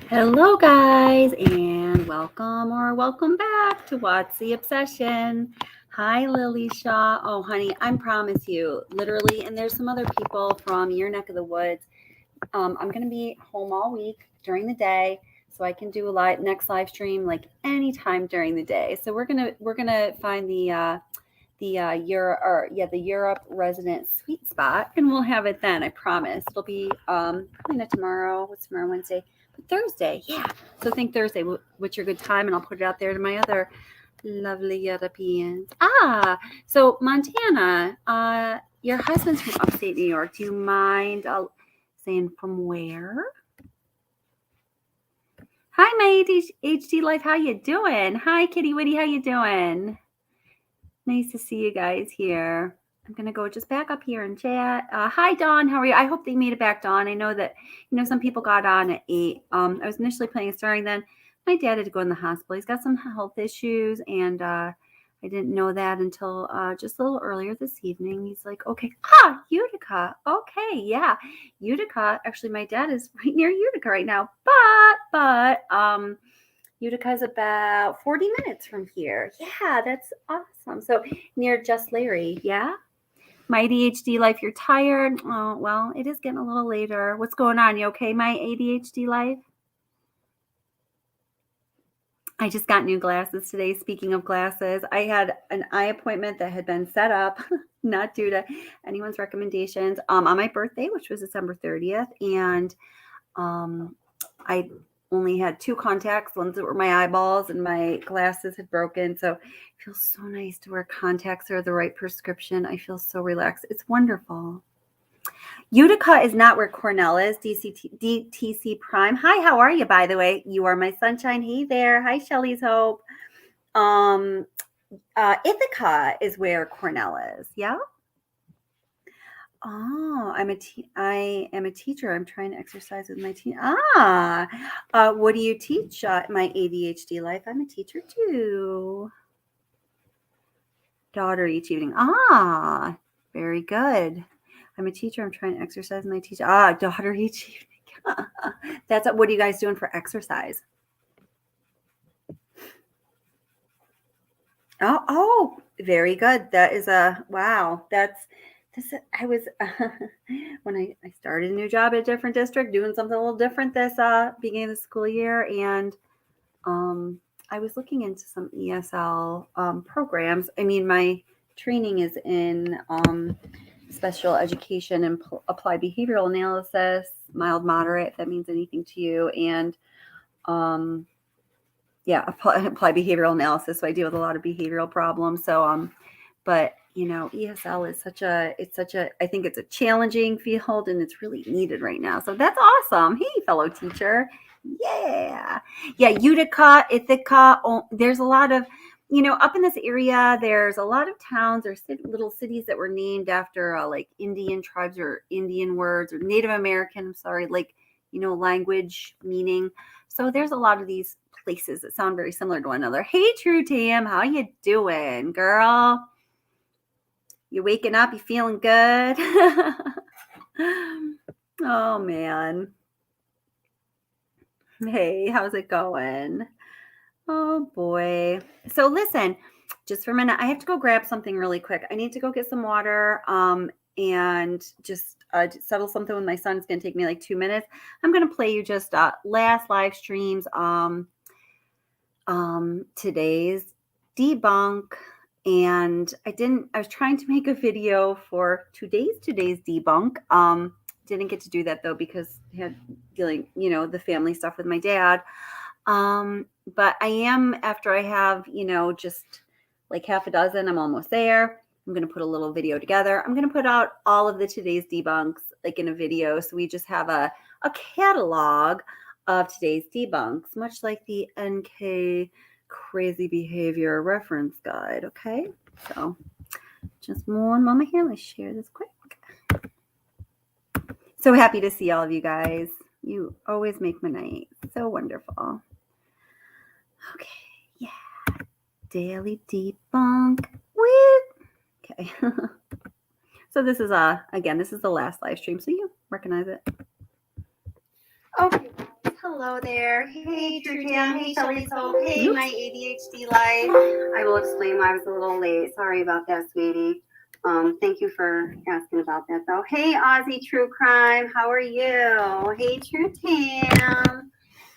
Hello, guys, and welcome back to What's the Obsession. Hi, Lily Shaw. Oh, honey, I promise you, literally, and there's some other people from your neck of the woods. I'm gonna be home all week during the day, so I can do a next live stream like anytime during the day. So we're gonna find the Europe resident sweet spot, and we'll have it then. I promise. It'll be probably not tomorrow. What's tomorrow? Wednesday, but Thursday. Yeah. So think Thursday. What's your good time? And I'll put it out there to my other lovely Europeans. So Montana. Your husband's from upstate New York. Do you mind saying from where? Hi, my HD life. How you doing? Hi, Kitty Witty. How you doing? Nice to see you guys here. I'm going to go just back up here and chat. Hi, Dawn. How are you? I hope they made it back, Dawn. I know that, some people got on at 8. I was initially planning on starting then. My dad had to go in the hospital. He's got some health issues, and I didn't know that until just a little earlier this evening. He's like, okay. Utica. Okay, yeah. Utica. Actually, my dad is right near Utica right now. But Utica is about 40 minutes from here. Yeah, that's awesome. So near Just Larry, yeah? My ADHD life, you're tired? Oh, well, it is getting a little later. What's going on? You okay, my ADHD life? I just got new glasses today. Speaking of glasses, I had an eye appointment that had been set up, not due to anyone's recommendations, on my birthday, which was December 30th. And I only had 2 contacts, ones that were my eyeballs, and my glasses had broken. So it feels so nice to wear contacts that are the right prescription. I feel so relaxed. It's wonderful. Utica is not where Cornell is, DTC Prime. Hi, how are you, by the way? You are my sunshine. Hey there. Hi, Shelly's Hope. Ithaca is where Cornell is. Yeah? Oh, I am a teacher. I'm trying to exercise with my team. What do you teach? My ADHD life. I'm a teacher too. Daughter each evening. Very good. I'm a teacher. I'm trying to exercise my teacher. Daughter each evening. What are you guys doing for exercise? Oh, very good. That is wow. I was when I started a new job at a different district, doing something a little different this beginning of the school year, and I was looking into some ESL programs. I mean, my training is in special education and applied behavioral analysis, mild, moderate, if that means anything to you, and apply behavioral analysis. So I deal with a lot of behavioral problems. So but ESL is I think it's a challenging field, and it's really needed right now. So that's awesome. Hey, fellow teacher. Yeah. Utica, Ithaca. There's a lot of, up in this area, there's a lot of towns or little cities that were named after like Indian tribes or Indian words or Native American, language meaning. So there's a lot of these places that sound very similar to one another. Hey, Tru Tam, how you doing, girl? You waking up? You feeling good? Oh, man. Hey, how's it going? Oh, boy. So listen, just for a minute, I have to go grab something really quick. I need to go get some water and just settle something with my son. It's going to take me like 2 minutes. I'm going to play you just last live streams, today's debunk. And I was trying to make a video for today's debunk. Didn't get to do that though, because I had dealing, the family stuff with my dad. But I am, after I have, just like half a dozen, I'm almost there. I'm going to put a little video together. I'm going to put out all of the today's debunks like in a video. So we just have a catalog of today's debunks, much like the NK crazy behavior reference guide. Okay, so just one moment here. Let's share this quick. So happy to see all of you guys. You always make my night. So wonderful. Okay, yeah. Daily debunk. Woo. Okay. So this is again, this is the last live stream, so you recognize it. Okay, guys. Hello there. Hey, Tru Tam. Hey, Shelly's Hope. Hey, my ADHD life. I will explain why I was a little late. Sorry about that, sweetie. Thank you for asking about that, though. Hey, Aussie True Crime. How are you? Hey, Tru Tam.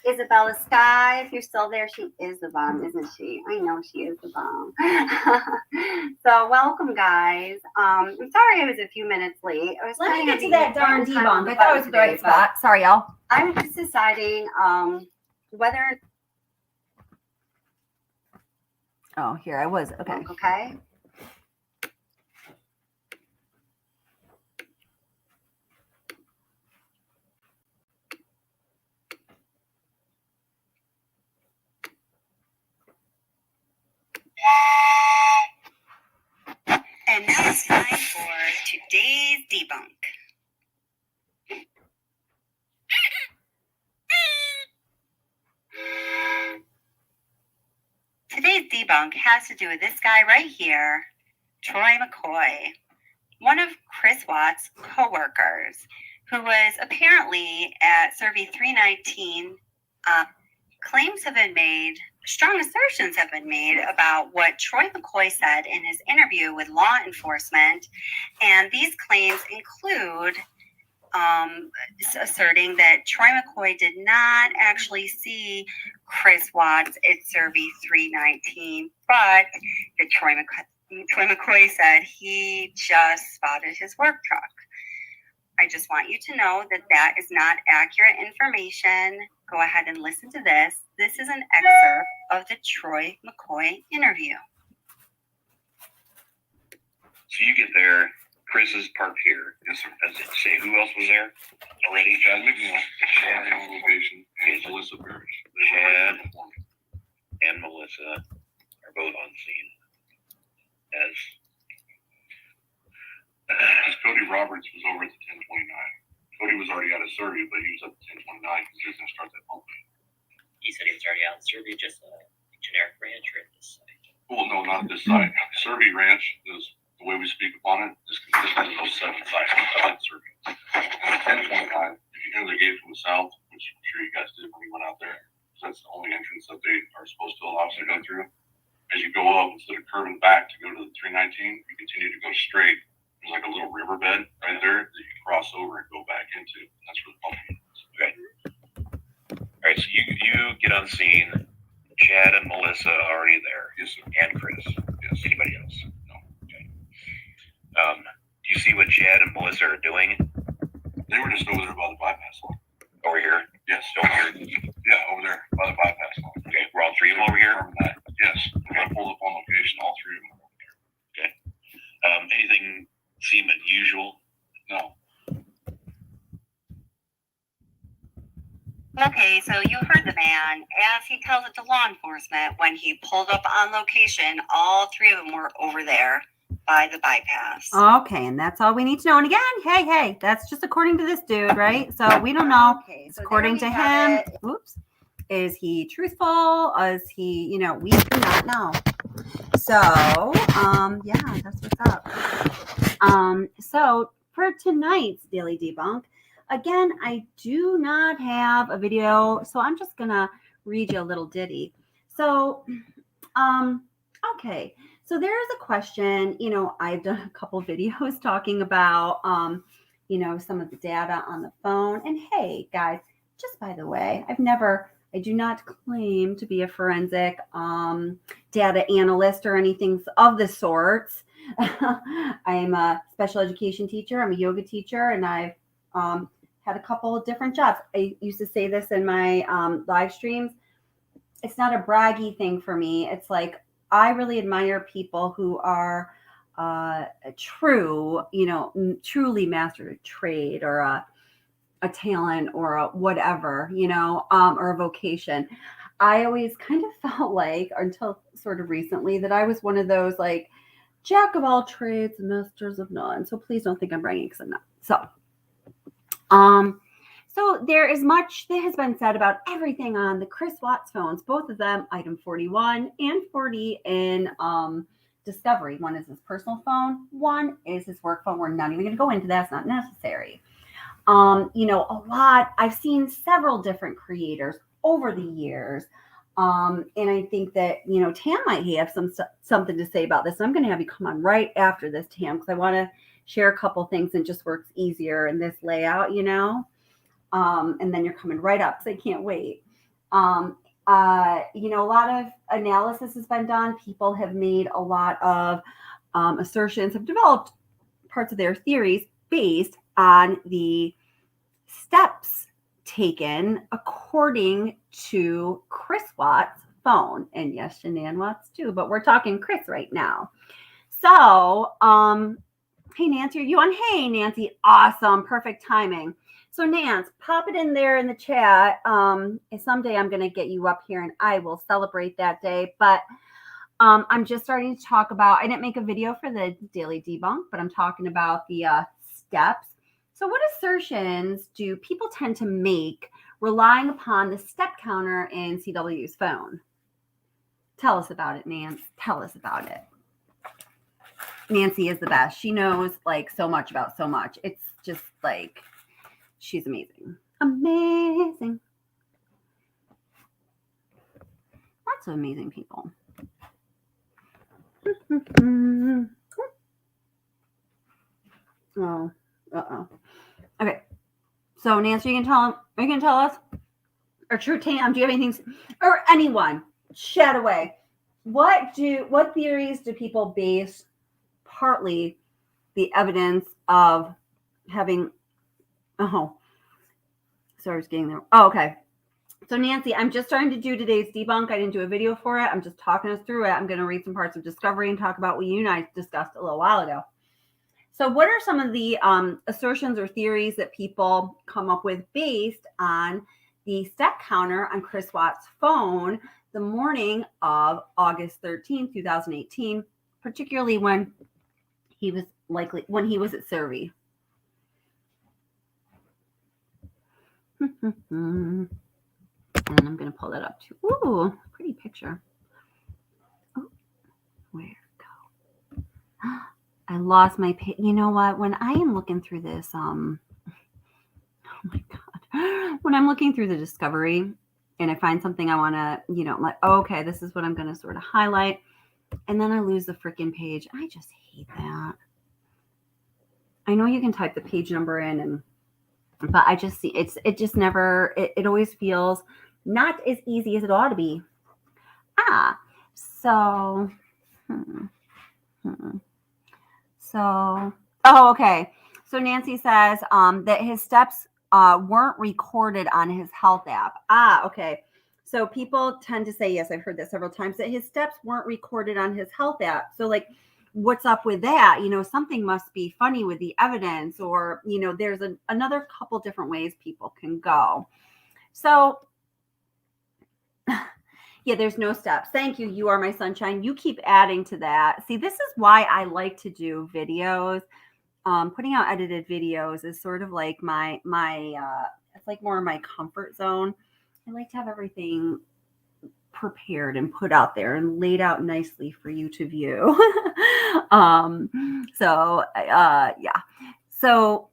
Isabella Sky, if you're still there, she is the bomb, isn't she? I know she is the bomb. So welcome, guys. I'm sorry I was a few minutes late. Let me get to that darn debunk. I thought it was a great spot. Sorry, y'all. I'm just deciding whether. Oh, here I was. Okay. Okay. And now it's time for today's debunk. Today's debunk has to do with this guy right here, Troy McCoy, one of Chris Watt's co-workers, who was apparently at Survey 319. Claims have been made, strong assertions have been made about what Troy McCoy said in his interview with law enforcement, and these claims include asserting that Troy McCoy did not actually see Chris Watts at Survey 319, but that Troy McCoy said he just spotted his work truck. I just want you to know that that is not accurate information. Go ahead and listen to this. This is an excerpt of the Troy McCoy interview. So you get there, Chris is parked here. Yes, sir. Does it say who else was there already? Chad McNeil. Chad on location. And Melissa Parrish. Chad and Melissa are both on scene. As Cody Roberts was over at the 1029. Cody was already out of survey, but he was at the 1029 because he was going to start that pump. He said he was already out of survey, just a generic ranch or at this site. Well, no, not at this site. Survey ranch is the way we speak upon it is consistent with those 7 sites outside survey. And the 1029, if you enter the gate from the south, which I'm sure you guys did when you went out there, because that's the only entrance that they are supposed to allow us to go through. As you go up, instead of curving back to go to the 319, you continue to go straight. There's like a little riverbed right there that you cross over and go back into. That's where the pumping is. Okay. All right, so you get on scene. Chad and Melissa are already there. Yes, sir. And Chris. Yes. Anybody else? No. Okay. Do you see what Chad and Melissa are doing? They were just over there by the bypass line. Over here? Yes. Over here? Yeah, over there by the bypass line. Okay, were all 3 of them over here? Yes. I pulled up on location, all 3 of them are over here. Okay. Anything seem unusual? No. Okay, so you heard the man as he tells it to law enforcement. When he pulled up on location, all 3 of them were over there by the bypass. Okay, and that's all we need to know. And again, hey, that's just according to this dude, right? So we don't know. Okay, it's so according to him. Oops. Is he truthful? Is he, we do not know. So, yeah, that's what's up. So for tonight's Daily Debunk, again, I do not have a video, so I'm just gonna read you a little ditty. So, okay. So there is a question, I've done a couple videos talking about, some of the data on the phone. And hey, guys, just by the way, I do not claim to be a forensic data analyst or anything of the sorts. I am a special education teacher. I'm a yoga teacher, and I've had a couple of different jobs. I used to say this in my live streams. It's not a braggy thing for me. It's like, I really admire people who are truly mastered a trade or a talent or a whatever, or a vocation. I always kind of felt like, until sort of recently, that I was one of those like jack of all trades, masters of none. So please don't think I'm bragging, because I'm not. So there is much that has been said about everything on the Chris Watts phones, both of them, item 41 and 40 in Discovery. One is his personal phone. One is his work phone. We're not even going to go into that. It's not necessary. I've seen several different creators over the years. And I think that, Tam might have something to say about this. I'm going to have you come on right after this, Tam, because I want to share a couple things and just works easier in this layout, and then you're coming right up, so I can't wait. A lot of analysis has been done. People have made a lot of assertions, have developed parts of their theories based on the steps taken according to Chris Watts' phone. And yes, Shanann Watts too, but we're talking Chris right now. So, hey, Nancy, are you on? Hey, Nancy, awesome, perfect timing. So, Nance, pop it in there in the chat. Someday I'm going to get you up here and I will celebrate that day. But I'm just starting to talk about, I didn't make a video for the daily debunk, but I'm talking about the steps. So what assertions do people tend to make relying upon the step counter in CW's phone? Tell us about it, Nance. Tell us about it. Nancy is the best. She knows like so much about so much. It's just like, she's amazing. Amazing. Lots of amazing people. Oh, okay. So Nancy, you can tell us, or Tru Tam, do you have anything, or anyone, chat away. What theories do people base partly the evidence of having? Oh, sorry, I was getting there. Oh, okay. So Nancy, I'm just starting to do today's debunk. I didn't do a video for it. I'm just talking us through it. I'm going to read some parts of Discovery and talk about what you and I discussed a little while ago. So what are some of the assertions or theories that people come up with based on the step counter on Chris Watts' phone the morning of August 13th, 2018, particularly when he was at Survey? And I'm going to pull that up too. Ooh, pretty picture. Oh, where'd it go? I lost my page. You know what? When I am looking through this, oh my God, when I'm looking through the Discovery and I find something I want to, I'm like, oh, okay, this is what I'm going to sort of highlight. And then I lose the freaking page. I just hate that. I know you can type the page number in, but I just see it just never, it always feels not as easy as it ought to be. Okay. So Nancy says that his steps weren't recorded on his health app. Okay. So people tend to say, yes, I've heard that several times, that his steps weren't recorded on his health app. So like, what's up with that? Something must be funny with the evidence, or, there's another couple different ways people can go. So yeah, there's no steps. Thank you. You are my sunshine. You keep adding to that. See, this is why I like to do videos. Putting out edited videos is sort of like my it's like more my comfort zone. I like to have everything prepared and put out there and laid out nicely for you to view. Yeah. So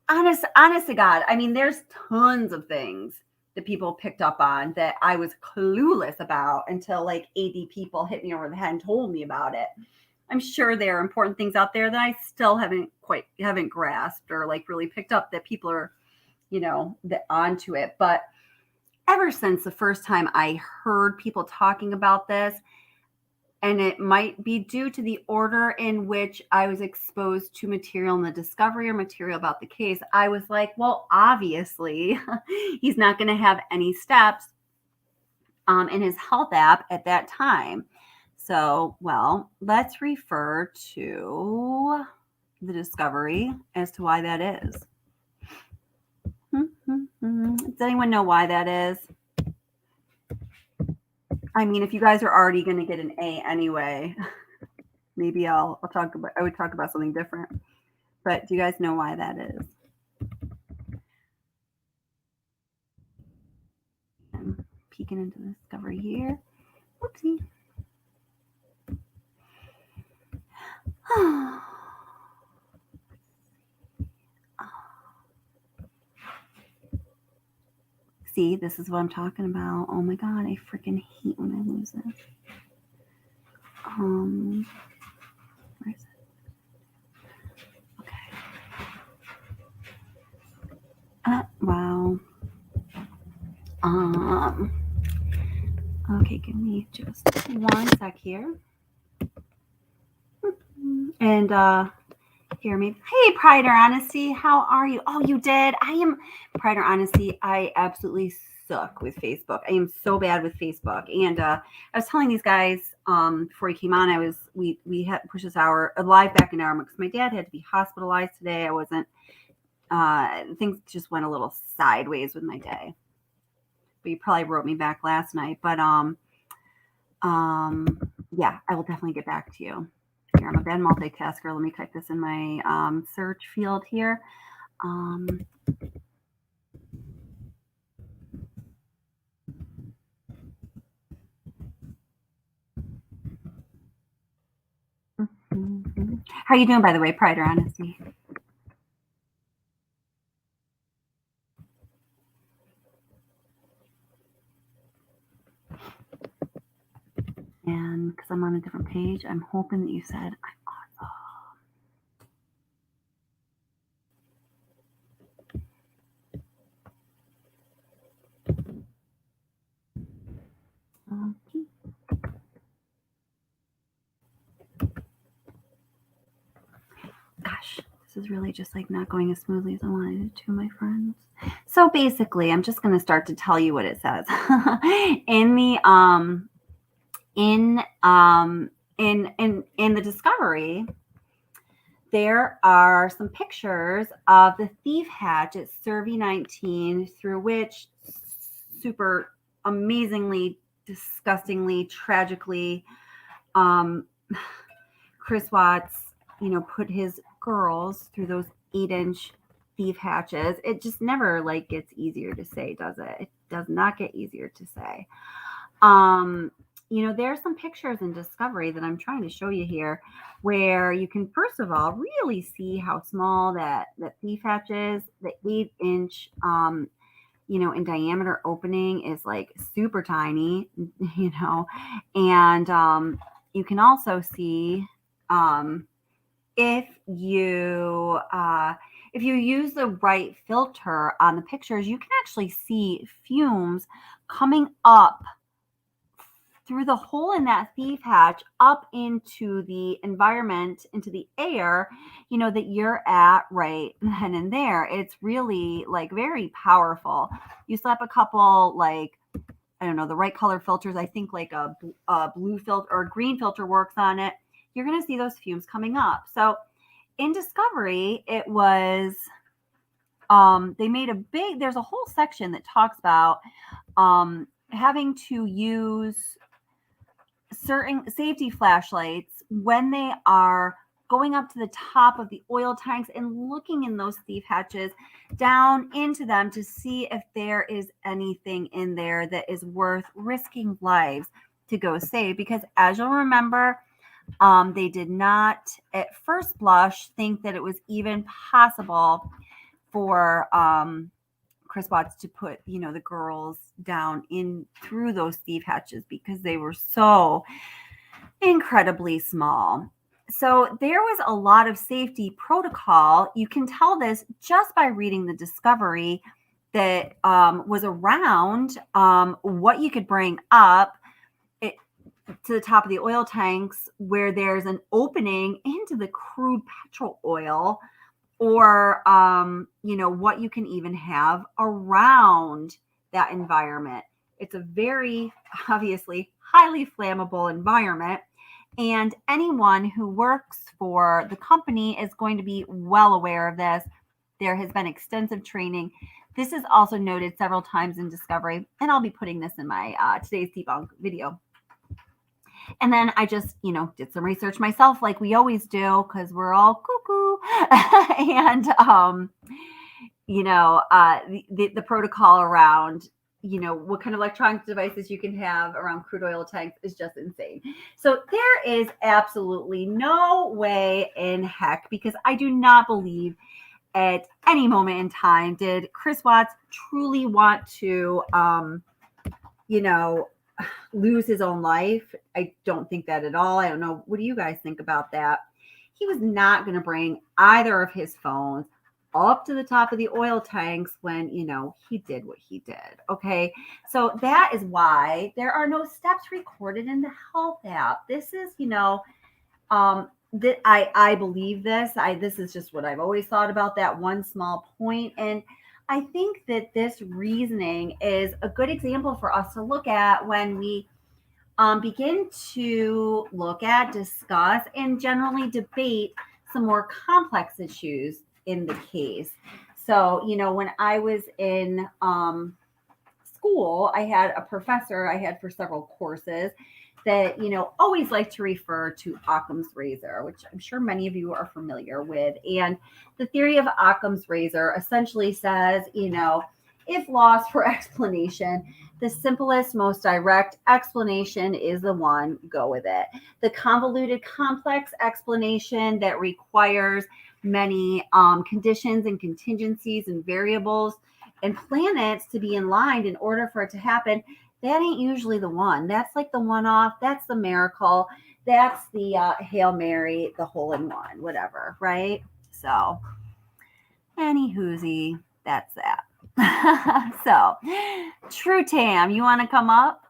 honest to God, I mean, there's tons of things that people picked up on that I was clueless about until like 80 people hit me over the head and told me about it. I'm sure there are important things out there that I still haven't grasped or like really picked up that people are, that onto it. But ever since the first time I heard people talking about this, and it might be due to the order in which I was exposed to material in the Discovery or material about the case, I was like, well, obviously he's not going to have any steps in his health app at that time. So, well, let's refer to the Discovery as to why that is. Does anyone know why that is? I mean, if you guys are already going to get an A anyway, maybe I would talk about something different. But do you guys know why that is? I'm peeking into the Discovery here. Whoopsie. See, this is what I'm talking about. Oh my God, I freaking hate when I lose this. Where is it? Okay. Wow. Okay, give me just one sec here. And here, maybe. Hey, Pride or Honesty, how are you? Oh, you did. I am Pride or Honesty. I absolutely suck with Facebook. I am so bad with Facebook. And I was telling these guys before he came on, we had pushed this hour live back an hour because my dad had to be hospitalized today. I wasn't. Things just went a little sideways with my day. But you probably wrote me back last night. But yeah, I will definitely get back to you. Here, I'm a bad multitasker. Let me type this in my search field here. How are you doing, by the way, Pride or Honesty? And because I'm on a different page, I'm hoping that you said I'm awesome. Okay. Gosh, this is really just like not going as smoothly as I wanted it to, my friends. So basically, I'm just going to start to tell you what it says in the in the discovery. There are some pictures of the thief hatch at Survey 19, through which super amazingly, disgustingly, tragically, Chris Watts, put his girls through those 8-inch thief hatches. It just never gets easier to say, does it? It does not get easier to say. There are some pictures in Discovery that I'm trying to show you here where you can, first of all, really see how small that thief hatch is. The 8-inch, in diameter opening is super tiny, and you can also see if you use the right filter on the pictures, you can actually see fumes coming up through the hole in that thief hatch up into the environment, into the air, that you're at right then and there. It's really very powerful. You slap a couple I don't know, the right color filters. I think a blue filter or a green filter works on it. You're going to see those fumes coming up. So in Discovery, it was, they made there's a whole section that talks about having to use certain safety flashlights when they are going up to the top of the oil tanks and looking in those thief hatches down into them to see if there is anything in there that is worth risking lives to go save. Because as you'll remember, they did not at first blush think that it was even possible for Chris Watts to put, the girls down in through those thief hatches because they were so incredibly small. So there was a lot of safety protocol. You can tell this just by reading the Discovery that was around what you could bring up to the top of the oil tanks where there's an opening into the crude petrol oil, or what you can even have around that environment. It's a very obviously highly flammable environment, and anyone who works for the company is going to be well aware of this. There has been extensive training. This is also noted several times in Discovery, and I'll be putting this in my today's debunk video. And then I just, did some research myself like we always do because we're all cuckoo. And, the protocol around, what kind of electronic devices you can have around crude oil tanks is just insane. So there is absolutely no way in heck, because I do not believe at any moment in time did Chris Watts truly want to, lose his own life. I don't think that at all. I don't know. What do you guys think about that? He was not going to bring either of his phones up to the top of the oil tanks when, he did what he did. Okay. So that is why there are no steps recorded in the health app. This is, that I believe this. This is just what I've always thought about that one small point. And I think that this reasoning is a good example for us to look at when we begin to look at, discuss, and generally debate some more complex issues in the case. So, when I was in school, I had a professor I had for several courses that, always like to refer to Occam's razor, which I'm sure many of you are familiar with. And the theory of Occam's razor essentially says, if lost for explanation, the simplest, most direct explanation is the one, go with it. The convoluted, complex explanation that requires many conditions and contingencies and variables and planets to be in line in order for it to happen, that ain't usually the one. That's like the one-off. That's the miracle. That's the Hail Mary, the hole-in-one, whatever, right? So, anywhoosie, that's that. So, Tru Tam, you want to come up?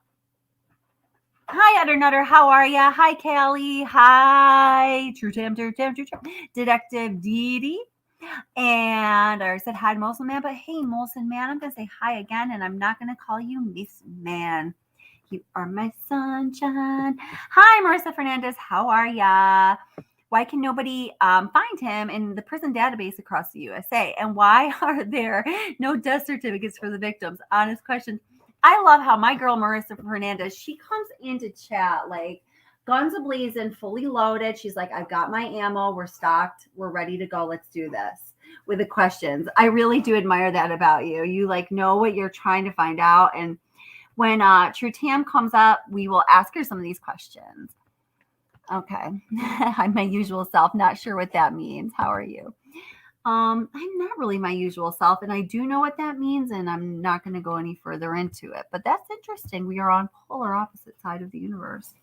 Hi, Utter Nutter. How are ya? Hi, Kelly. Hi, Tru Tam, Tru Tam, Tru Tam. Detective Dee Dee. And I said hi to Molson Man, but hey, Molson Man, I'm going to say hi again, and I'm not going to call you Miss Man. You are my sunshine. Hi, Marissa Fernandez. How are ya? Why can nobody find him in the prison database across the USA? And why are there no death certificates for the victims? Honest question. I love how my girl, Marissa Fernandez, she comes into chat like guns a-blazing, fully loaded. She's like, I've got my ammo. We're stocked. We're ready to go. Let's do this with the questions. I really do admire that about you. You know what you're trying to find out. And when Tru Tam comes up, we will ask her some of these questions. Okay. I'm my usual self. Not sure what that means. How are you? I'm not really my usual self, and I do know what that means, and I'm not going to go any further into it. But that's interesting. We are on polar opposite side of the universe.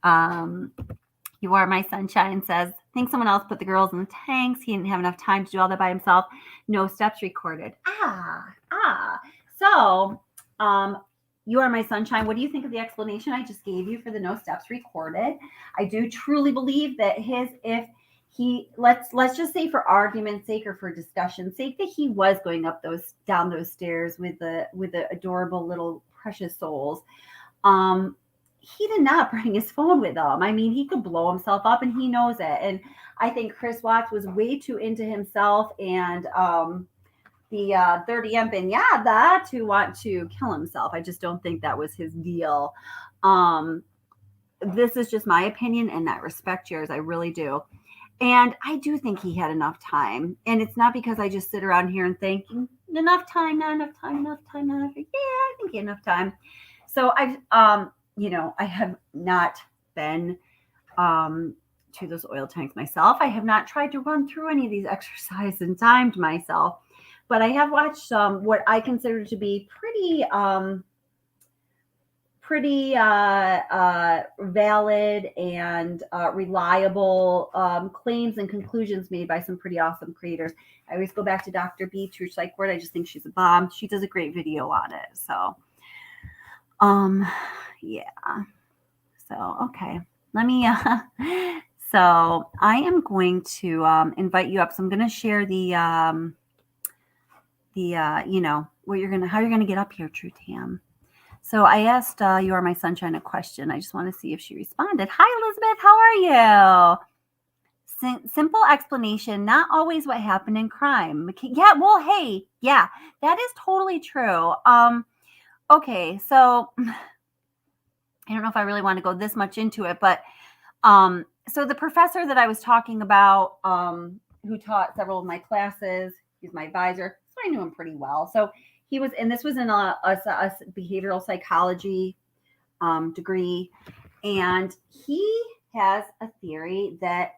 You Are My Sunshine says, I think someone else put the girls in the tanks. He didn't have enough time to do all that by himself. No steps recorded. So, You Are My Sunshine. What do you think of the explanation I just gave you for the no steps recorded? I do truly believe that let's just say for argument's sake or for discussion's sake that he was going down those stairs with the adorable little precious souls. He did not bring his phone with him. I mean, he could blow himself up and he knows it. And I think Chris Watts was way too into himself and the Dirty Empeñada to want to kill himself. I just don't think that was his deal. This is just my opinion, and I respect yours. I really do. And I do think he had enough time. And it's not because I just sit around here and think, enough time, not enough time, enough time, not enough time. Yeah, I think he had enough time. So I have not been to those oil tanks myself. I have not tried to run through any of these exercises and timed myself. But I have watched what I consider to be pretty valid and reliable claims and conclusions made by some pretty awesome creators. I always go back to Dr. B, True Psych Word. I just think she's a bomb. She does a great video on it. So, yeah. So, okay. Let me, so I am going to invite you up. So I'm going to share how you're going to get up here, Tru Tam. So I asked You Are My Sunshine a question. I just want to see if she responded. Hi, Elizabeth. How are you? Simple explanation, not always what happened in crime. Yeah, well, hey, yeah, that is totally true. Okay, so I don't know if I really want to go this much into it, but so the professor that I was talking about, who taught several of my classes, he's my advisor, so I knew him pretty well. So he was, and this was in a behavioral psychology degree, and he has a theory that,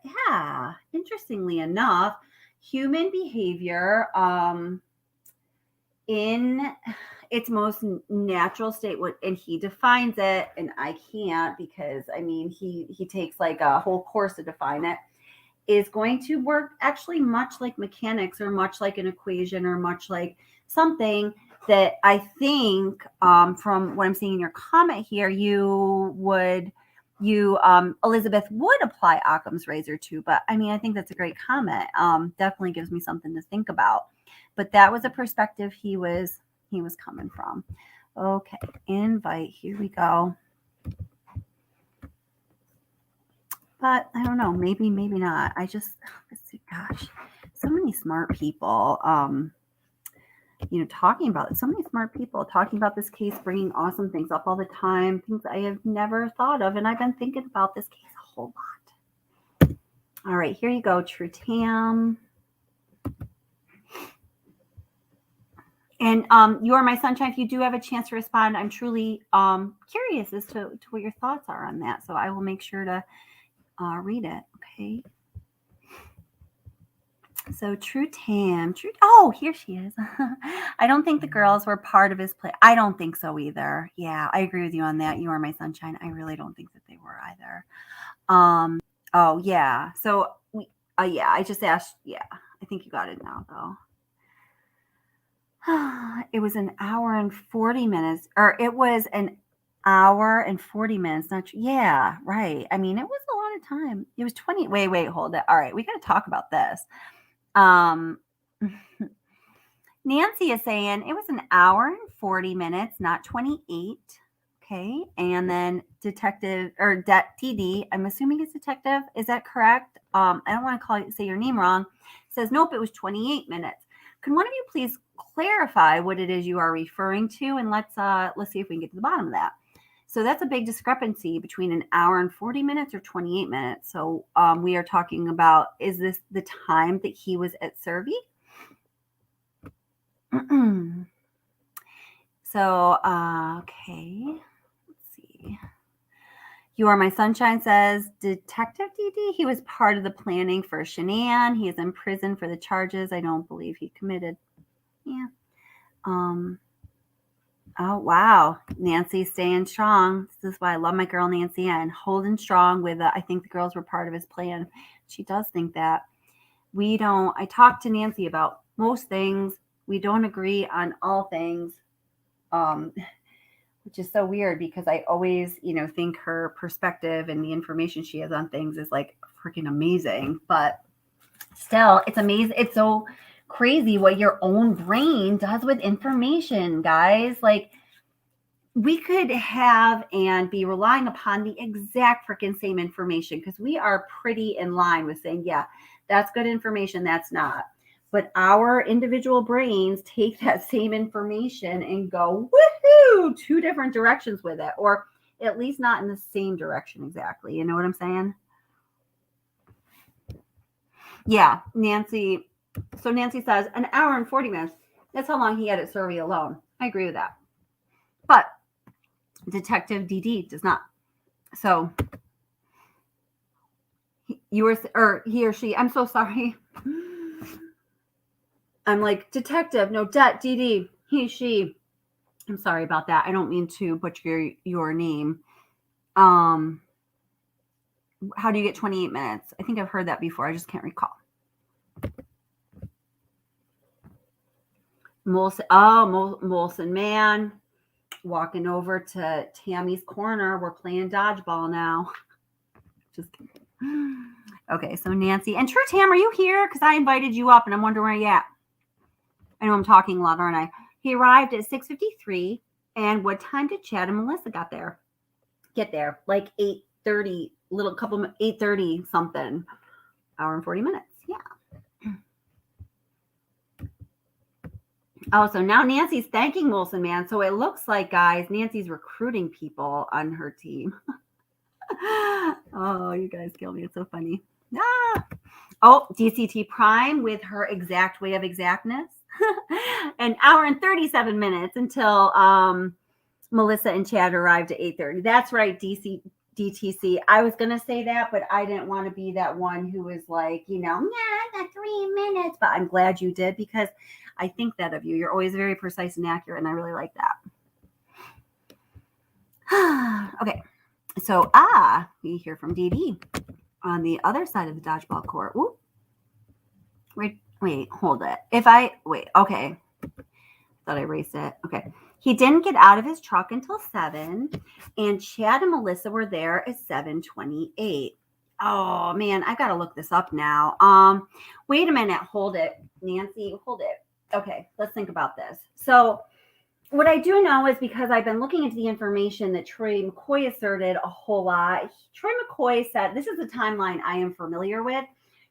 interestingly enough, human behavior in its most natural state, and he defines it, and I can't, because I mean he takes like a whole course to define it, is going to work actually much like mechanics, or much like an equation, or much like something that I think from what I'm seeing in your comment here, Elizabeth would apply Occam's razor to. But I mean, I think that's a great comment. Definitely gives me something to think about. But that was a perspective he was coming from. Okay, invite, here we go. But I don't know, maybe not. Gosh, so many smart people, talking about it. So many smart people talking about this case, bringing awesome things up all the time, things I have never thought of. And I've been thinking about this case a whole lot. All right, here you go, Tru Tam. And You Are My Sunshine, if you do have a chance to respond, I'm truly curious as to what your thoughts are on that. So I will make sure to read it. Okay. So Tru Tam, oh, here she is. I don't think the girls were part of his play. I don't think so either. Yeah, I agree with you on that. You Are My Sunshine. I really don't think that they were either. Oh yeah. So I just asked. Yeah, I think you got it now though. It was an hour and 40 minutes, or it was an hour and 40 minutes. Not yeah, right. I mean, it was a lot of time. It was 20. Wait, hold it. All right, we got to talk about this. Nancy is saying it was an hour and 40 minutes, not 28. Okay, and then Detective or TD, I'm assuming it's Detective. Is that correct? I don't want to say your name wrong. Says nope, it was 28 minutes. Can one of you please clarify what it is you are referring to, and let's see if we can get to the bottom of that. So that's a big discrepancy between an hour and 40 minutes or 28 minutes. So we are talking about, is this the time that he was at Servy? So, okay, let's see. You Are My Sunshine says, Detective DD, he was part of the planning for Shanann. He is in prison for the charges I don't believe he committed. Yeah. Oh, wow. Nancy's staying strong. This is why I love my girl, Nancy Ann. Holding strong with, I think the girls were part of his plan. She does think that. I talked to Nancy about most things. We don't agree on all things, which is so weird because I always, think her perspective and the information she has on things is like freaking amazing. But still, it's amazing. It's so crazy what your own brain does with information, guys. Like, we could have and be relying upon the exact freaking same information because we are pretty in line with saying, yeah, that's good information, that's not. But our individual brains take that same information and go, woohoo, two different directions with it, or at least not in the same direction exactly. You know what I'm saying? Yeah, Nancy. So Nancy says an hour and 40 minutes. That's how long he had at Servy alone. I agree with that. But Detective DD does not. So he or she, I'm so sorry. I'm like, Detective, no, DD, he, she. I'm sorry about that. I don't mean to butcher your name. How do you get 28 minutes? I think I've heard that before. I just can't recall. Molson man, walking over to Tammy's corner. We're playing dodgeball now. Just kidding. Okay, so Nancy and Tru Tam, are you here? Because I invited you up, and I'm wondering where you're at. I know I'm talking a lot, aren't I? He arrived at 6:53, and what time did Chad and Melissa get there? Like 8:30, 8:30 something. Hour and 40 minutes. Yeah. Oh, so now Nancy's thanking Molson man. So it looks like, guys, Nancy's recruiting people on her team. Oh, you guys kill me. It's so funny. Ah. Oh, DCT Prime with her exact way of exactness. An hour and 37 minutes until Melissa and Chad arrived at 8:30. That's right, DTC. I was going to say that, but I didn't want to be that one who was like, yeah, I got 3 minutes. But I'm glad you did, because I think that of you. You're always very precise and accurate, and I really like that. Okay. So, we hear from Dee Dee on the other side of the dodgeball court. Ooh. Wait, hold it. Okay. Thought I erased it. Okay. He didn't get out of his truck until 7, and Chad and Melissa were there at 7:28. Oh man, I gotta look this up now. Wait a minute. Hold it, Nancy. Hold it. Okay, let's think about this. So, what I do know is, because I've been looking into the information that Troy McCoy asserted a whole lot. Troy McCoy said, this is the timeline I am familiar with.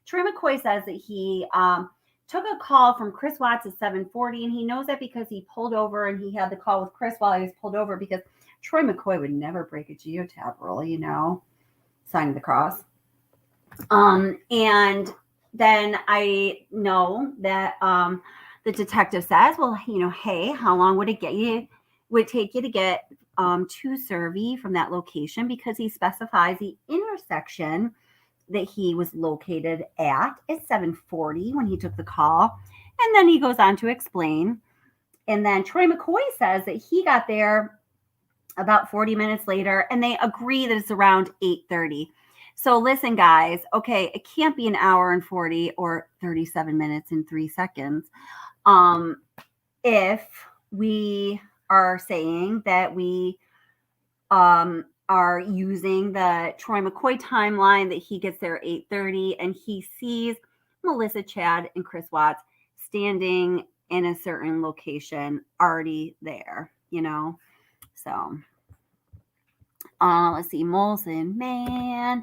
Troy McCoy says that he took a call from Chris Watts at 7:40, and he knows that because he pulled over and he had the call with Chris while he was pulled over, because Troy McCoy would never break a geotab rule, sign of the cross. And then I know that the detective says, well, hey, how long would it take you to get to Survey from that location? Because he specifies the intersection that he was located at 7:40 when he took the call. And then he goes on to explain. And then Troy McCoy says that he got there about 40 minutes later, and they agree that it's around 8:30. So listen, guys, okay, it can't be an hour and 40 or 37 minutes and 3 seconds. If we are saying that we are using the Troy McCoy timeline, that he gets there at 8:30 and he sees Melissa, Chad, and Chris Watts standing in a certain location already there, So let's see, Molson, man.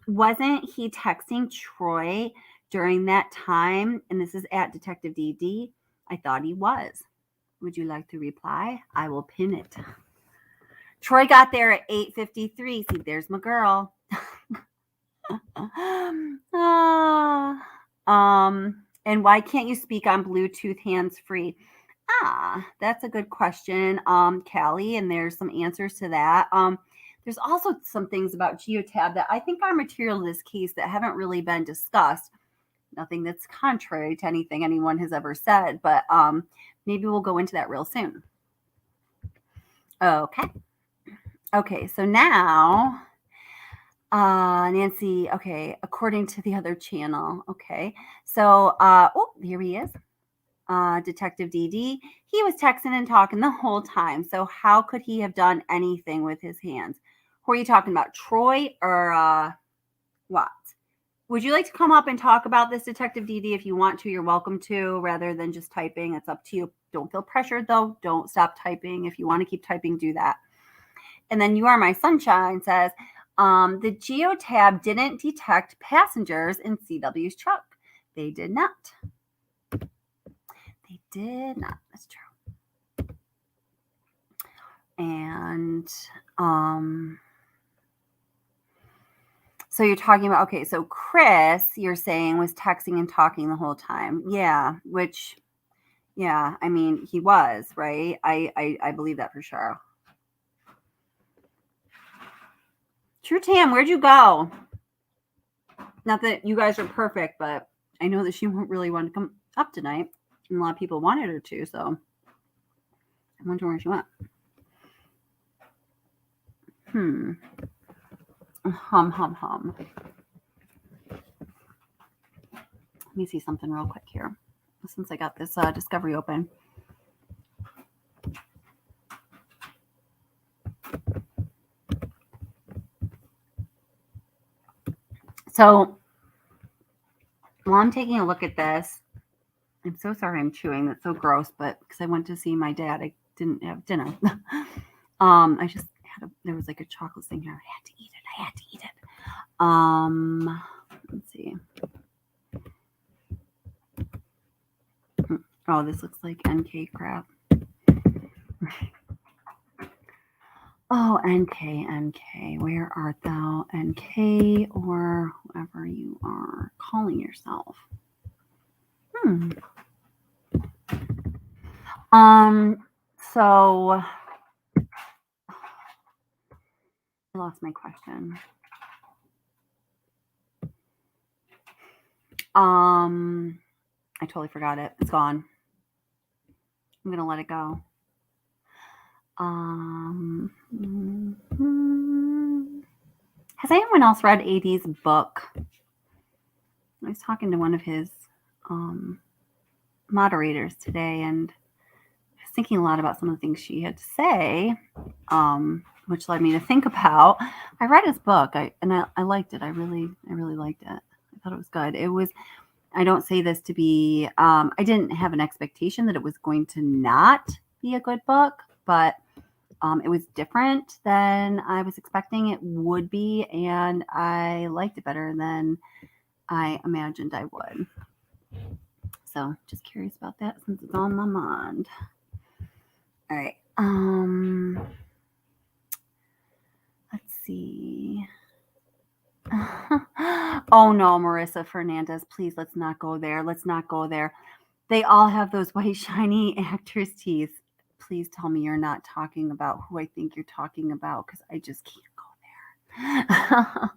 Wasn't he texting Troy during that time? And this is at Detective DD. I thought he was. Would you like to reply? I will pin it. Troy got there at 8:53. See, there's my girl. And why can't you speak on Bluetooth hands-free? That's a good question, Kelly, and there's some answers to that. There's also some things about geotab that I think are material in this case that haven't really been discussed. Nothing that's contrary to anything anyone has ever said, but maybe we'll go into that real soon. Okay, so now, Nancy, okay, according to the other channel, okay. So, here he is, Detective DD. He was texting and talking the whole time. So how could he have done anything with his hands? Who are you talking about, Troy or what? Would you like to come up and talk about this, Detective DD? If you want to, you're welcome to, rather than just typing. It's up to you. Don't feel pressured, though. Don't stop typing. If you want to keep typing, do that. And then You Are My Sunshine says, the geotab didn't detect passengers in CW's truck. They did not. They did not. That's true. And so you're talking about, okay, so Chris, you're saying, was texting and talking the whole time. Yeah, I mean, he was, right? I believe that for sure. Tru Tam, where'd you go? Not that you guys are perfect, but I know that she won't really want to come up tonight. And a lot of people wanted her to, so I wonder where she went. Hum. Let me see something real quick here, since I got this discovery open. So while I'm taking a look at this, I'm so sorry I'm chewing. That's so gross, but because I went to see my dad, I didn't have dinner. I just there was like a chocolate thing here. I had to eat it. Let's see. Oh, this looks like NK crap. Oh, NK, where art thou, NK, or whoever you are calling yourself? So I lost my question. I totally forgot it. It's gone. I'm gonna let it go. Has anyone else read AD's book? I was talking to one of his moderators today, and I was thinking a lot about some of the things she had to say, which led me to think about. I read his book, I liked it. I really liked it. I thought it was good. It was. I don't say this to be. I didn't have an expectation that it was going to not be a good book, but it was different than I was expecting it would be, and I liked it better than I imagined I would. So just curious about that since it's on my mind. All right. Let's see. Oh no, Marissa Fernandez, please let's not go there. Let's not go there. They all have those white shiny actors' teeth. Please tell me you're not talking about who I think you're talking about, because I just can't go there.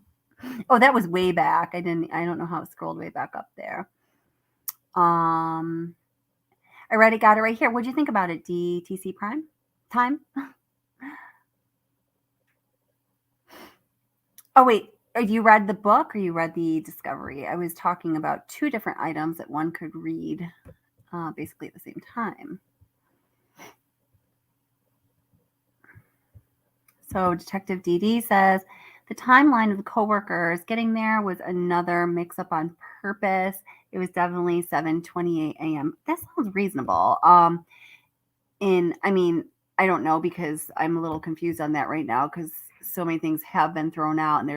Oh, that was way back. I don't know how it scrolled way back up there. I read it, got it right here. What'd you think about it, DTC Prime Time? Oh wait, you read the book or you read the discovery? I was talking about two different items that one could read basically at the same time. So Detective DD says the timeline of the coworkers getting there was another mix-up on purpose. It was definitely 7:28 a.m. That sounds reasonable. I don't know, because I'm a little confused on that right now because so many things have been thrown out, and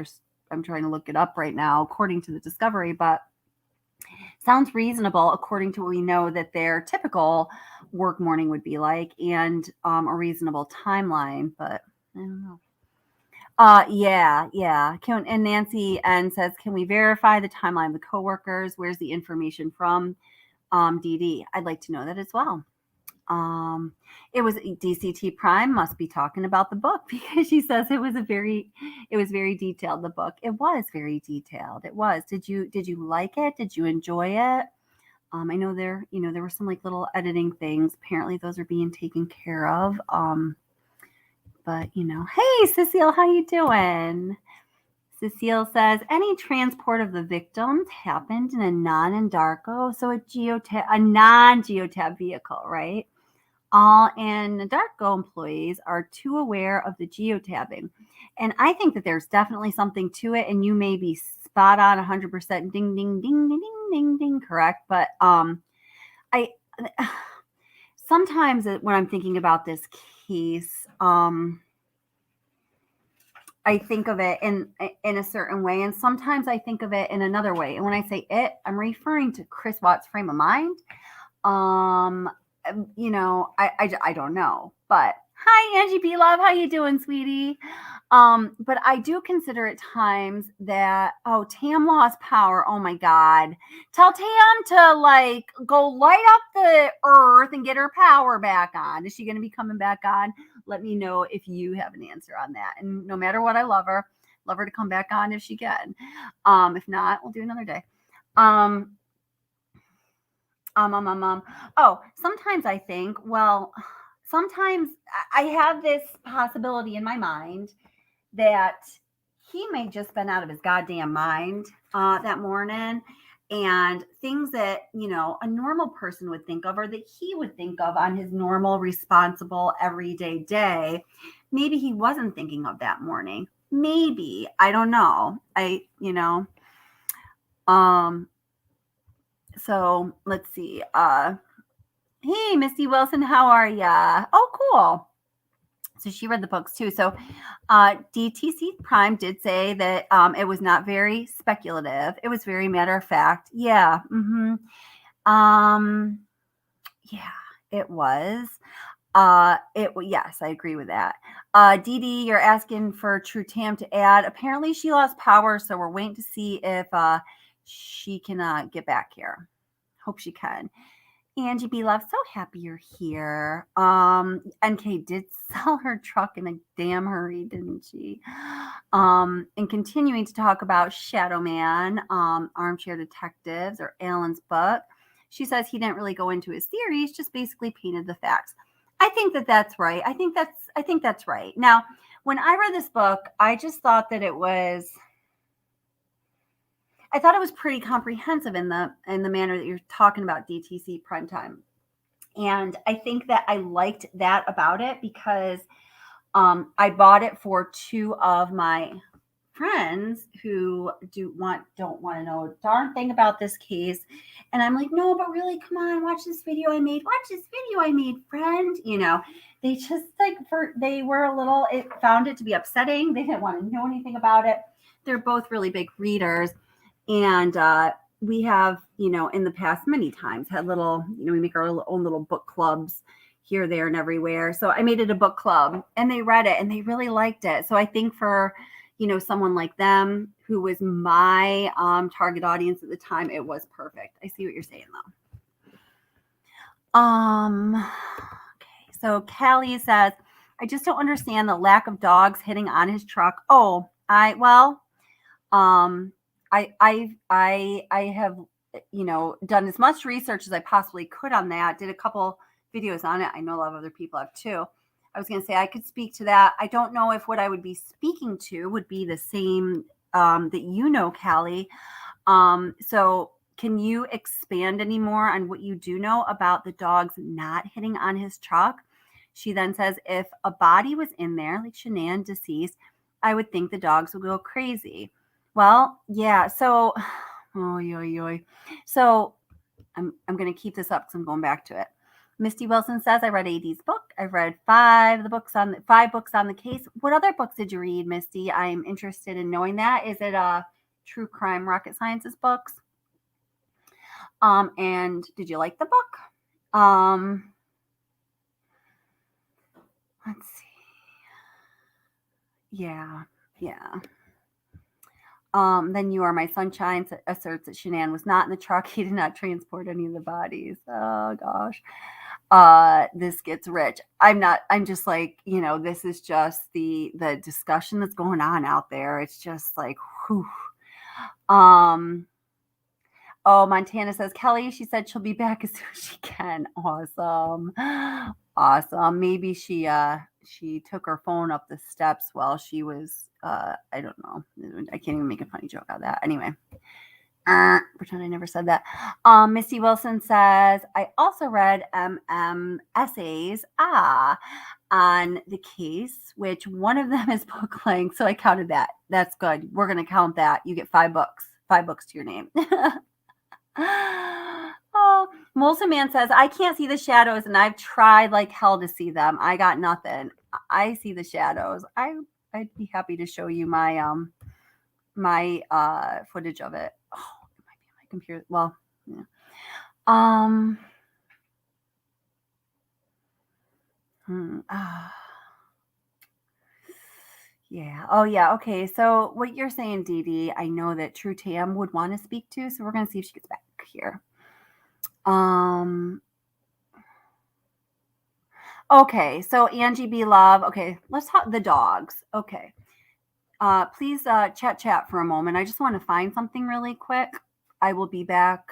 I'm trying to look it up right now according to the discovery, but sounds reasonable according to what we know that their typical work morning would be like, and a reasonable timeline, but I don't know. Yeah. And Nancy N says, can we verify the timeline of the coworkers? Where's the information from? DD, I'd like to know that as well. It was DCT Prime must be talking about the book, because she says it was very detailed. The book, it was very detailed. It was. Did you like it? Did you enjoy it? I know there were some like little editing things. Apparently those are being taken care of. But hey Cecile, how you doing? Cecile says, any transport of the victims happened in a non-Endarco, so a non-geotab vehicle, right? All Endarco employees are too aware of the geotabbing. And I think that there's definitely something to it, and you may be spot on 100%, ding, ding, ding, ding, ding, ding, ding, correct. But I sometimes when I'm thinking about this case, I think of it in a certain way, and sometimes I think of it in another way. And when I say it, I'm referring to Chris Watt's frame of mind. I don't know, but hi Angie B Love, how you doing, sweetie? But I do consider at times that Tam lost power. Oh my God, tell Tam to go light up the earth and get her power back on. Is she going to be coming back on? Let me know if you have an answer on that. And no matter what, I love her to come back on if she can. If not, we'll do another day. Sometimes I think, sometimes I have this possibility in my mind that he may just been out of his goddamn mind that morning, and things that, a normal person would think of, or that he would think of on his normal, responsible, everyday day, maybe he wasn't thinking of that morning. Maybe, I don't know. So let's see. Hey, Misty Wilson, how are ya? Oh, cool. So she read the books too. So DTC Prime did say that it was not very speculative. It was very matter of fact. Yeah. Mm-hmm. Yeah, it was. Yes, I agree with that. Dee Dee, you're asking for Tru Tam to add. Apparently she lost power, so we're waiting to see if she can get back here. Hope she can. Angie B. Love, so happy you're here. NK did sell her truck in a damn hurry, didn't she? And continuing to talk about Shadow Man, Armchair Detectives, or Alan's book, she says he didn't really go into his theories, just basically painted the facts. I think that's right. I think that's right. Now, when I read this book, I just thought that I thought it was pretty comprehensive in the manner that you're talking about DTC prime time. And I think that I liked that about it because I bought it for two of my friends who don't want to know a darn thing about this case. And I'm like, no, but really, come on, watch this video I made. Watch this video I made, friend. They just they were a little, it found it to be upsetting. They didn't want to know anything about it. They're both really big readers. And we have, in the past many times had little, we make our own little book clubs here, there, and everywhere. So I made it a book club and they read it and they really liked it. So I think for, someone like them who was my target audience at the time, it was perfect. I see what you're saying though. Okay. So Kelly says, I just don't understand the lack of dogs hitting on his truck. Oh, I have, done as much research as I possibly could on that. Did a couple videos on it. I know a lot of other people have too. I was going to say I could speak to that. I don't know if what I would be speaking to would be the same that Callie. So can you expand any more on what you do know about the dogs not hitting on his truck? She then says, if a body was in there, like Shanann, deceased, I would think the dogs would go crazy. Well, yeah. So, So I'm going to keep this up because I'm going back to it. Misty Wilson says, I read AD's book. I've read five books on the case. What other books did you read, Misty? I'm interested in knowing that. Is it true crime rocket sciences books? And did you like the book? Let's see. Yeah. Then You Are My Sunshine asserts that Shanann was not in the truck. He did not transport any of the bodies. Oh gosh. This gets rich. I'm just like, this is just the discussion that's going on out there. It's just like, whew. Oh, Montana says, Kelly, she said she'll be back as soon as she can. Awesome. Maybe she took her phone up the steps while she was, I don't know. I can't even make a funny joke out of that. Anyway, pretend I never said that. Misty Wilson says, I also read essays on the case, which one of them is book length. So I counted that. That's good. We're going to count that. You get 5 books to your name. Oh, Molson Man says, I can't see the shadows and I've tried like hell to see them. I got nothing. I see the shadows. I'd be happy to show you my my footage of it. Oh, it might be on my computer. Well, yeah. Yeah. Oh, yeah. Okay. So what you're saying, Dee Dee, I know that Tru Tam would want to speak to. So we're going to see if she gets back here. Okay. So Angie B. Love. Okay. Let's talk the dogs. Okay. Please chat for a moment. I just want to find something really quick. I will be back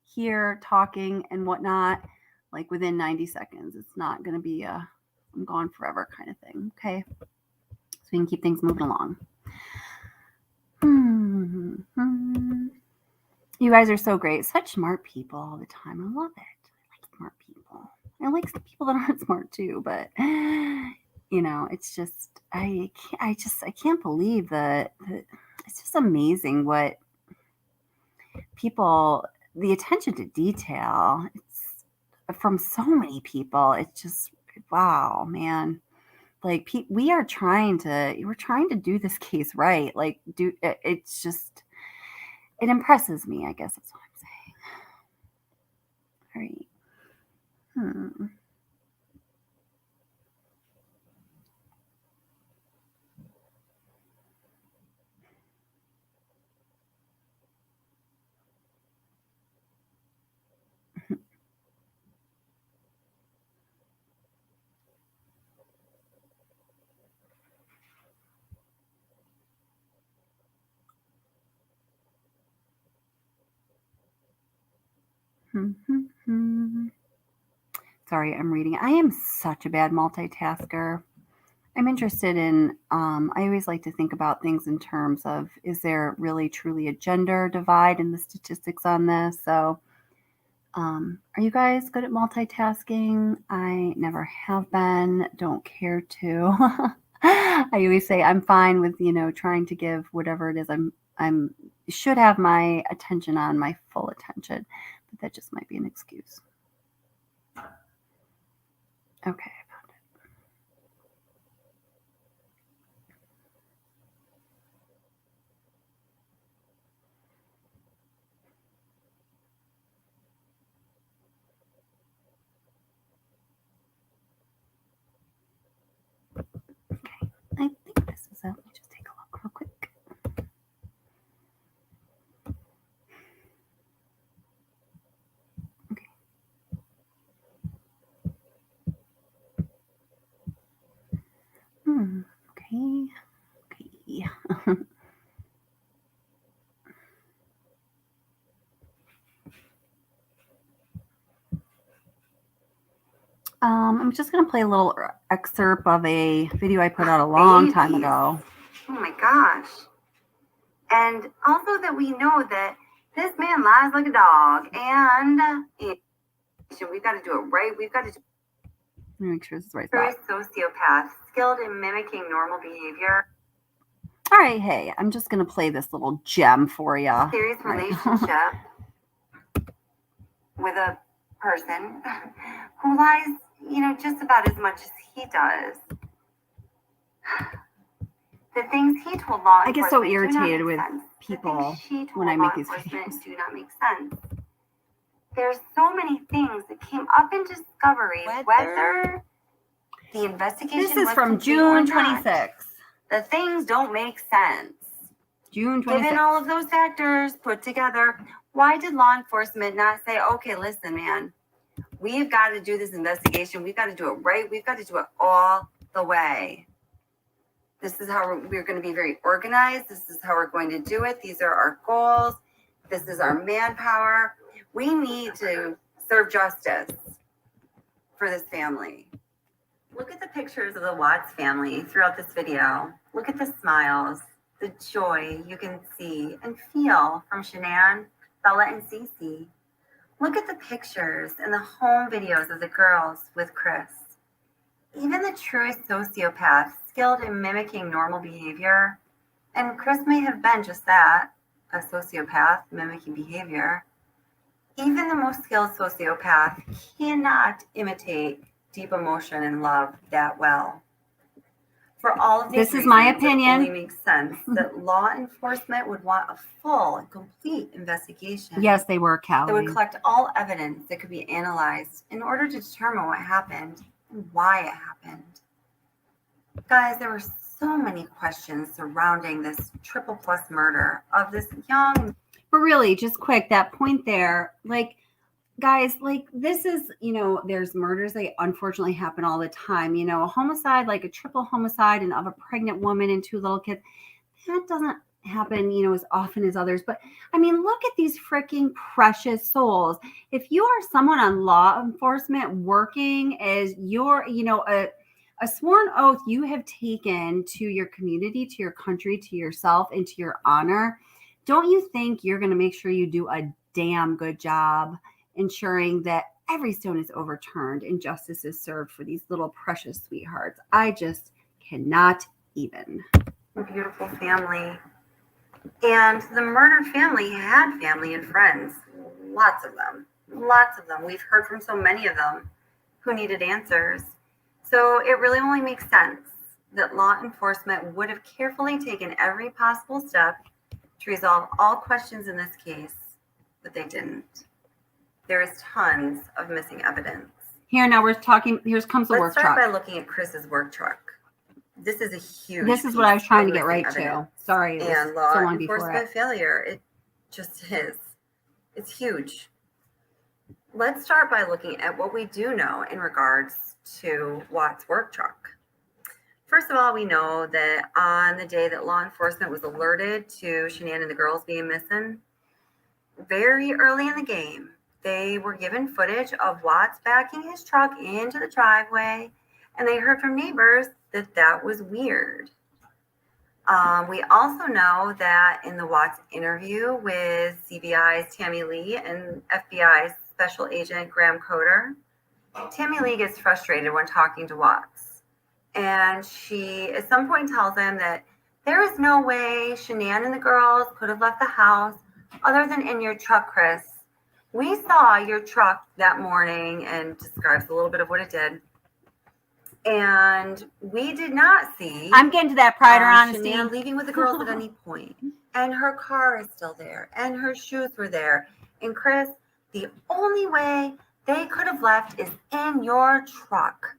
here talking and whatnot, like within 90 seconds. It's not going to be a I'm gone forever kind of thing. Okay. So we can keep things moving along. You guys are so great. Such smart people all the time. I love it. I like smart people. I like people that aren't smart too, but it's just I can't believe that it's just amazing what people, the attention to detail, it's from so many people. It's just, wow, man. Like we're trying to do this case right. Like it's just, it impresses me, I guess that's what I'm saying. All right. Sorry, I'm reading. I am such a bad multitasker. I'm interested in, I always like to think about things in terms of, is there really truly a gender divide in the statistics on this? So, are you guys good at multitasking? I never have been, don't care to. I always say I'm fine with, trying to give whatever it is I'm should have my attention on, my full attention, but that just might be an excuse. Okay. I think this is it. Let me just take a look real quick. Okay. Okay. I'm just going to play a little excerpt of a video I put out a long time ago. Oh my gosh. And also that we know that this man lies like a dog. And we've got to do it right. We've got to do Let me make sure this is the right True spot. sociopath, skilled in mimicking normal behavior. All right, hey, I'm just going to play this little gem for you. Serious relationship with a person who lies, just about as much as he does. The things he told law enforcement I get so do not irritated make with sense. people The things she told when I law make these enforcement videos. do not make sense. There's so many things that came up in discovery, whether the investigation This is was from complete or June not. 26th. The things don't make sense. June 26th. Given all of those factors put together, why did law enforcement not say, okay, listen, man, we've got to do this investigation. We've got to do it right. We've got to do it all the way. This is how we're going to be very organized. This is how we're going to do it. These are our goals. This is our manpower. We need to serve justice for this family. Look at the pictures of the Watts family throughout this video. Look at the smiles, the joy you can see and feel from Shanann, Bella, and Cece. Look at the pictures and the home videos of the girls with Chris. Even the truest sociopath, skilled in mimicking normal behavior, and Chris may have been just that, a sociopath mimicking behavior. Even the most skilled sociopath cannot imitate deep emotion and love that well. For all of these This is my reasons, opinion. It only makes sense that law enforcement would want a full and complete investigation. Yes, they were, Kelly. That would collect all evidence that could be analyzed in order to determine what happened and why it happened. Guys, there were so many questions surrounding this triple plus murder of this young. But really, just quick, that point there, guys, this is, there's murders that unfortunately happen all the time. A homicide, like a triple homicide and of a pregnant woman and 2 little kids, that doesn't happen, as often as others. But I mean, look at these freaking precious souls. If you are someone on law enforcement working as your, a sworn oath you have taken to your community, to your country, to yourself, and to your honor, don't you think you're going to make sure you do a damn good job ensuring that every stone is overturned and justice is served for these little precious sweethearts? I just cannot even. A beautiful family. And the murdered family had family and friends. Lots of them. Lots of them. We've heard from so many of them who needed answers. So it really only makes sense that law enforcement would have carefully taken every possible step to resolve all questions in this case, but they didn't. There is tons of missing evidence. Here, now we're talking, here comes the work truck. Let's start by looking at Chris's work truck. This is a huge. This is what I was trying to get right evidence. to. Sorry, it was And law so long before enforcement it. failure, it just is. It's huge. Let's start by looking at what we do know in regards to Watt's work truck. First of all, we know that on the day that law enforcement was alerted to Shanann and the girls being missing, very early in the game, they were given footage of Watts backing his truck into the driveway, and they heard from neighbors that that was weird. We also know that in the Watts interview with CBI's Tammy Lee and FBI's Special Agent Graham Coder, Tammy Lee gets frustrated when talking to Watts. And she at some point tells him that there is no way Shanann and the girls could have left the house other than in your truck, Chris. We saw your truck that morning, and describes a little bit of what it did. And we did not see I'm getting to that pride or honesty. Shanann leaving with the girls at any point. And her car is still there. And her shoes were there. And Chris, the only way they could have left is in your truck.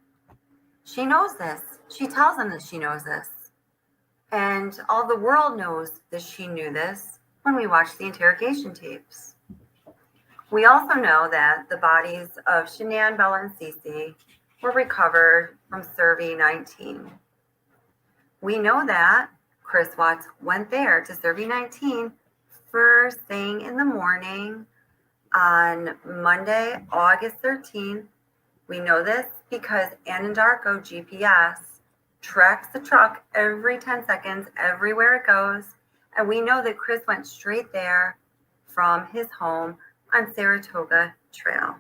She knows this. She tells them that she knows this. And all the world knows that she knew this when we watched the interrogation tapes. We also know that the bodies of Shanann, Bella, and Cece were recovered from Survey 19. We know that Chris Watts went there to Survey 19 first thing in the morning on Monday, August 13th. We know this because Anandarko GPS tracks the truck every 10 seconds, everywhere it goes. And we know that Chris went straight there from his home on Saratoga Trail.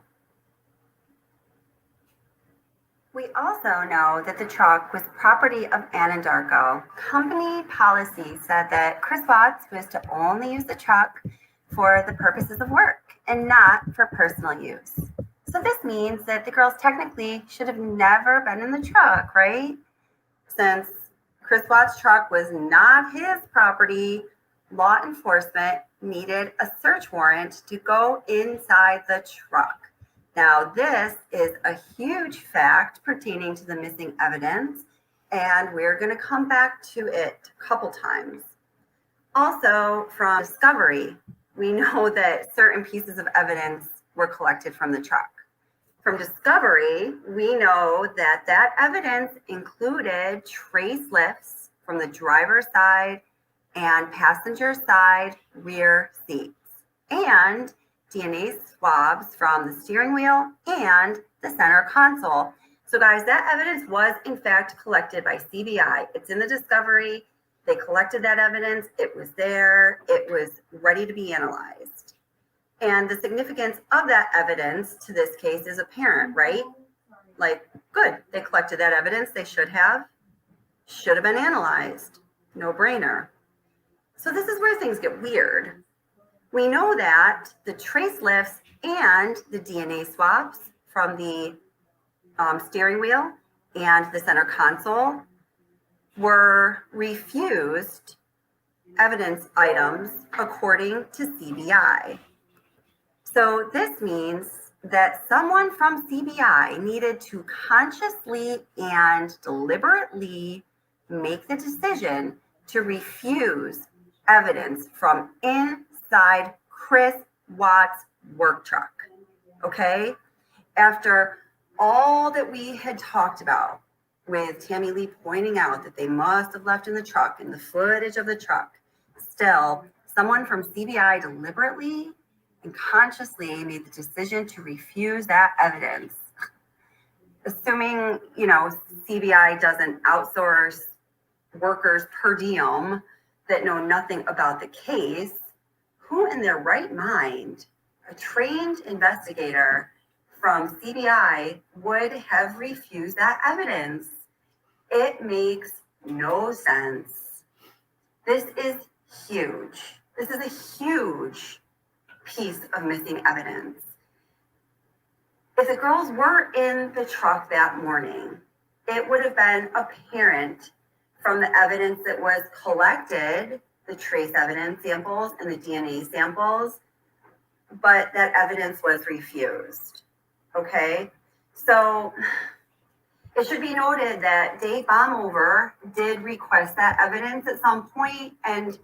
We also know that the truck was property of Anandarko. Company policy said that Chris Watts was to only use the truck for the purposes of work and not for personal use. So this means that the girls technically should have never been in the truck, right? Since Chris Watts' truck was not his property, law enforcement needed a search warrant to go inside the truck. Now, this is a huge fact pertaining to the missing evidence, and we're going to come back to it a couple times. Also, from discovery, we know that certain pieces of evidence were collected from the truck. From discovery, we know that that evidence included trace lifts from the driver's side and passenger side rear seats, and DNA swabs from the steering wheel and the center console. So guys, that evidence was in fact collected by CBI. It's in the discovery. They collected that evidence. It was there. It was ready to be analyzed. And the significance of that evidence to this case is apparent, right? Like, good, they collected that evidence. They should have been analyzed. No brainer. So this is where things get weird. We know that the trace lifts and the DNA swabs from the steering wheel and the center console were refused evidence items according to CBI. So this means that someone from CBI needed to consciously and deliberately make the decision to refuse evidence from inside Chris Watts' work truck. Okay? After all that we had talked about with Tammy Lee pointing out that they must have left in the truck and the footage of the truck, still, someone from CBI deliberately and consciously made the decision to refuse that evidence. Assuming, CBI doesn't outsource workers per diem that know nothing about the case, who in their right mind, a trained investigator from CBI, would have refused that evidence? It makes no sense. This is huge. This is a huge piece of missing evidence. If the girls were in the truck that morning, it would have been apparent from the evidence that was collected, the trace evidence samples and the DNA samples, but that evidence was refused. Okay? So it should be noted that Dave Baumhover did request that evidence at some point, and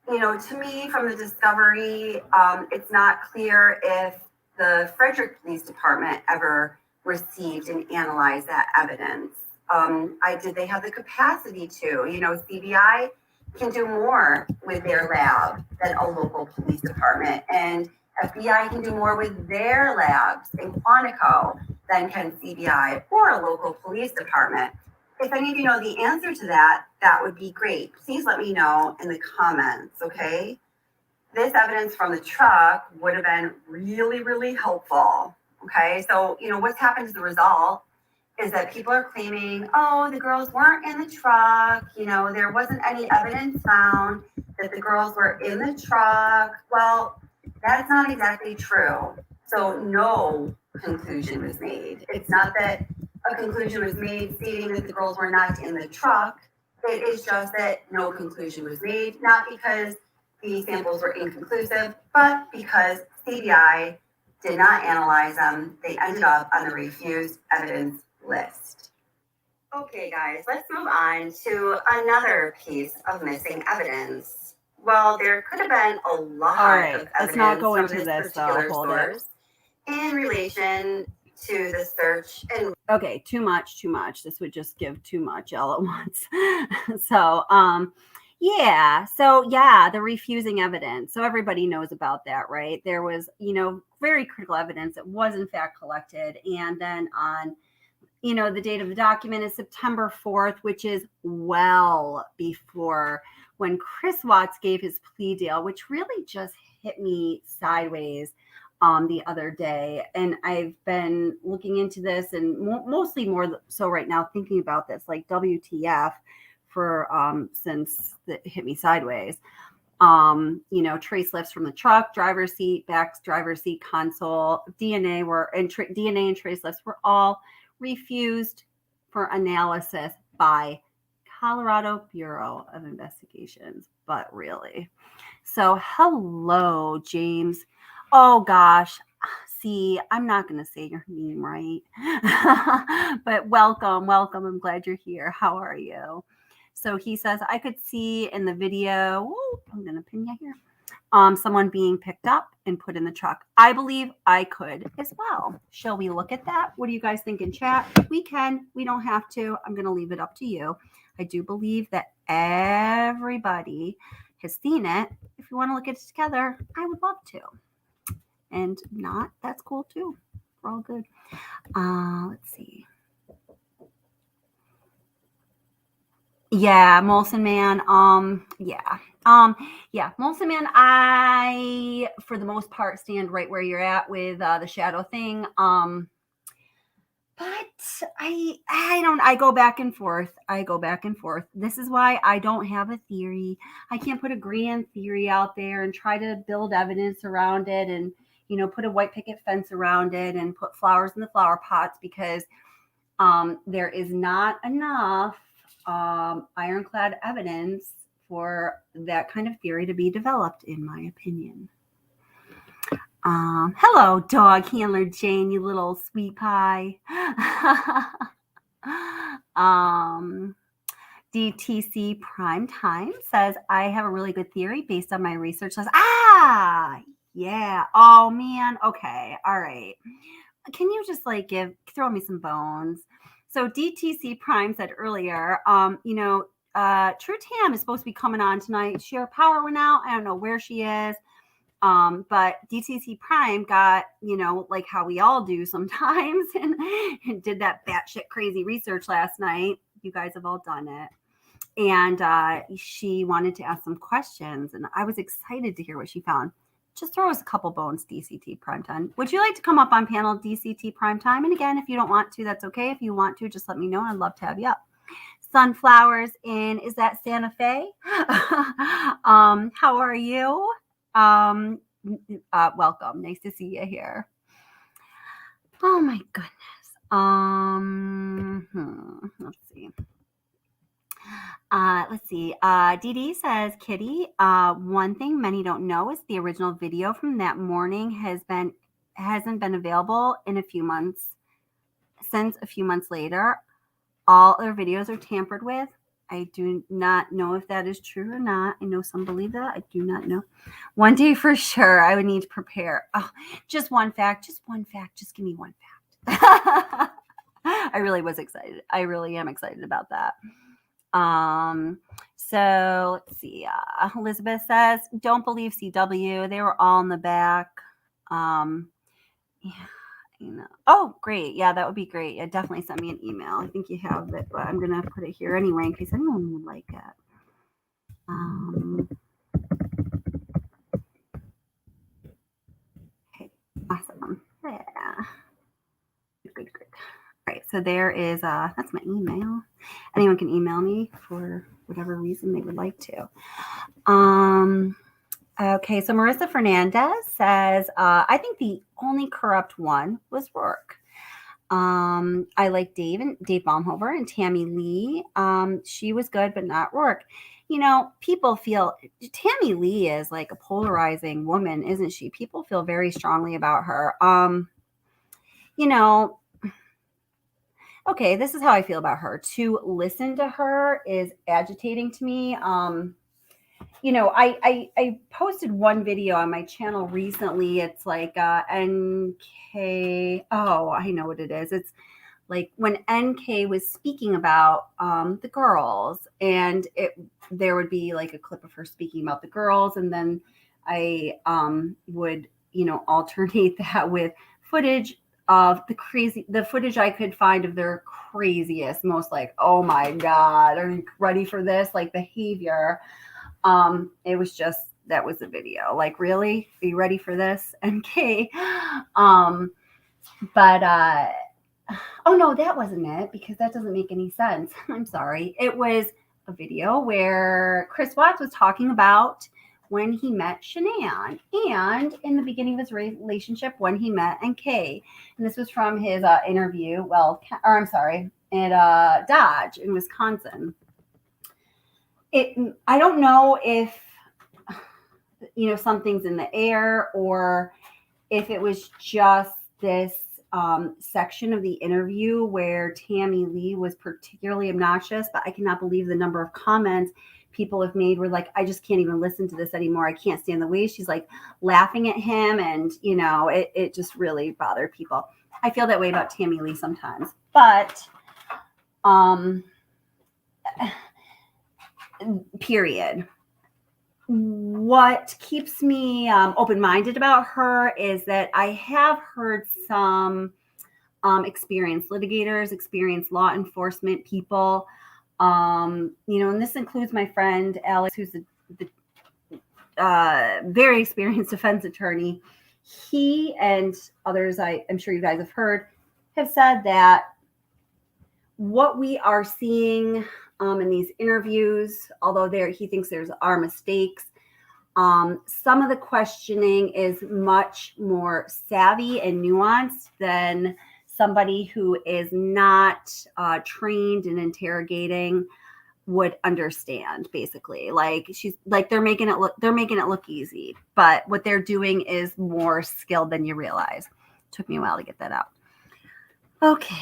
to me, from the discovery, it's not clear if the Frederick Police Department ever received and analyzed that evidence. Did they have the capacity to? CBI can do more with their lab than a local police department. And FBI can do more with their labs in Quantico than can CBI or a local police department. If any of you know the answer to that, that would be great. Please let me know in the comments, okay? This evidence from the truck would have been really, really helpful, okay? So, what's happened as a result is that people are claiming, oh, the girls weren't in the truck. There wasn't any evidence found that the girls were in the truck. Well, that's not exactly true. So no conclusion was made. It's not that a conclusion was made stating that the girls were not in the truck. It is just that no conclusion was made, not because the samples were inconclusive, but because CBI did not analyze them. They ended up on the refused evidence list. Okay, guys, let's move on to another piece of missing evidence. Well, there could have been a lot All right, of let's evidence not go from into this this, though. particular Hold it. source in relation to the search and Okay, too much. This would just give too much all at once. So, the refusing evidence. So everybody knows about that, right? There was, very critical evidence that was in fact collected. And then on, the date of the document is September 4th, which is well before when Chris Watts gave his plea deal, which really just hit me sideways the other day. And I've been looking into this and mostly more so right now thinking about this, like WTF for since it hit me sideways. Trace lifts from the truck, driver's seat, back driver's seat console, DNA and trace lifts were all refused for analysis by Colorado Bureau of Investigations. But really, so hello, James. Oh gosh. See, I'm not going to say your name right, but welcome. I'm glad you're here. How are you? So he says, I could see in the video, I'm going to pin you here, someone being picked up and put in the truck. I believe I could as well. Shall we look at that? What do you guys think in chat? We can. We don't have to. I'm going to leave it up to you. I do believe that everybody has seen it. If you want to look at it together, I would love to. And not, that's cool too. We're all good. Let's see. Yeah, Molson Man. Molson Man, I, for the most part, stand right where you're at with the shadow thing. But I go back and forth. This is why I don't have a theory. I can't put a grand theory out there and try to build evidence around it and, put a white picket fence around it and put flowers in the flower pots because there is not enough ironclad evidence for that kind of theory to be developed, in my opinion. Hello, dog handler Jane, you little sweet pie. DTC Prime Time says, I have a really good theory based on my research. Yeah. Oh, man. Okay. All right. Can you just throw me some bones? So DTC Prime said earlier, Tru Tam is supposed to be coming on tonight. Her power went out. I don't know where she is. But DTC Prime got, like how we all do sometimes and did that batshit crazy research last night. You guys have all done it. And she wanted to ask some questions and I was excited to hear what she found. Just throw us a couple bones, DCT Primetime. Would you like to come up on panel DCT Primetime? And again, if you don't want to, that's okay. If you want to, just let me know. I'd love to have you up. Sunflowers in, is that Santa Fe? How are you? Welcome. Nice to see you here. Oh my goodness. Let's see. Dee Dee says, Kitty, one thing many don't know is the original video from that morning hasn't been available in a few months. Since a few months later, all other videos are tampered with. I do not know if that is true or not. I know some believe that. I do not know. One day for sure, I would need to prepare. Oh, just one fact. Just give me one fact. I really was excited. I really am excited about that. So let's see. Elizabeth says, don't believe CW. They were all in the back. Yeah, Oh, great. Yeah, that would be great. Yeah, definitely send me an email. I think you have it, but I'm gonna put it here anyway in case anyone would like it. Okay, awesome. Yeah. Good. All right, so there is that's my email. Anyone can email me for whatever reason they would like to. Okay, so Marissa Fernandez says, I think the only corrupt one was Rourke. I like Dave Baumhover and Tammy Lee. She was good, but not Rourke. People feel Tammy Lee is like a polarizing woman, isn't she? People feel very strongly about her. Okay, this is how I feel about her. To listen to her is agitating to me. I posted one video on my channel recently. It's like NK. Oh, I know what it is. It's like when NK was speaking about the girls, and there would be like a clip of her speaking about the girls, and then I would alternate that with footage of the footage I could find of their craziest, most like, oh my God, are you ready for this? Like behavior. It was just, that was the video. Like, really? Are you ready for this? NK. But oh no, that wasn't it, because that doesn't make any sense. I'm sorry. It was a video where Chris Watts was talking about when he met Shanann and in the beginning of his relationship when he met NK. And this was from his interview, at Dodge in Wisconsin. I don't know if something's in the air or if it was just this section of the interview where Tammy Lee was particularly obnoxious, but I cannot believe the number of comments people have made were like, I just can't even listen to this anymore. I can't stand the way she's like laughing at him. And, it just really bothered people. I feel that way about Tammy Lee sometimes, but, period. What keeps me open-minded about her is that I have heard some experienced litigators, experienced law enforcement people, and this includes my friend Alex, who's the very experienced defense attorney. He and others, I'm sure you guys have heard, have said that what we are seeing in these interviews, although he thinks are mistakes, some of the questioning is much more savvy and nuanced than somebody who is not trained in interrogating would understand. Basically, they're making it look easy, but what they're doing is more skilled than you realize. Took me a while to get that out. Okay.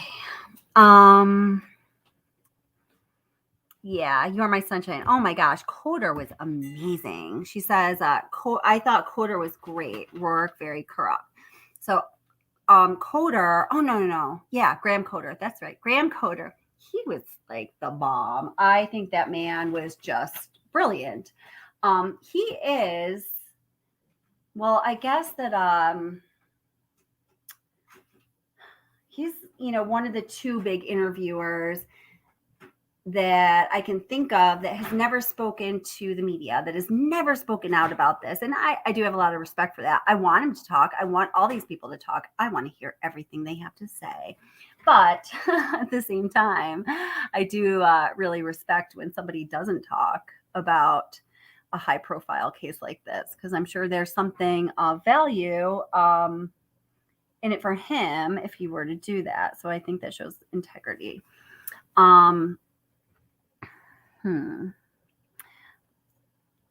Yeah, You're My Sunshine. Oh my gosh, Coder was amazing. She says, I thought Coder was great. Rourke, very corrupt. So, Coder. Oh no. Yeah, Graham Coder. That's right, Graham Coder. He was like the bomb. I think that man was just brilliant. He is. Well, I guess that he's one of the two big interviewers that I can think of that has never spoken to the media, that has never spoken out about this. And I do have a lot of respect for that. I want him to talk. I want all these people to talk. I want to hear everything they have to say. But at the same time, I do really respect when somebody doesn't talk about a high profile case like this, because I'm sure there's something of value in it for him if he were to do that. So I think that shows integrity.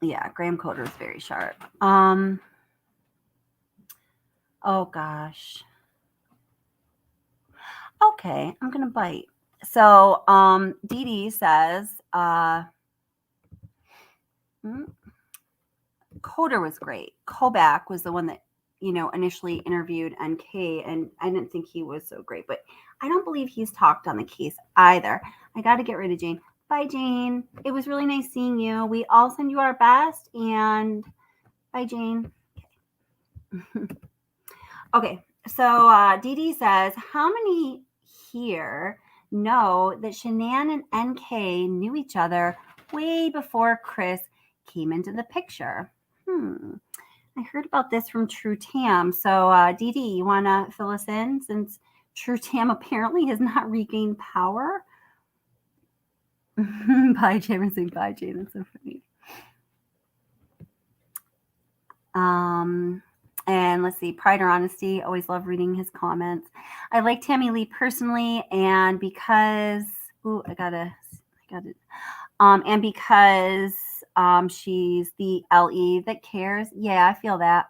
Yeah, Graham Coder is very sharp. Oh gosh. Okay, I'm gonna bite. So Dee Dee says Coder was great. Kobach was the one that initially interviewed NK, and I didn't think he was so great, but I don't believe he's talked on the case either. I got to get rid of Jane. Bye, Jane. It was really nice seeing you. We all send you our best, and bye, Jane. Okay. Okay, so Dee Dee says, how many here know that Shanann and NK knew each other way before Chris came into the picture? I heard about this from Tru Tam. So Dee Dee, you want to fill us in since Tru Tam apparently has not regained power? Bye, Jay. I'm saying bye, Jay. That's so funny. And let's see, Pride or Honesty. Always love reading his comments. I like Tammy Lee personally, and because I got it. And because she's the LE that cares. Yeah, I feel that.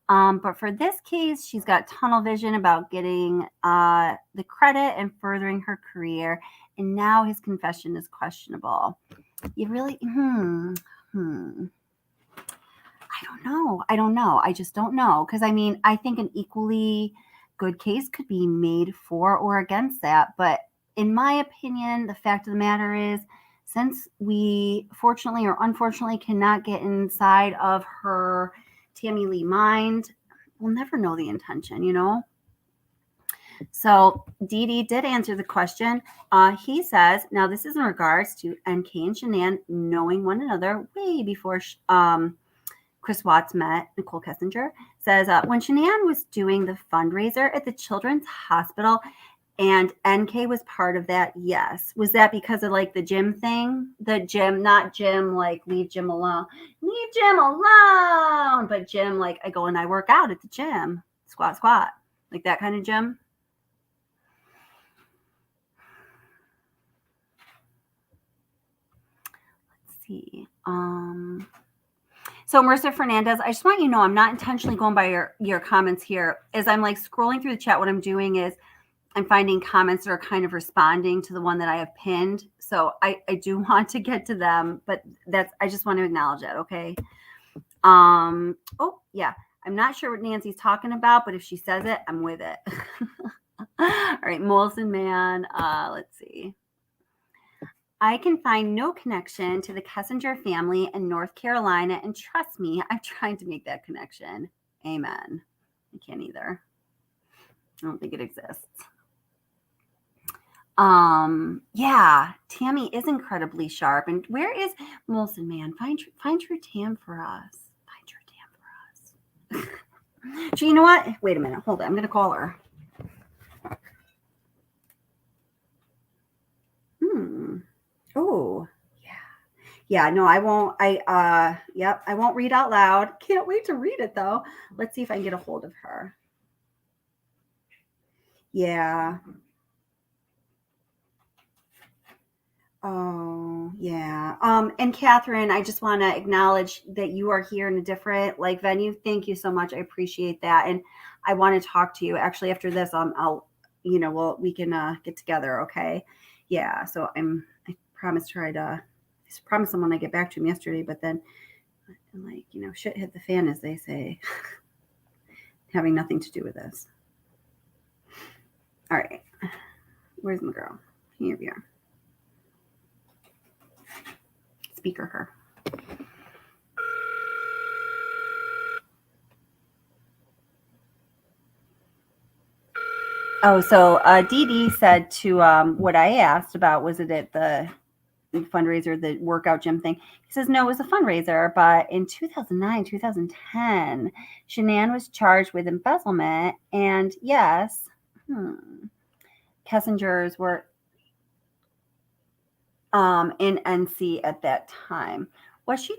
But for this case, she's got tunnel vision about getting the credit and furthering her career. And now his confession is questionable. You really, I don't know. I just don't know. Because I mean, I think an equally good case could be made for or against that. But in my opinion, the fact of the matter is, since we fortunately or unfortunately cannot get inside of her Tammy Lee mind, we'll never know the intention, you know? So Dee Dee did answer the question. He says, now this is in regards to NK and Shanann knowing one another way before Chris Watts met Nicole Kessinger. Says, when Shanann was doing the fundraiser at the Children's Hospital and NK was part of that, yes. Was that because of like the gym thing? The gym, not gym like leave Jim alone. Leave Jim alone. But gym like I go and I work out at the gym. Squat, squat. Like that kind of gym. Let's see. So Marissa Fernandez, I just want you to know I'm not intentionally going by your comments here. As I'm like scrolling through the chat, what I'm doing is I'm finding comments that are kind of responding to the one that I have pinned. So I do want to get to them, but I just want to acknowledge that, okay? Oh, yeah. I'm not sure what Nancy's talking about, but if she says it, I'm with it. All right, Molson Man, let's see. I can find no connection to the Kessinger family in North Carolina, and trust me, I'm trying to make that connection. Amen. I can't either. I don't think it exists. Yeah, Tammy is incredibly sharp. And where is Molson Man? Find Tru Tam for us. Find Tru Tam for us. So you know what? Wait a minute. Hold on. I'm going to call her. Oh, yeah. Yeah, no, I won't. I won't read out loud. Can't wait to read it though. Let's see if I can get a hold of her. Yeah. Oh, yeah. And Catherine, I just want to acknowledge that you are here in a different like venue. Thank you so much. I appreciate that. And I want to talk to you actually after this. We can get together. Okay. Yeah. So I promised her I promised someone I get back to him yesterday, but then like, shit hit the fan, as they say, having nothing to do with this. All right. Where's my girl? Here we are. Speaker her. Oh, so Dee Dee said to what I asked about, was it at the fundraiser, the workout gym thing? He says, no, it was a fundraiser, but in 2009, 2010, Shanann was charged with embezzlement, and yes, Kessinger's were in NC at that time. Was she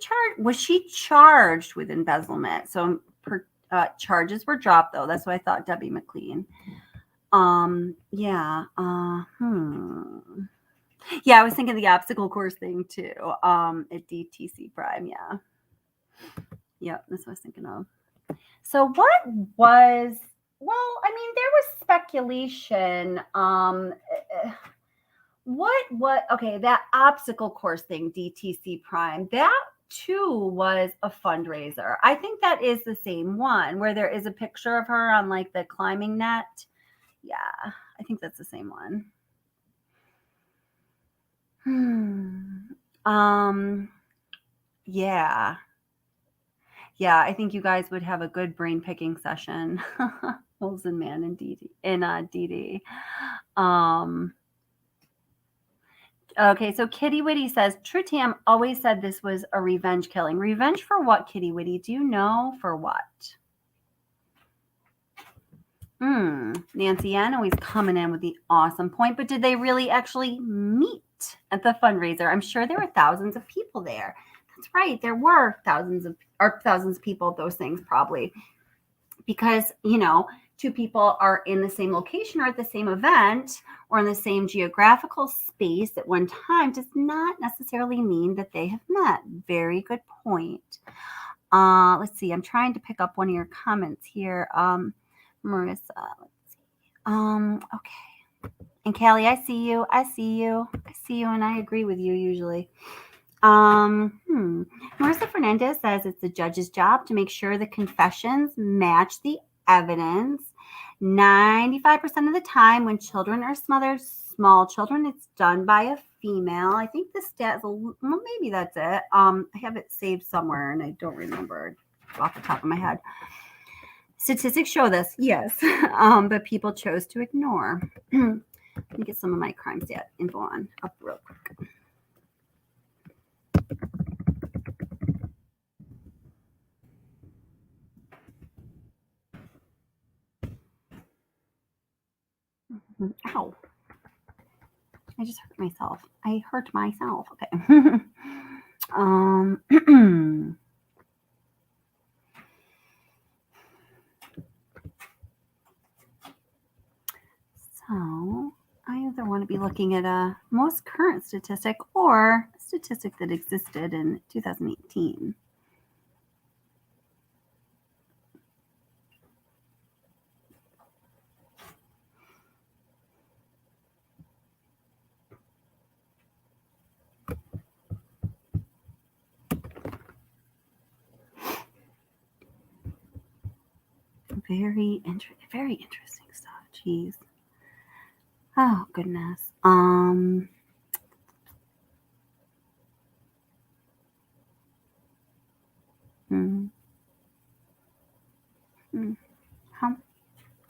charged with embezzlement? So charges were dropped though. That's what I thought, Debbie McLean. Yeah. Yeah, I was thinking the obstacle course thing too. At DTC Prime, yeah. Yep, that's what I was thinking of. So what was, well, I mean, there was speculation. Okay, that obstacle course thing, DTC Prime, that too was a fundraiser. I think that is the same one where there is a picture of her on like the climbing net. Yeah, I think that's the same one. Yeah. Yeah, I think you guys would have a good brain picking session. Olsen man and DD. Okay, so Kitty Witty says, Tru Tam always said this was a revenge killing. Revenge for what, Kitty Witty? Do you know for what? Nancy Ann always coming in with the awesome point, but did they really actually meet at the fundraiser? I'm sure there were thousands of people there. That's right. There were thousands of people at those things probably, because, two people are in the same location or at the same event or in the same geographical space at one time does not necessarily mean that they have met. Very good point. Let's see. I'm trying to pick up one of your comments here. Marissa, let's see. Okay. And Kelly, I see you, and I agree with you usually. Marissa Fernandez says it's the judge's job to make sure the confessions match the evidence. 95% of the time when children are smothered, small children, it's done by a female. I think the stat is maybe that's it. I have it saved somewhere and I don't remember off the top of my head. Statistics show this, yes, but people chose to ignore. Let me get some of my crime stat info up real quick. Ow. I just hurt myself. Okay. So I either want to be looking at a most current statistic or a statistic that existed in 2018. Very interesting stuff. Jeez. Oh goodness. How?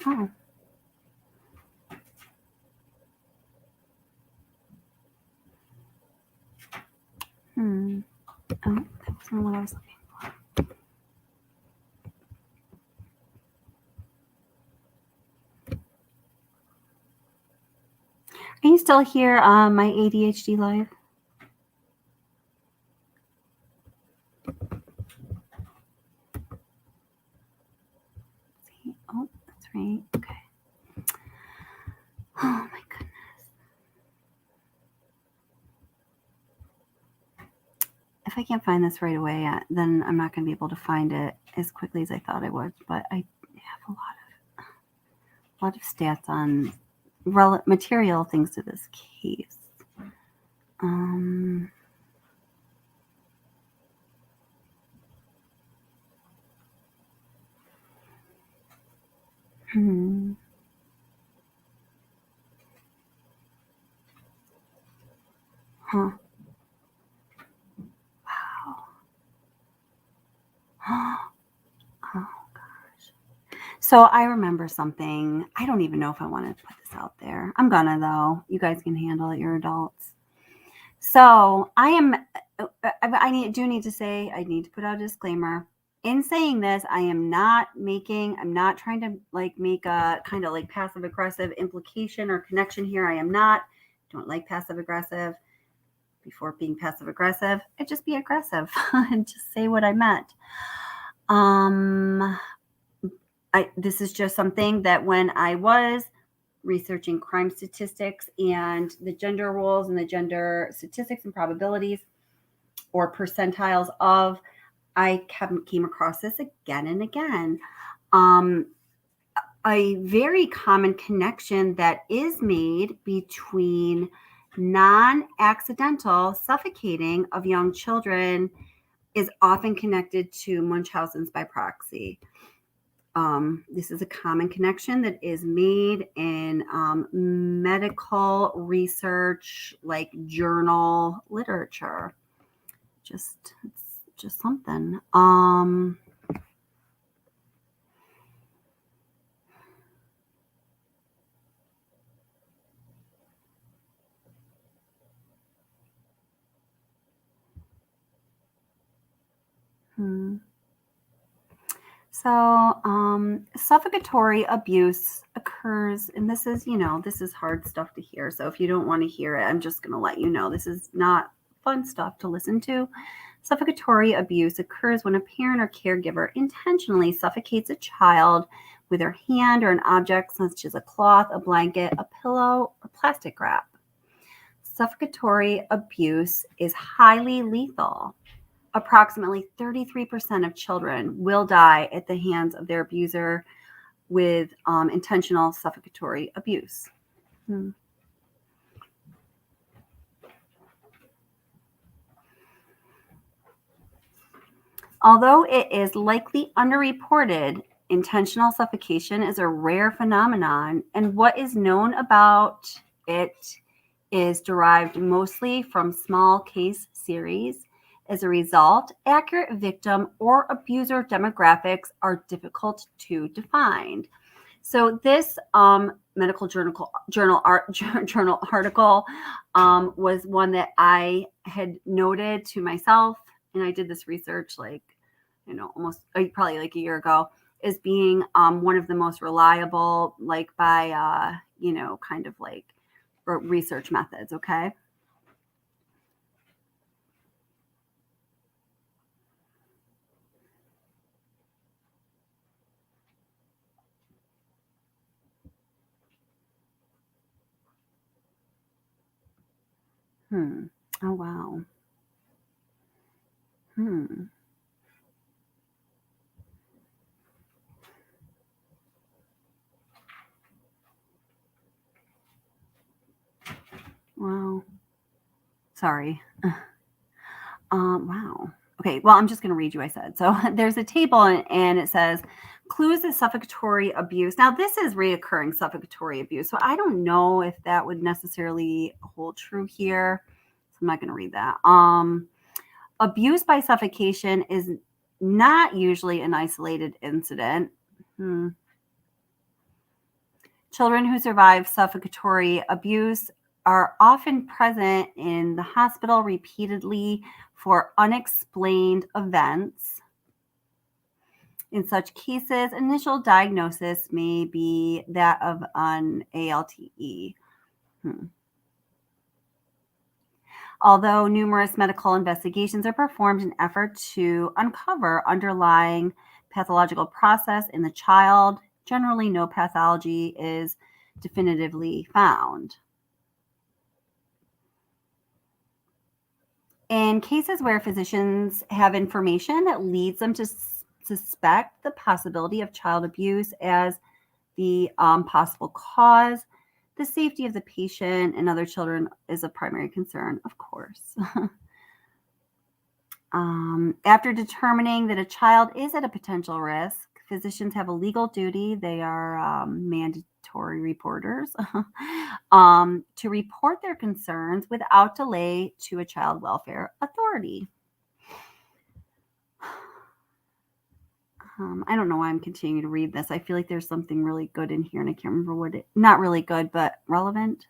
Oh. Oh, that wasn't what I was looking for. Are you still here on my ADHD live? See? Oh, that's right. Okay. Oh my goodness. If I can't find this right away, then I'm not going to be able to find it as quickly as I thought I would. But I have a lot of stats on material things to this case. Huh. Wow. Oh gosh. So I remember something. I don't even know if I want to put this out there. I'm gonna though. You guys can handle it. You're adults. So I need to say, I need to put out a disclaimer. In saying this, I'm not trying to make a kind of passive aggressive implication or connection here. Don't like passive aggressive. Before being passive aggressive, I'd just be aggressive and just say what I meant. This is just something that when I was researching crime statistics and the gender roles and the gender statistics and probabilities or percentiles of, I came across this again and again. A very common connection that is made between non-accidental suffocating of young children is often connected to Munchausen's by proxy. This is a common connection that is made in medical research, journal literature. It's just something. So, suffocatory abuse occurs, and this is, this is hard stuff to hear. So if you don't want to hear it, I'm just going to let you know this is not fun stuff to listen to. Suffocatory abuse occurs when a parent or caregiver intentionally suffocates a child with their hand or an object such as a cloth, a blanket, a pillow, or plastic wrap. Suffocatory abuse is highly lethal. Approximately 33% of children will die at the hands of their abuser with intentional suffocatory abuse. Although it is likely underreported, intentional suffocation is a rare phenomenon, and what is known about it is derived mostly from small case series. As a result, accurate victim or abuser demographics are difficult to define. So this medical journal article was one that I had noted to myself, and I did this research almost probably like a year ago, as being one of the most reliable, by kind of like research methods. Okay. Oh, wow. Wow. Sorry. Wow. Okay. Well, I'm just going to read you. I said, so there's a table and it says clues to suffocatory abuse. Now this is reoccurring suffocatory abuse. So I don't know if that would necessarily hold true here. So I'm not going to read that. Abuse by suffocation is not usually an isolated incident. Children who survive suffocatory abuse are often present in the hospital repeatedly for unexplained events. In such cases, initial diagnosis may be that of an ALTE. Although numerous medical investigations are performed in effort to uncover underlying pathological process in the child, generally no pathology is definitively found. In cases where physicians have information that leads them to suspect the possibility of child abuse as the possible cause, the safety of the patient and other children is a primary concern, of course. After determining that a child is at a potential risk, physicians have a legal duty. They are mandatory reporters to report their concerns without delay to a child welfare authority. I don't know why I'm continuing to read this. I feel like there's something really good in here, and I can't remember what it. Not really good, but relevant.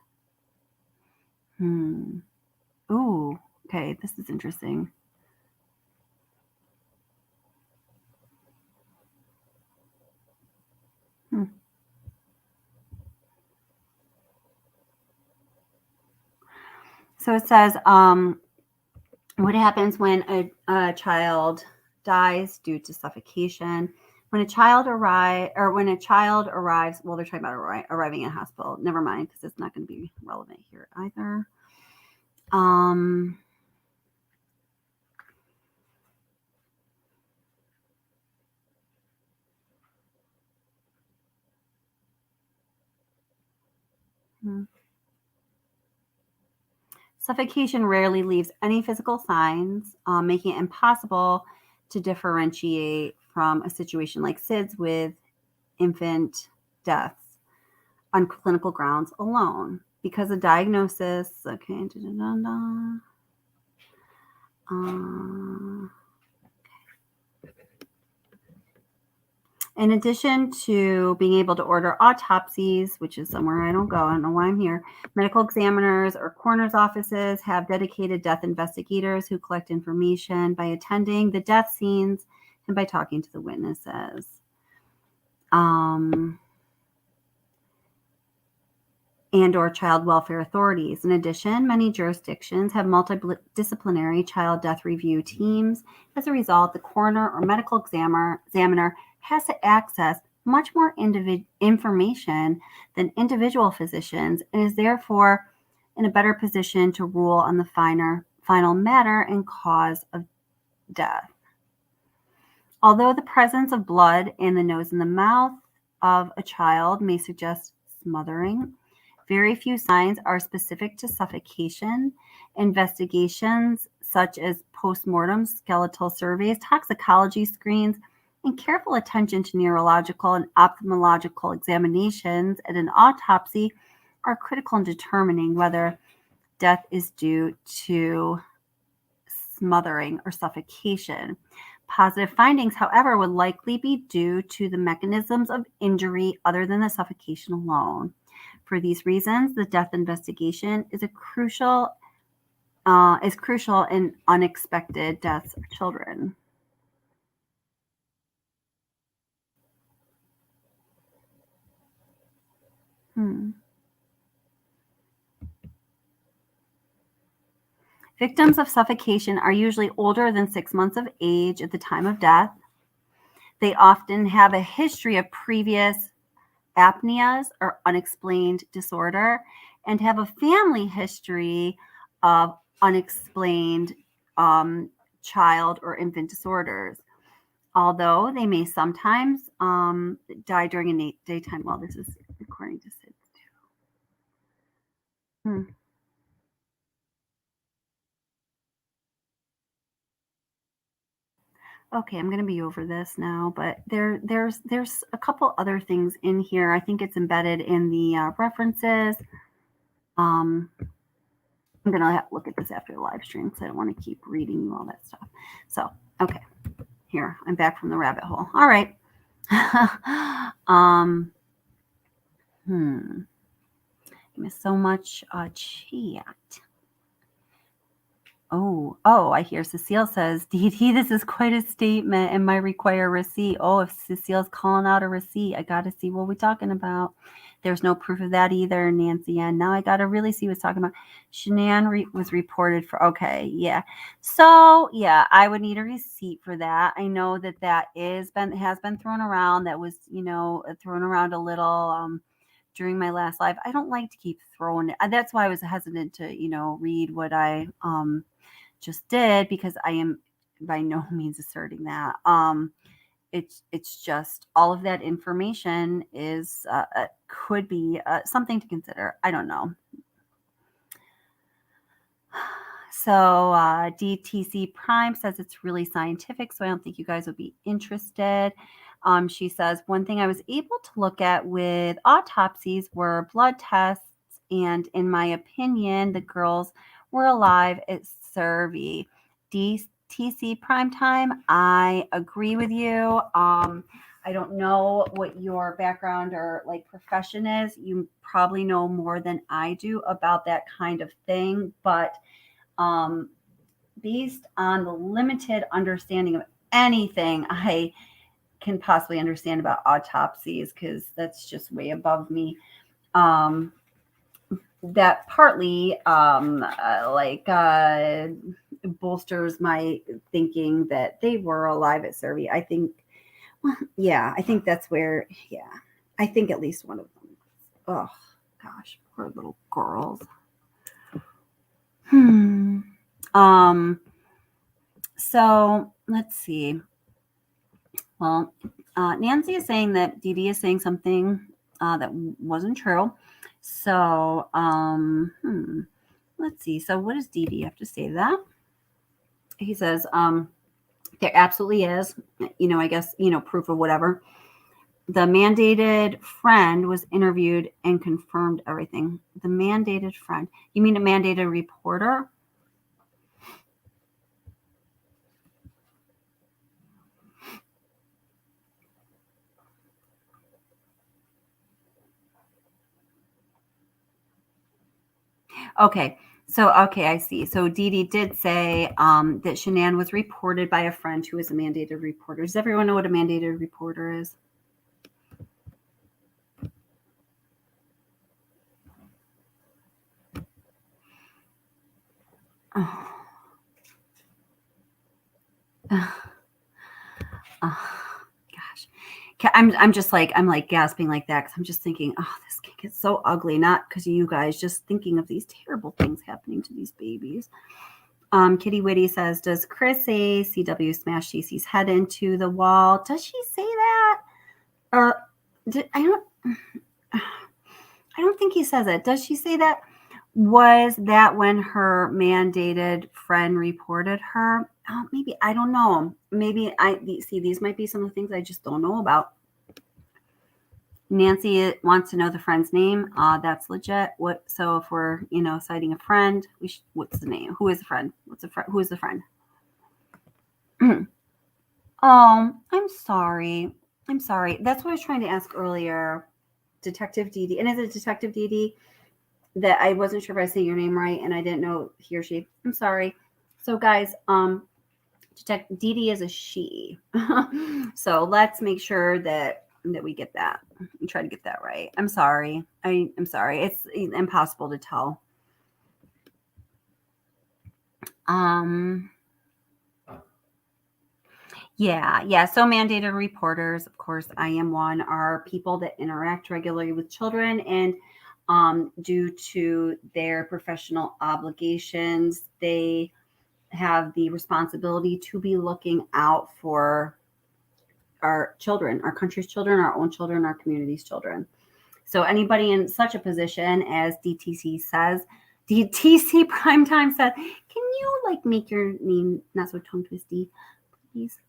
Ooh, okay. This is interesting. So it says, what happens when a child dies due to suffocation? When a child arrives, well, they're talking about arriving in a hospital. Never mind, because it's not going to be relevant here either. Suffocation rarely leaves any physical signs, making it impossible to differentiate from a situation like SIDS with infant deaths on clinical grounds alone. Because the diagnosis, In addition to being able to order autopsies, which is somewhere I don't go, I don't know why I'm here, medical examiners or coroner's offices have dedicated death investigators who collect information by attending the death scenes and by talking to the witnesses. And or child welfare authorities. In addition, many jurisdictions have multidisciplinary child death review teams. As a result, the coroner or medical examiner has to access much more information than individual physicians and is therefore in a better position to rule on the final matter and cause of death. Although the presence of blood in the nose and the mouth of a child may suggest smothering, very few signs are specific to suffocation. Investigations such as postmortem skeletal surveys, toxicology screens, and careful attention to neurological and ophthalmological examinations at an autopsy are critical in determining whether death is due to smothering or suffocation. Positive findings, however, would likely be due to the mechanisms of injury other than the suffocation alone. For these reasons, the death investigation is crucial in unexpected deaths of children. Victims of suffocation are usually older than 6 months of age at the time of death. They often have a history of previous apneas or unexplained disorder and have a family history of unexplained child or infant disorders. Although they may sometimes die during a daytime. Well, this is according to SIDS too. Okay, I'm going to be over this now, but there's a couple other things in here. I think it's embedded in the references. I'm going to have to look at this after the live stream because I don't want to keep reading you all that stuff. So, okay, here, I'm back from the rabbit hole. All right. Give me so much chat. Oh, I hear Cecile says, Dee Dee, this is quite a statement and might require a receipt. Oh, if Cecile's calling out a receipt, I got to see what we're talking about. There's no proof of that either, Nancy. And now I got to really see what's talking about. Shanann was reported for, okay, yeah. So, yeah, I would need a receipt for that. I know that has been thrown around. That was, thrown around a little during my last live. I don't like to keep throwing it. That's why I was hesitant to, read what I just did, because I am by no means asserting that. It's just all of that information is could be something to consider. I don't know. So DTC Prime says it's really scientific, so I don't think you guys would be interested. She says, one thing I was able to look at with autopsies were blood tests, and in my opinion, the girls were alive at Survey. DTC Primetime, I agree with you. I don't know what your background or profession is. You probably know more than I do about that kind of thing, but based on the limited understanding of anything I can possibly understand about autopsies, because that's just way above me, that partly bolsters my thinking that they were alive at Survey. I think, I think that's where, I think at least one of them. Oh gosh, poor little girls. So let's see. Well, Nancy is saying that Dee Dee is saying something that wasn't true. So, let's see. So what does Dee Dee have to say to that? He says, there absolutely is, I guess, proof of whatever. The mandated friend was interviewed and confirmed everything. The mandated friend. You mean a mandated reporter? Okay. So, okay, I see. So Dee Dee did say that Shanann was reported by a friend who is a mandated reporter. Does everyone know what a mandated reporter is? Oh. Oh, gosh. I'm just like, I'm like gasping like that because I'm just thinking, oh, this can get so ugly. Not because of you guys, just thinking of these terrible things happening to these babies. Kitty Witty says, does Chris say CW smashed JC's head into the wall? Does she say that? Or I don't think he says it. Does she say that? Was that when her mandated friend reported her? Oh, maybe. I don't know. Maybe these might be some of the things I just don't know about. Nancy wants to know the friend's name. That's legit. So if we're, citing a friend, what's the name? Who is the friend? Who is the friend? Oh, I'm sorry. That's what I was trying to ask earlier. Detective Dee Dee. And is it Detective Dee Dee? That I wasn't sure if I was saying your name right and I didn't know he or she. I'm sorry. So guys, Detective Dee Dee is a she. So let's make sure that we get that. We try to get that right. I'm sorry. I'm sorry. It's impossible to tell. Yeah. So mandated reporters, of course, I am one, are people that interact regularly with children, and due to their professional obligations, they have the responsibility to be looking out for our children, our country's children, our own children, our community's children. So anybody in such a position, as DTC Primetime says, can you make your name not so tongue twisty, please?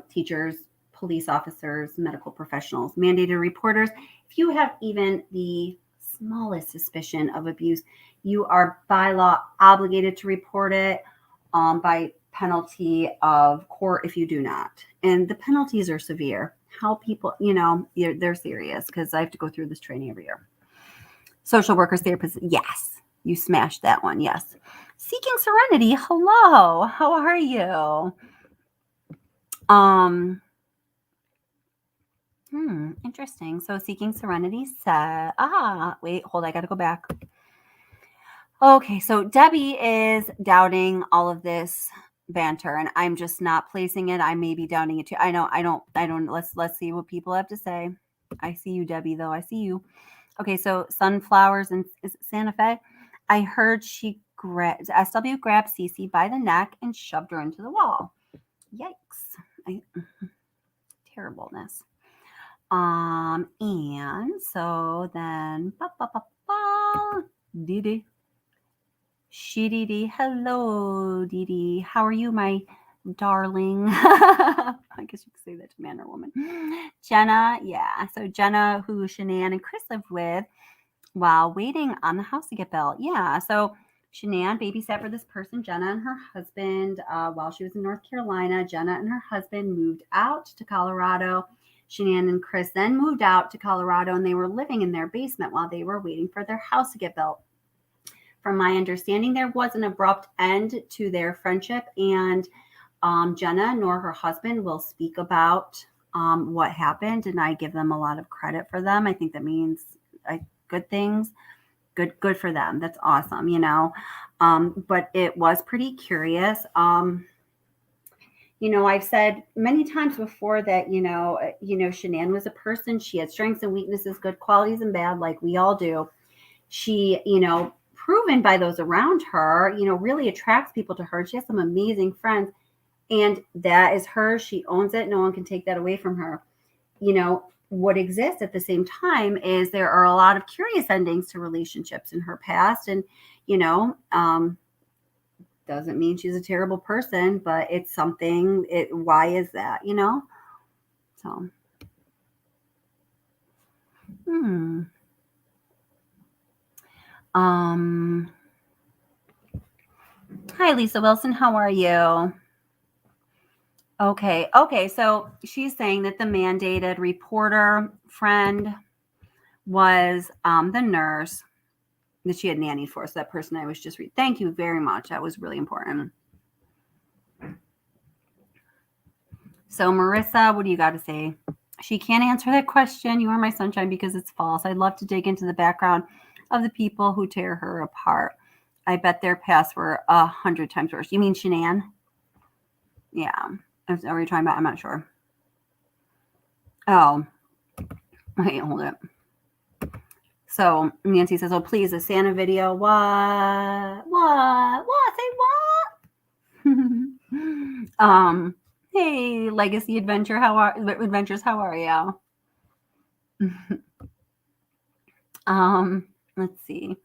Teachers, police officers, medical professionals, mandated reporters. If you have even the smallest suspicion of abuse, you are by law obligated to report it by penalty of court if you do not. And the penalties are severe. How people, they're serious, because I have to go through this training every year. Social workers, therapists, yes. You smashed that one, yes. Seeking Serenity, hello. How are you? Interesting. So Seeking Serenity said, wait, hold, I got to go back. Okay, so Debbie is doubting all of this banter, and I'm just not placing it. I may be doubting it too. I don't. Let's see what people have to say. I see you, Debbie, though. I see you. Okay, so Sunflowers and Santa Fe. I heard SW grabbed Cece by the neck and shoved her into the wall. Yikes. Terribleness. And so then Didi. Didi. Hello, Didi. How are you, my darling? I guess you could say that to man or woman. Jenna, yeah. So Jenna, who Shanann and Chris lived with while waiting on the house to get built. Yeah. So Shanann babysat for this person, Jenna, and her husband while she was in North Carolina. Jenna and her husband moved out to Colorado. Shanann and Chris then moved out to Colorado, and they were living in their basement while they were waiting for their house to get built. From my understanding, there was an abrupt end to their friendship, and Jenna nor her husband will speak about what happened, and I give them a lot of credit for them. I think that means good things. Good for them. That's awesome, but it was pretty curious. I've said many times before that, Shanann was a person. She had strengths and weaknesses, good qualities and bad, like we all do. She, proven by those around her, really attracts people to her. She has some amazing friends, and that is her. She owns it. No one can take that away from her. What exists at the same time is there are a lot of curious endings to relationships in her past, and doesn't mean she's a terrible person, but it's something. Why is that? So Hi, Lisa Wilson. How are you? Okay. So she's saying that the mandated reporter friend was the nurse. that she had nannied for. So that person I was just thank you very much. That was really important. So Marissa, what do you got to say? She can't answer that question. You are my sunshine because it's false. I'd love to dig into the background of the people who tear her apart. I bet their pasts were 100 times worse. You mean Shanann? Yeah. Are we talking about? I'm not sure. Oh, wait, hold it. So Nancy says, "Oh, please, a Santa video. What? Say what? Hey, Legacy Adventures, how are you? Let's see.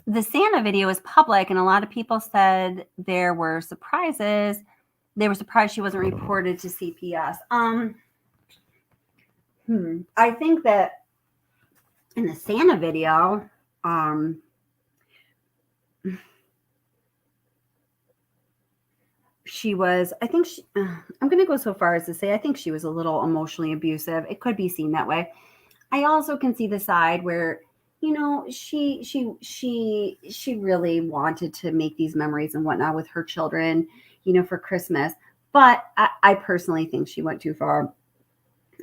The Santa video is public, and a lot of people said there were surprises. They were surprised she wasn't reported to CPS. I think that in the Santa video, she was, I think I'm going to go so far as to say, I think she was a little emotionally abusive. It could be seen that way. I also can see the side where, you know, she really wanted to make these memories and whatnot with her children, you know, for Christmas. But I personally think she went too far.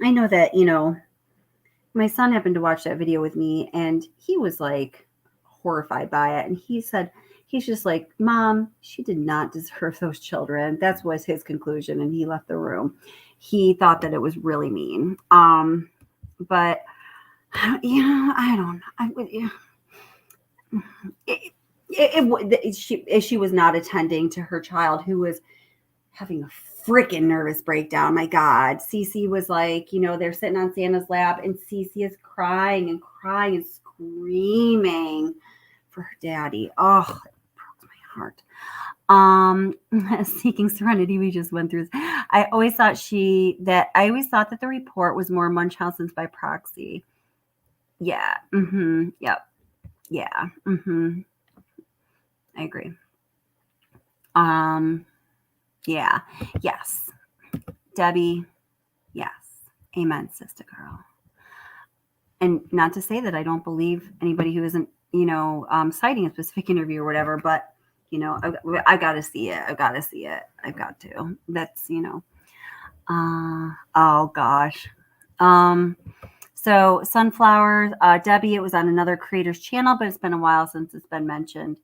I know that, you know, my son happened to watch that video with me and he was like horrified by it. And he said, he's just like, Mom, she did not deserve those children. That was his conclusion. And he left the room. He thought that it was really mean. But, you know, I don't know. She was not attending to her child who was having a freaking nervous breakdown. My God. Cece was like, you know, they're sitting on Santa's lap and Cece is crying and screaming for her daddy. Oh, it broke my heart. Seeking Serenity, we just went through. I always thought that the report was more Munchausen's by proxy. Yeah. Yep. Yeah. I agree. Yeah. Yes. Debbie. Yes. Amen, sister girl. And not to say that I don't believe anybody who isn't, you know, citing a specific interview or whatever, but, you know, I got to see it. I've got to. That's, you know. Oh, gosh. So Sunflowers, Debbie, it was on another creator's channel, but it's been a while since it's been mentioned.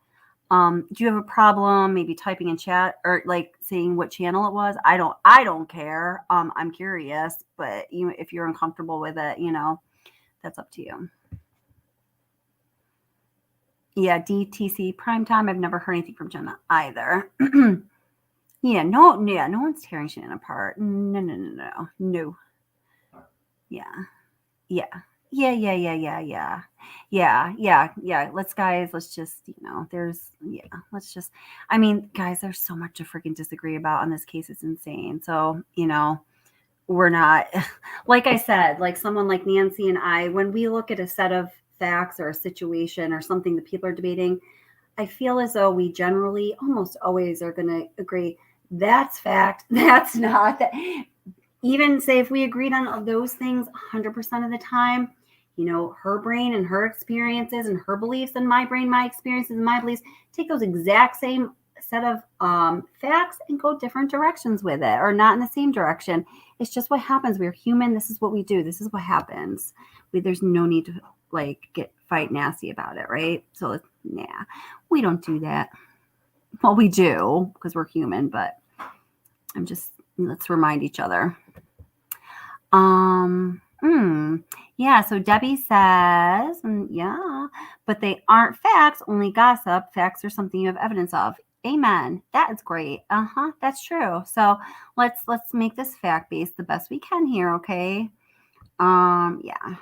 Do you have a problem maybe typing in chat or like saying what channel it was? I don't care. I'm curious, but if you're uncomfortable with it, you know, that's up to you. Yeah, DTC Primetime. I've never heard anything from Jenna either. Yeah, no one's tearing Shannon apart. No. Yeah. Let's just, you know, I mean, guys, there's so much to freaking disagree about on this case. It's insane. So, you know, we're not, like I said, like someone like Nancy and I, when we look at a set of facts or a situation or something that people are debating, I feel as though we generally almost always are going to agree. That's fact. That's not that. Even say if we agreed on those things 100% of the time, you know, her brain and her experiences and her beliefs and my brain, my experiences and my beliefs, take those exact same set of facts and go different directions with it or not in the same direction. It's just what happens. We're human. This is what we do. This is what happens. There's no need to like fight nasty about it. Right. So we don't do that. Well, we do because we're human, but let's remind each other. Yeah, so Debbie says, yeah, but they aren't facts, only gossip. Facts are something you have evidence of. Amen. That is great. That's true. So let's make this fact-based the best we can here, okay? Yeah.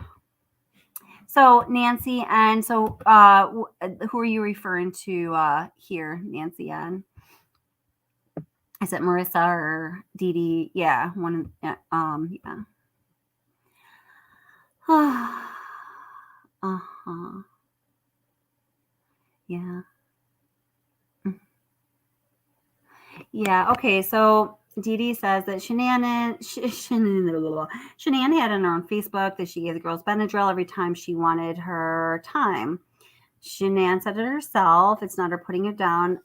So Nancy, and so who are you referring to here, Nancy? And is it Marissa or Dee Dee? Yeah, one. Yeah. Yeah. Yeah. Okay. So Dee Dee says that Shanann had on her own Facebook that she gave the girls Benadryl every time she wanted her time. Shanann said it herself. It's not her putting it down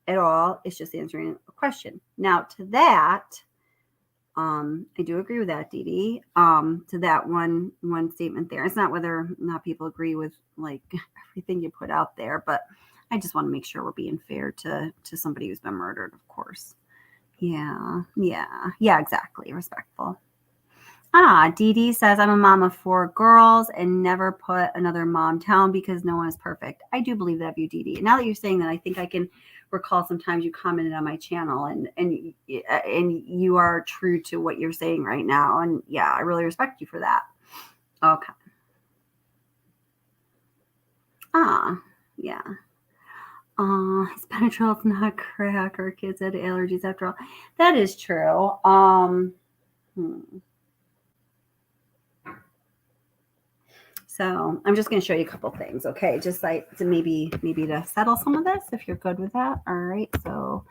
at all. It's just answering a question. Now, to that, I do agree with that, Dee Dee. To that one statement there. It's not whether or not people agree with like everything you put out there, but I just want to make sure we're being fair to somebody who's been murdered, of course. Yeah, exactly. Respectful. Dee Dee says, I'm a mom of 4 girls and never put another mom down because no one is perfect. I do believe that of you, Dee Dee. Now that you're saying that, I think I can recall sometimes you commented on my channel and you are true to what you're saying right now. And yeah, I really respect you for that. Okay. Yeah. Benadryl's not crack. Our kids had allergies after all. That is true. So I'm just going to show you a couple things, okay? Just like to maybe to settle some of this, if you're good with that. All right. So,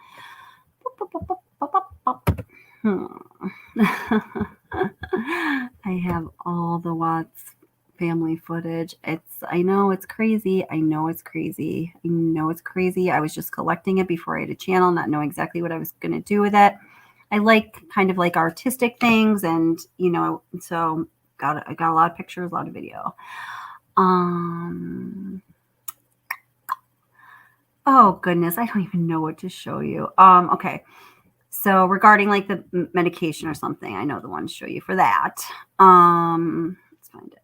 I have all the Watts family footage. I know it's crazy. I was just collecting it before I had a channel, not knowing exactly what I was going to do with it. I like kind of like artistic things, and so I got a lot of pictures, a lot of video. Oh goodness, I don't even know what to show you. Okay. So regarding like the medication or something, I know the one to show you for that. Let's find it.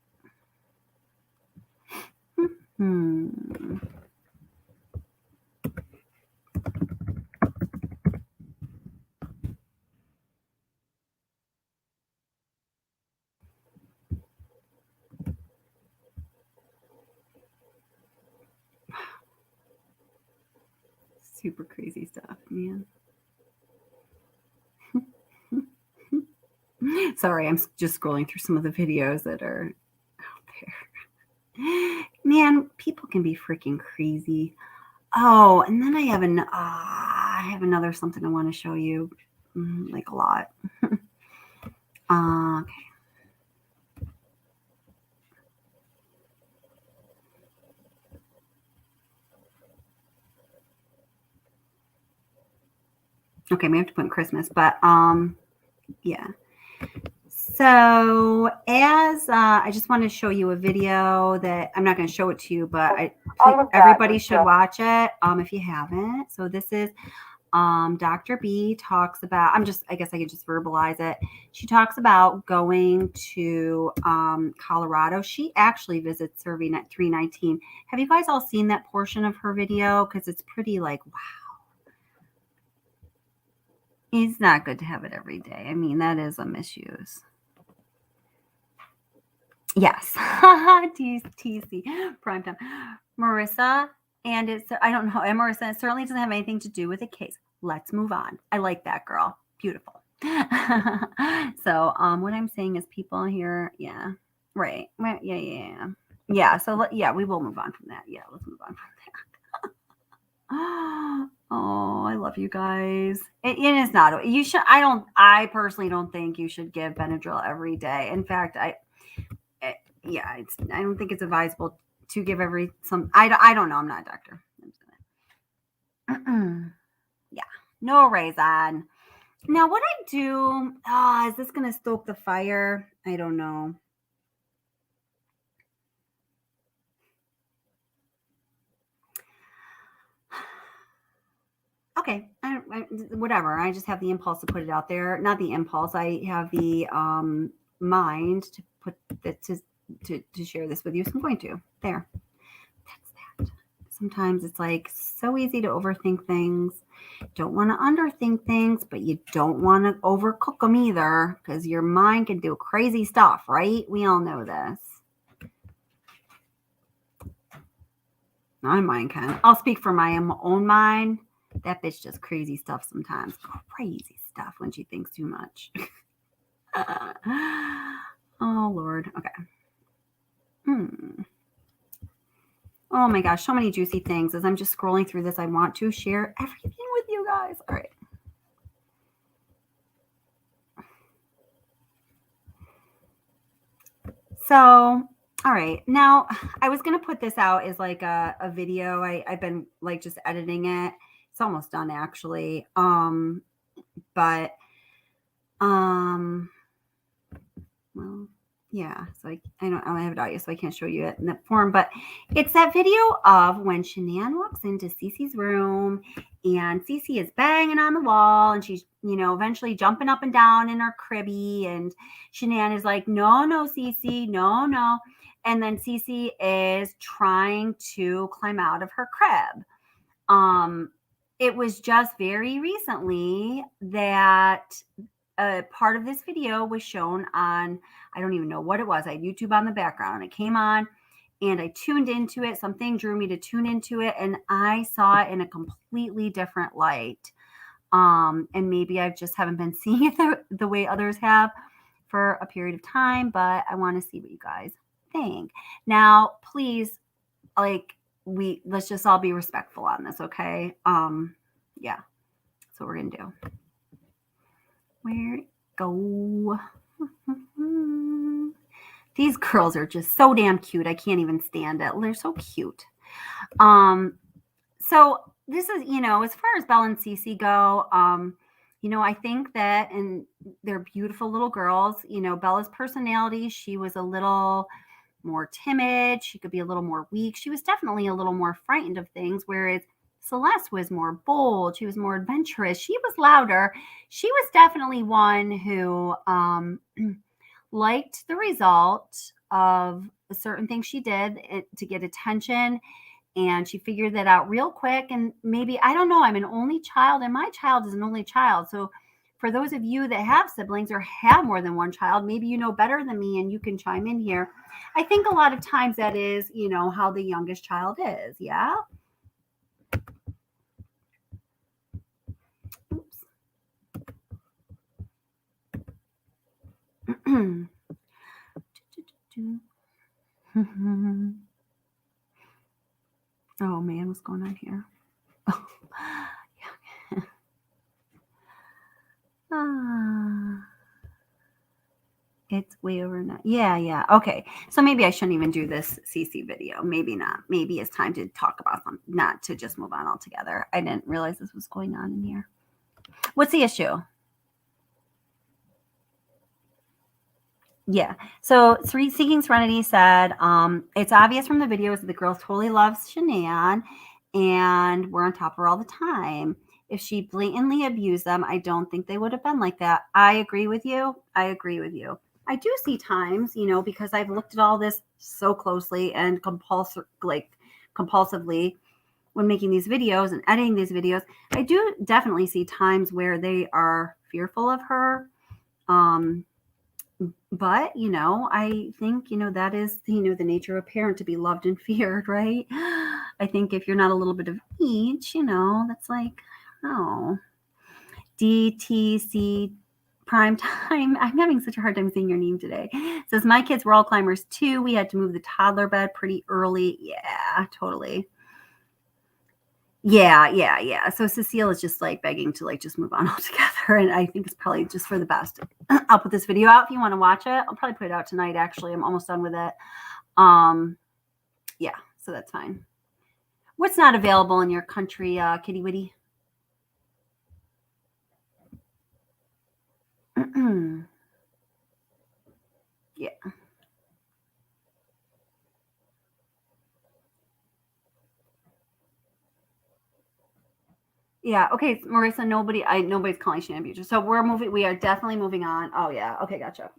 Super crazy stuff, man. Sorry, I'm just scrolling through some of the videos that are out there. Man, people can be freaking crazy. Oh, and then I have another something I want to show you, like a lot. Okay. Okay, we have to put in Christmas, but yeah. So as I just want to show you a video that I'm not going to show it to you, but everybody should watch it if you haven't. So this is Dr. B talks about, I guess I can just verbalize it. She talks about going to Colorado. She actually visits serving at 319. Have you guys all seen that portion of her video? Because it's pretty like, wow. It's not good to have it every day. I mean, that is a misuse. Yes. TC. Primetime. Marissa. And I don't know. And Marissa, it certainly doesn't have anything to do with the case. Let's move on. I like that, girl. Beautiful. So what I'm saying is people here. Yeah. Right. Yeah. Yeah. So yeah, we will move on from that. Yeah. Let's move on from that. Oh, I love you guys. It is not. You should. I personally don't think you should give Benadryl every day. In fact, I don't think it's advisable to give I don't know. I'm not a doctor. Yeah. No raisin. Now, what I do, is this going to stoke the fire? I don't know. Okay, whatever. I just have the impulse to put it out there. Not the impulse. I have the mind to put that to share this with you. So I'm going to. There. That's that. Sometimes it's like so easy to overthink things. Don't want to underthink things, but you don't want to overcook them either, because your mind can do crazy stuff, right? We all know this. My mind can. I'll speak for my own mind. That bitch does crazy stuff sometimes. Crazy stuff when she thinks too much. Oh, Lord. Okay. Oh, my gosh. So many juicy things. As I'm just scrolling through this, I want to share everything with you guys. All right. So All right. Now, I was going to put this out as like a video. I've been like just editing it. It's almost done actually. But well, yeah. So I don't have it audio, so I can't show you it in that form. But it's that video of when Shanann walks into Cece's room and Cece is banging on the wall and she's, eventually jumping up and down in her cribby. And Shanann is like, no, Cece, no. And then Cece is trying to climb out of her crib. It was just very recently that a part of this video was shown on, I don't even know what it was. I had YouTube on the background. It came on and I tuned into it. Something drew me to tune into it and I saw it in a completely different light. And maybe I just haven't been seeing it the way others have for a period of time, but I want to see what you guys think. Now, please, let's just all be respectful on this, okay? Yeah, that's what we're gonna do. Where'd it go? These girls are just so damn cute. I can't even stand it. They're so cute. So this is, as far as Belle and Cece go, I think that, and they're beautiful little girls. Bella's personality, she was a little more timid. She could be a little more weak. She was definitely a little more frightened of things, whereas Celeste was more bold. She was more adventurous. She was louder. She was definitely one who liked the result of a certain thing she did to get attention. And she figured that out real quick. And maybe, I don't know, I'm an only child and my child is an only child. So for those of you that have siblings or have more than one child, maybe you know better than me and you can chime in here. I think a lot of times that is, how the youngest child is. Yeah. Oops. Oh man, what's going on here? It's way over now. Yeah. Okay. So maybe I shouldn't even do this CC video. Maybe not. Maybe it's time to talk about something, not to just move on altogether. I didn't realize this was going on in here. What's the issue? Yeah. So Seeking Serenity said, it's obvious from the videos that the girls totally love Shanann and we're on top of her all the time. If she blatantly abused them, I don't think they would have been like that. I agree with you. I do see times, because I've looked at all this so closely and compulsively when making these videos and editing these videos. I do definitely see times where they are fearful of her. But, I think, that is, the nature of a parent, to be loved and feared, right? I think if you're not a little bit of each, that's like, oh, DTC Prime Time. I'm having such a hard time saying your name today. It says, my kids were all climbers too. We had to move the toddler bed pretty early. Yeah, totally. Yeah. So Cecile is just like begging to just move on altogether. And I think it's probably just for the best. I'll put this video out if you want to watch it. I'll probably put it out tonight, actually. I'm almost done with it. Yeah, so that's fine. What's not available in your country, Kitty Witty? Yeah. Yeah. Okay, Marissa, nobody's calling Shanann Beecher. So we are definitely moving on. Oh yeah. Okay, gotcha.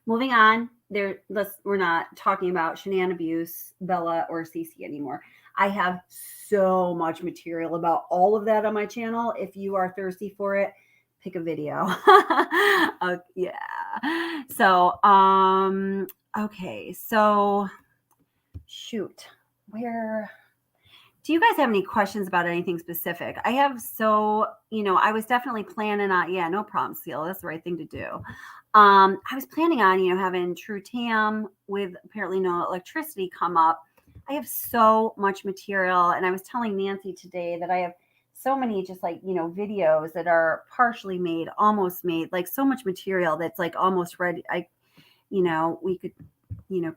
Moving on. We're not talking about Shanann abuse, Bella, or Cece anymore. I have so much material about all of that on my channel. If you are thirsty for it, pick a video. Yeah. So, okay. So, shoot. Where... Do you guys have any questions about anything specific? I have I was definitely planning on, yeah, no problem, Seal. That's the right thing to do. I was planning on, having Tru Tam with apparently no electricity come up. I have so much material. And I was telling Nancy today that I have so many just videos that are partially made, almost made, so much material that's almost ready. We could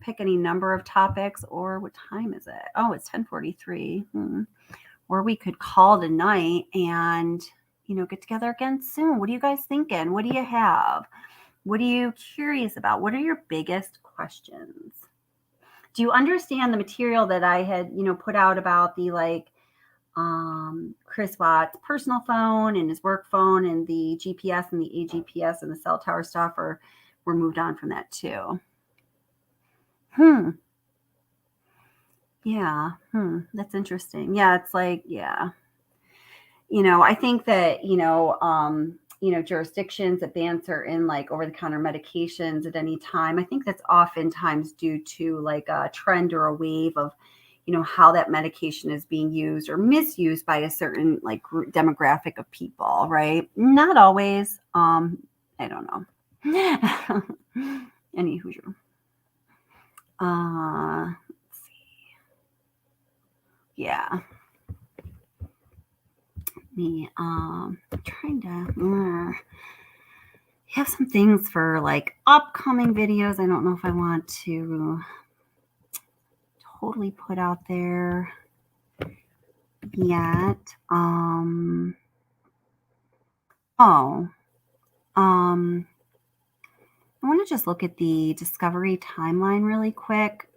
pick any number of topics, or what time is it? Oh, it's 10:43. Or we could call tonight and, get together again soon. What are you guys thinking? What do you have? What are you curious about? What are your biggest questions? Do you understand the material that I had, put out about the Chris Watt's personal phone and his work phone and the GPS and the AGPS and the cell tower stuff, or we're moved on from that too? Yeah. That's interesting. Yeah. It's I think that, jurisdictions that ban certain over-the-counter medications at any time, I think that's oftentimes due to a trend or a wave of, how that medication is being used or misused by a certain group demographic of people, right? Not always. I don't know. Any Hoosier. Let's see. Yeah. Me trying to have some things for upcoming videos. I don't know if I want to totally put out there yet. I want to just look at the discovery timeline really quick.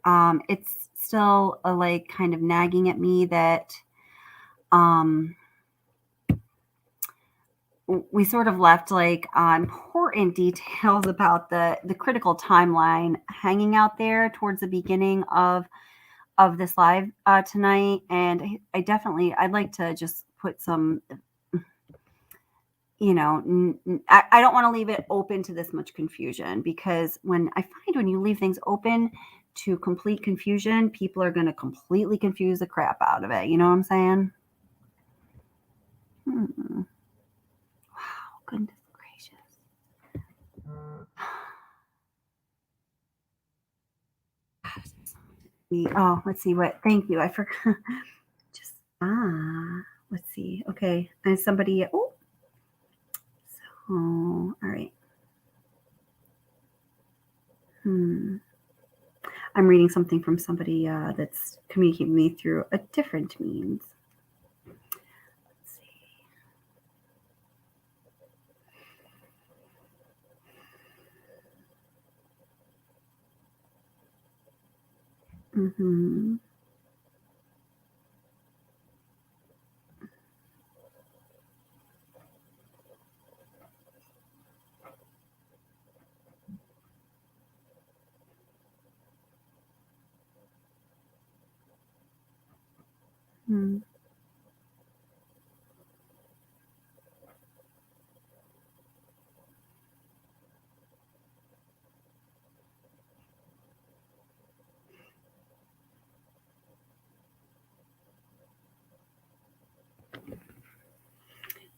It's still kind of nagging at me that we sort of left important details about the critical timeline hanging out there towards the beginning of this live tonight. And I'd like to just put some, I don't want to leave it open to this much confusion, because when you leave things open to complete confusion, people are going to completely confuse the crap out of it. You know what I'm saying? Wow, goodness gracious. Let's see what. Thank you. I forgot. Let's see. Okay. And somebody. Oh. So, all right. I'm reading something from somebody that's communicating with me through a different means. Let's see.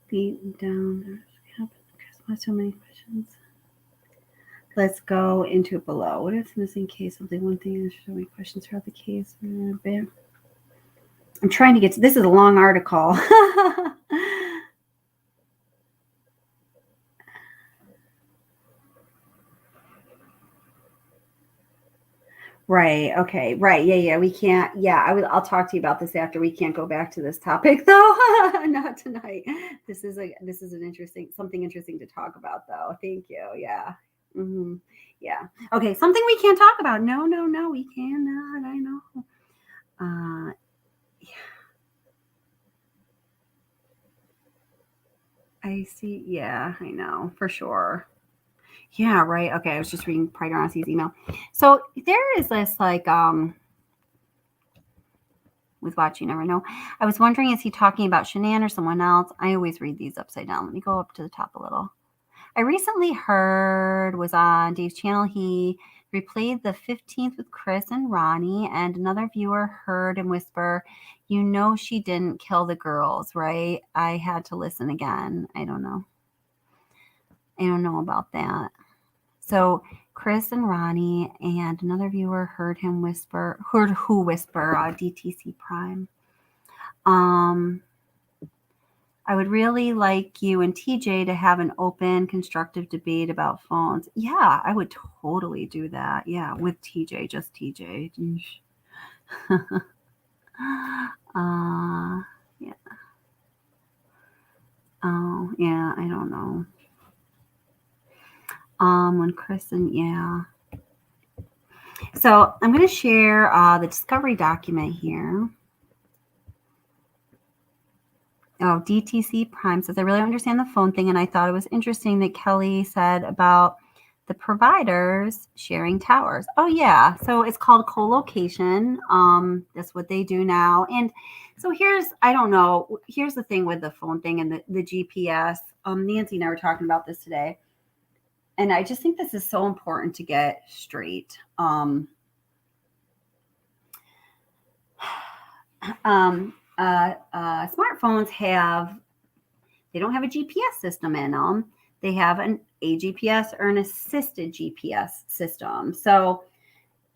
Beaten down. So many questions. Let's go into it below. What if missing case? Something one thing. There's so many questions throughout the case. I'm trying to get to this. Is a long article. Right. Okay. Right. Yeah. We can't. Yeah. I'll talk to you about this after. We can't go back to this topic though. Not tonight. This is something interesting to talk about though. Thank you. Yeah. Yeah. Okay. Something we can't talk about. No, we cannot. I know. Yeah. I see. Yeah, I know for sure. Yeah, right. Okay, I was just reading Pride Rossi's email. So there is this with Watch You Never Know. I was wondering, is he talking about Shanann or someone else? I always read these upside down. Let me go up to the top a little. I recently was on Dave's channel. He replayed the 15th with Chris and Ronnie, and another viewer heard him whisper, she didn't kill the girls, right? I had to listen again. I don't know about that. So Chris and Ronnie and another viewer heard who whisper, DTC Prime. I would really like you and TJ to have an open, constructive debate about phones. Yeah, I would totally do that. Yeah, with TJ, just TJ. Yeah. Oh, yeah, I don't know. When Kristen, yeah. So I'm going to share the discovery document here. Oh, DTC Prime says, I really understand the phone thing, and I thought it was interesting that Kelly said about the providers sharing towers. Oh, yeah. So it's called co-location. That's what they do now. And so I don't know, here's the thing with the phone thing and the GPS. Nancy and I were talking about this today. And I just think this is so important to get straight. Smartphones they don't have a GPS system in them. They have a GPS or an assisted GPS system. So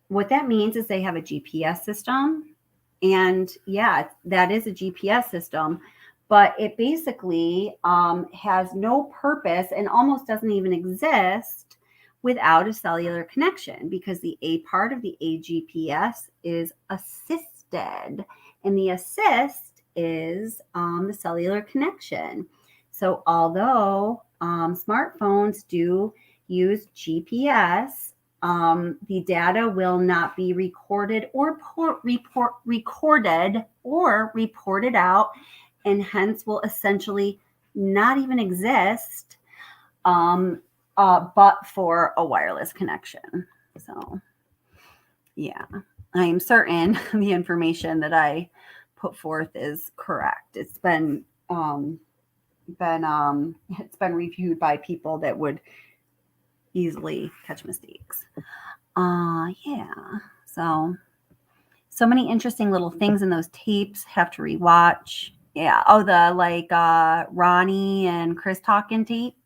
what that means is they have a GPS system. And yeah, that is a GPS system, but it basically has no purpose and almost doesn't even exist without a cellular connection, because the A part of the AGPS is assisted, and the assist is the cellular connection. So although smartphones do use GPS, the data will not be recorded or recorded or reported out, and hence will essentially not even exist but for a wireless connection. So yeah, I am certain the information that I put forth is correct. It's been reviewed by people that would easily catch mistakes. Yeah. So many interesting little things in those tapes. Have to rewatch. Yeah. Oh, the Ronnie and Chris talking tapes.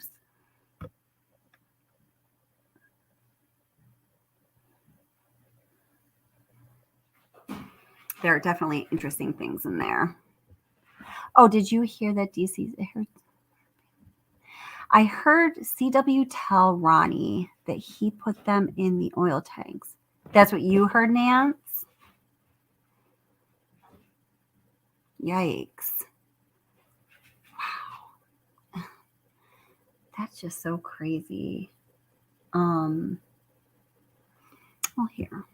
There are definitely interesting things in there. Oh, did you hear that I heard CW tell Ronnie that he put them in the oil tanks. That's what you heard, Nance? Yikes. Wow. That's just so crazy. Well, here.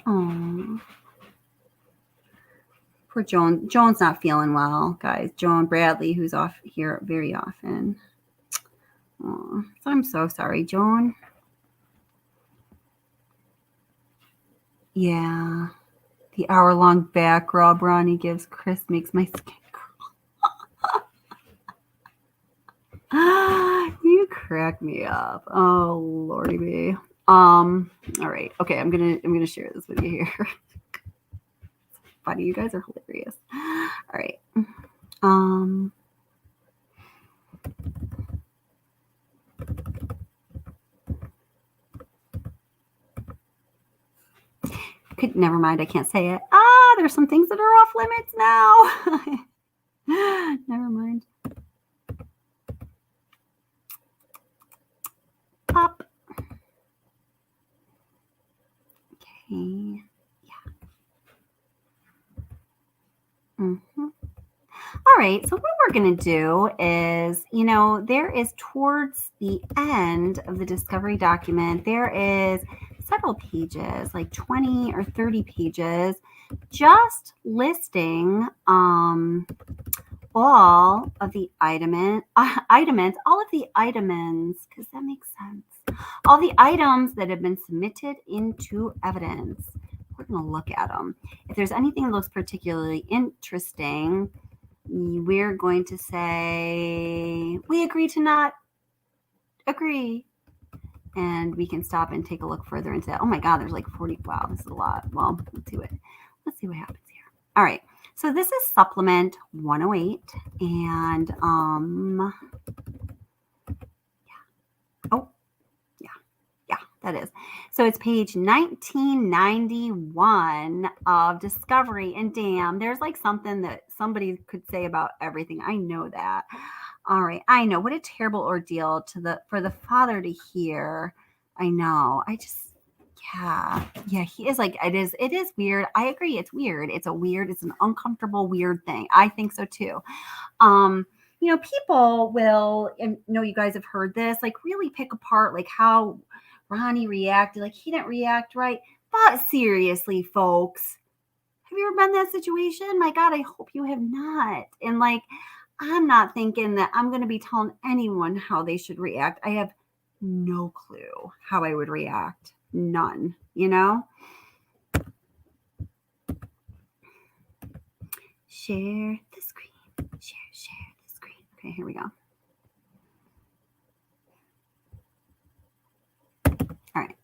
Oh. Poor Joan. Joan's not feeling well, guys. Joan Bradley, who's off here very often. Oh, so I'm so sorry, Joan. Yeah. The hour-long back rub Ronnie gives Chris makes my skin crawl. You crack me up. Oh, Lordy me. All right. Okay, I'm gonna share this with you here. Funny, you guys are hilarious. All right. Never mind, I can't say it. There's some things that are off limits now. Never mind. Pop. Okay. Yeah. All right, so what we're going to do is, there is towards the end of the discovery document, there is several pages, like 20 or 30 pages, just listing all of the items, because that makes sense. All the items that have been submitted into evidence. We're going to look at them. If there's anything that looks particularly interesting, we're going to say, we agree to not agree. And we can stop and take a look further into that. Oh my God, there's like 40. Wow, this is a lot. Well, let's see what happens here. All right. So this is supplement 108. And yeah. Oh, yeah. that is. So it's page 1991 of Discovery. And damn, there's like something that somebody could say about everything. I know that. All right. I know. What a terrible ordeal for the father to hear. I know. Yeah, he is like, it is weird. I agree. It's weird. It's an uncomfortable, weird thing. I think so too. People will, and you guys have heard this, like really pick apart like how Ronnie reacted. Like he didn't react right. But seriously, folks, have you ever been in that situation? My God, I hope you have not. And like, I'm not thinking that I'm going to be telling anyone how they should react. I have no clue how I would react. None, Share the screen. Share the screen. Okay, here we go. All right.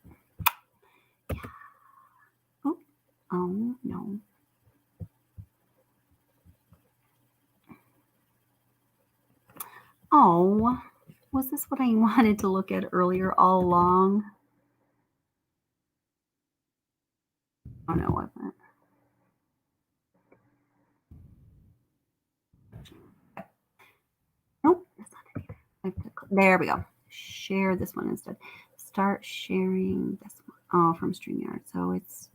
Oh, no. Oh, was this what I wanted to look at earlier all along? Oh, no, it wasn't. Nope, that's not it either. There we go. Share this one instead. Start sharing this one. Oh, from StreamYard. So it's...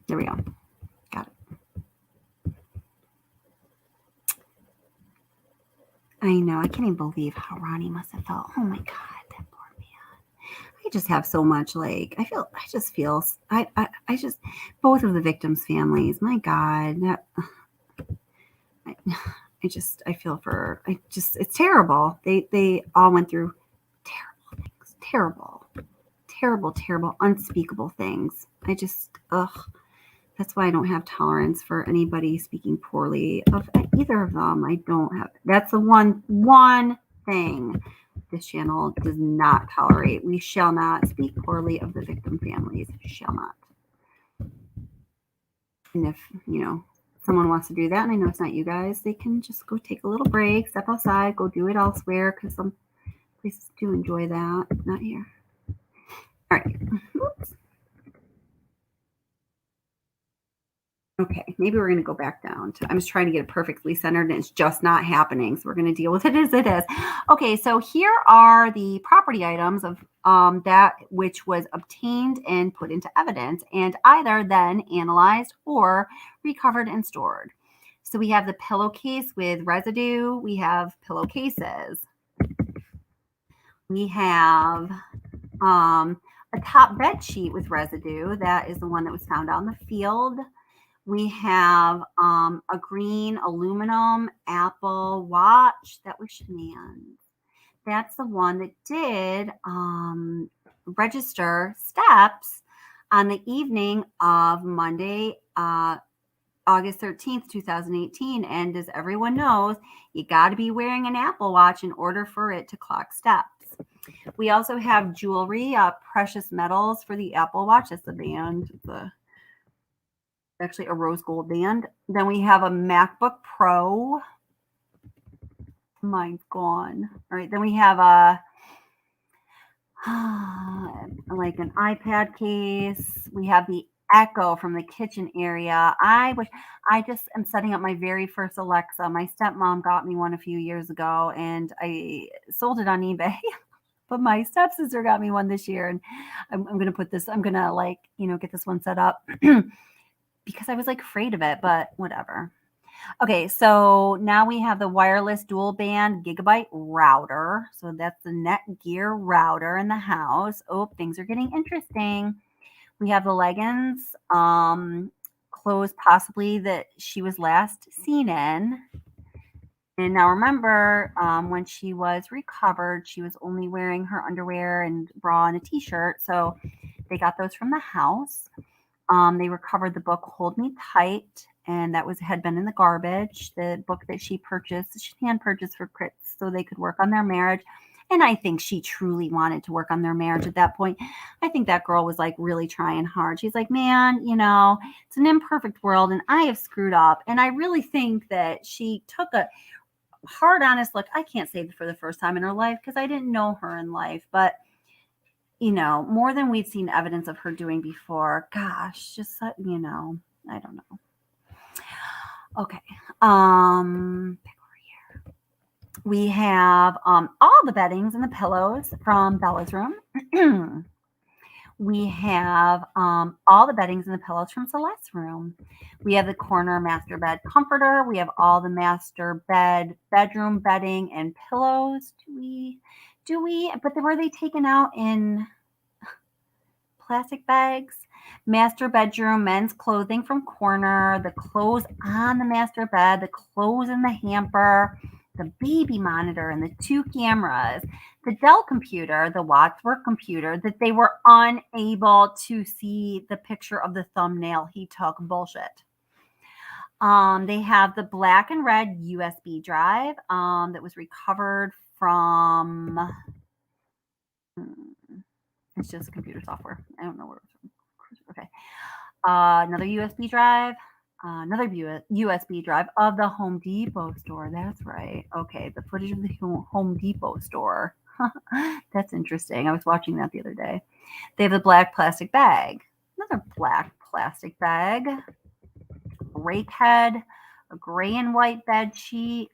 There we go. Got it. I know. I can't even believe how Ronnie must have felt. Oh my God, that poor man. I just have so much both of the victims' families. My God, it's terrible. They all went through terrible things. Terrible, unspeakable things. That's why I don't have tolerance for anybody speaking poorly of either of them. I don't have. That's the one thing this channel does not tolerate. We shall not speak poorly of the victim families. Shall not. And if, someone wants to do that, and I know it's not you guys, they can just go take a little break, step outside, go do it elsewhere, because some places do enjoy that. Not here. All right. Oops. Okay, maybe we're going to go back down to, I'm just trying to get it perfectly centered and it's just not happening. So we're going to deal with it as it is. Okay, so here are the property items of that which was obtained and put into evidence and either then analyzed or recovered and stored. So we have the pillowcase with residue. We have pillowcases. We have a top bed sheet with residue. That is the one that was found out in the field. We have a green aluminum Apple Watch that was Shanann's. That's the one that did register steps on the evening of Monday, August 13th, 2018. And as everyone knows, you got to be wearing an Apple Watch in order for it to clock steps. We also have jewelry, precious metals for the Apple Watch. That's the band, actually a rose gold band. Then we have a MacBook Pro. Mine's gone. All right. Then we have like an iPad case. We have the Echo from the kitchen area. I just am setting up my very first Alexa. My stepmom got me one a few years ago and I sold it on eBay. But my stepsister got me one this year and I'm going to put this, I'm going to get this one set up. Because I was afraid of it, but whatever. Okay, so now we have the wireless dual band gigabyte router. So that's the Netgear router in the house. Oh, things are getting interesting. We have the leggings, clothes possibly that she was last seen in. And now remember, when she was recovered, she was only wearing her underwear and bra and a t-shirt. So they got those from the house. They recovered the book Hold Me Tight, and that had been in the garbage. The book that she hand purchased for Crits so they could work on their marriage. And I think she truly wanted to work on their marriage at that point. I think that girl was like really trying hard. She's like, man, you know, it's an imperfect world and I have screwed up. And I really think that she took a hard, honest look. I can't say for the first time in her life because I didn't know her in life, but you know, more than we'd seen evidence of her doing before. Gosh, just, you know, I don't know. Okay. Back over here. We have all the beddings and the pillows from Bella's room. We have all the beddings and the pillows from Celeste's room. We have the corner master bed comforter. We have all the master bedroom bedding and pillows. Do we? But were they taken out in plastic bags? Master bedroom men's clothing from corner. The clothes on the master bed. The clothes in the hamper. The baby monitor and the 2 cameras, the Dell computer, the Wadsworth computer, that they were unable to see the picture of the thumbnail he took. Bullshit. They have the black and red USB drive that was recovered from, it's just computer software. I don't know where it's from. Okay. Another USB drive. Another USB drive of the Home Depot store. That's right. Okay, the footage of the Home Depot store. That's interesting. I was watching that the other day. They have the black plastic bag. Another black plastic bag. Rake head. A gray and white bed sheet.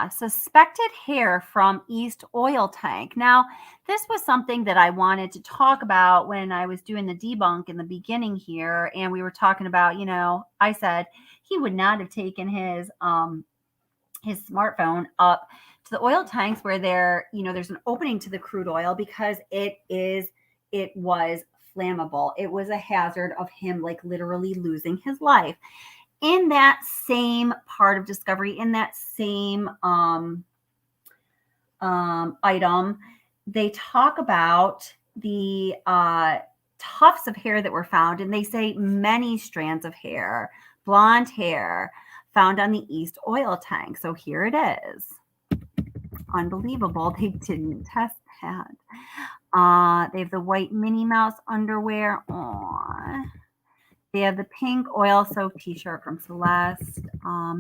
Suspected hair from East oil tank. Now, this was something that I wanted to talk about when I was doing the debunk in the beginning here. And we were talking about, you know, I said he would not have taken his smartphone up to the oil tanks where there's an opening to the crude oil because it was flammable. It was a hazard of him like literally losing his life. In that same part of discovery, in that same item, they talk about the tufts of hair that were found, and they say many strands of hair, blonde hair, found on the East oil tank. So here it is. Unbelievable. They didn't test that. They have the white Minnie Mouse underwear. Aww. They have the pink oil-soaked t-shirt from Celeste.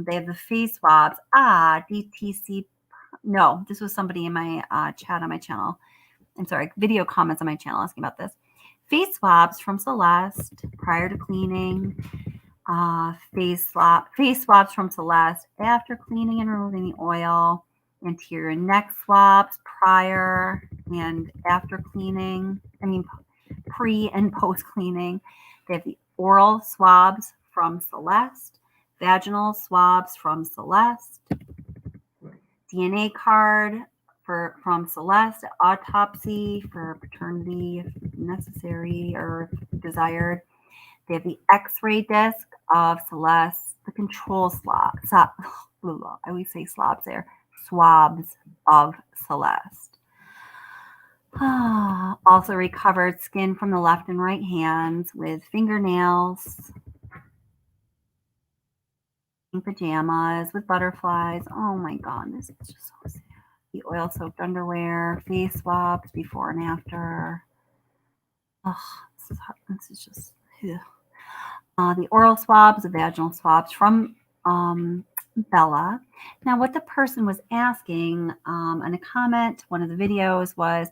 They have the face swabs. DTC. No, this was somebody in my chat on my channel. I'm sorry, video comments on my channel asking about this. Face swabs from Celeste prior to cleaning. Face swabs from Celeste after cleaning and removing the oil. Anterior neck swabs prior and after cleaning. Pre and post cleaning. They have the oral swabs from Celeste, vaginal swabs from Celeste, DNA card from Celeste, autopsy for paternity if necessary or desired. They have the X-ray disc of Celeste, the control I always say slobs there, swabs of Celeste. Also recovered skin from the left and right hands with fingernails, pajamas with butterflies. Oh my God, this is just so sad. The oil-soaked underwear, face swabs before and after. This is just. The oral swabs, the vaginal swabs from Bella. Now, what the person was asking in a comment, one of the videos was,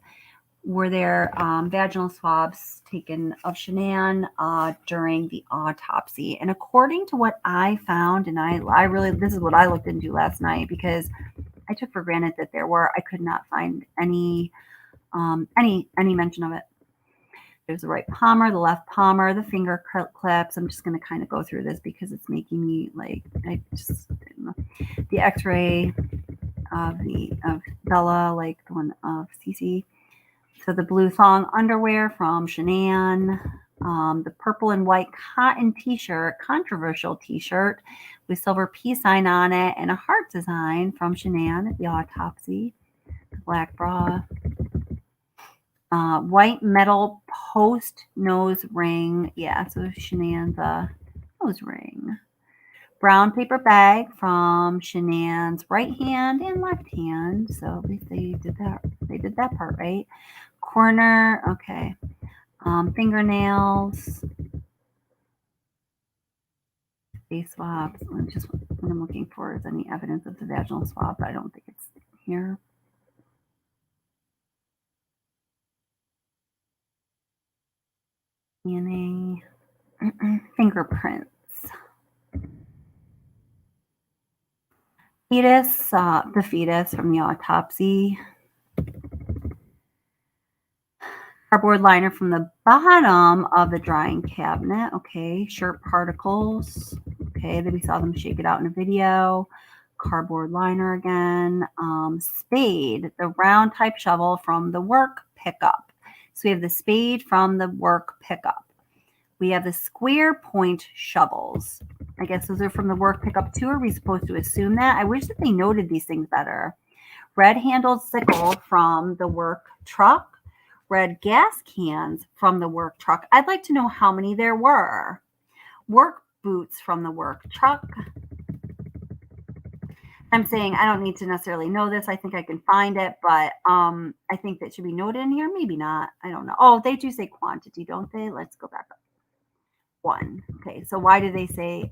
were there vaginal swabs taken of Shanann during the autopsy? And according to what I found, and I really, this is what I looked into last night because I took for granted that there were, I could not find any mention of it. There's the right palmar, the left palmar, the finger clips. I'm just going to kind of go through this because it's making me like, the X-ray of Bella, like the one of Cece. So the blue thong underwear from Shanann, the purple and white cotton t-shirt, controversial t-shirt with silver peace sign on it and a heart design from Shanann at the autopsy, the black bra, white metal post nose ring. Yeah, so Shanann's nose ring. Brown paper bag from Shanann's right hand and left hand. So at least they did that. They did that part right. Corner, okay. Fingernails, face swabs. Just what I'm looking for is any evidence of the vaginal swab, but I don't think it's here. DNA, fingerprints. Fetus, the fetus from the autopsy. Cardboard liner from the bottom of the drying cabinet. Okay. Shirt particles. Okay. Then we saw them shake it out in a video. Cardboard liner again. Spade, the round type shovel from the work pickup. So we have the spade from the work pickup. We have the square point shovels. I guess those are from the work pickup too. Are we supposed to assume that? I wish that they noted these things better. Red handled sickle from the work truck. Red gas cans from the work truck. I'd like to know how many there were. Work boots from the work truck. I'm saying I don't need to necessarily know this. I think I can find it, but I think that should be noted in here. Maybe not. I don't know. Oh, they do say quantity, don't they? Let's go back up. 1. Okay, so why do they say?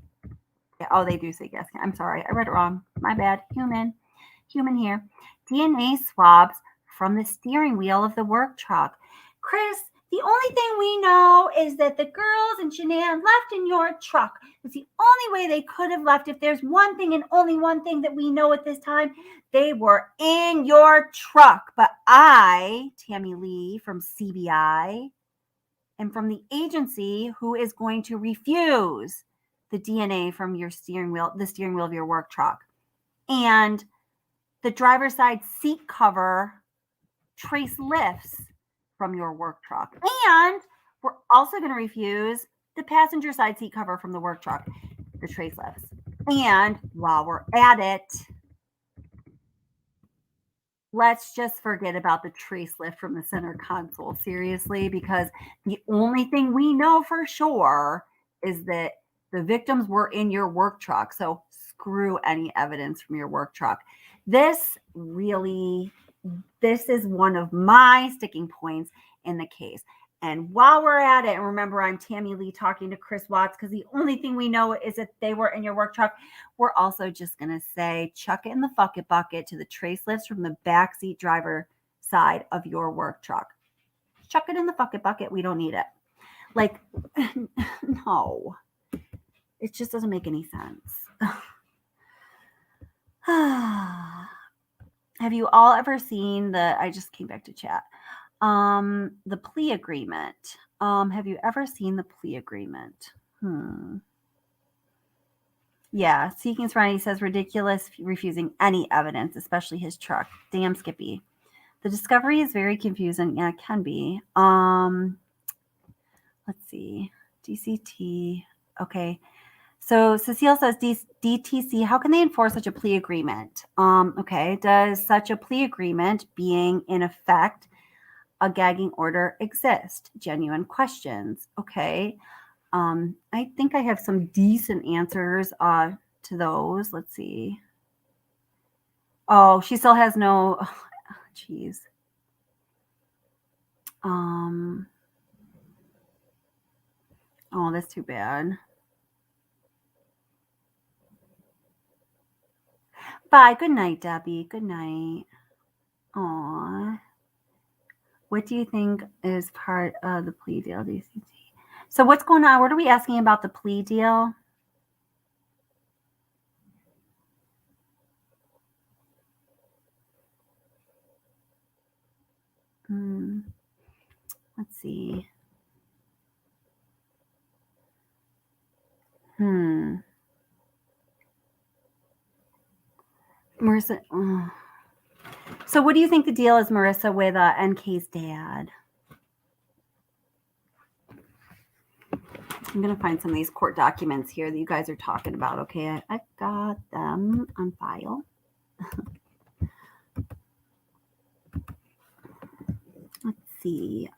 Oh, they do say gas can. I'm sorry, I read it wrong. My bad. Human here. DNA swabs from the steering wheel of the work truck. Chris, the only thing we know is that the girls and Shanann left in your truck. It's the only way they could have left. If there's one thing and only one thing that we know at this time, they were in your truck. But I, Tammy Lee from CBI, am from the agency who is going to refuse the DNA from your steering wheel, the steering wheel of your work truck. And the driver's side seat cover trace lifts from your work truck. And we're also going to refuse the passenger side seat cover from the work truck, the trace lifts. And while we're at it, let's just forget about the trace lift from the center console, seriously, because the only thing we know for sure is that the victims were in your work truck. So screw any evidence from your work truck. This is one of my sticking points in the case. And while we're at it, and remember, I'm Tammy Lee talking to Chris Watts because the only thing we know is that they were in your work truck. We're also just going to say, chuck it in the bucket to the trace lifts from the backseat driver side of your work truck. Chuck it in the bucket. We don't need it. Like, no. It just doesn't make any sense. Have you all ever seen I just came back to chat. The plea agreement. Have you ever seen the plea agreement? Yeah, Seeking Serenity says ridiculous, refusing any evidence, especially his truck. Damn, Skippy. The discovery is very confusing. Yeah, it can be. Let's see. DCT. Okay. So Cecile says, DTC, how can they enforce such a plea agreement? Okay. Does such a plea agreement being in effect a gagging order exist? Genuine questions. Okay. I think I have some decent answers to those. Let's see. Oh, she still has no, geez. Oh, that's too bad. Bye. Good night, Debbie. Good night. Aw. What do you think is part of the plea deal, DCT? So what's going on? What are we asking about the plea deal? Let's see. Marissa. So what do you think the deal is, Marissa, with NK's dad? I'm going to find some of these court documents here that you guys are talking about. Okay, I've got them on file. Let's see.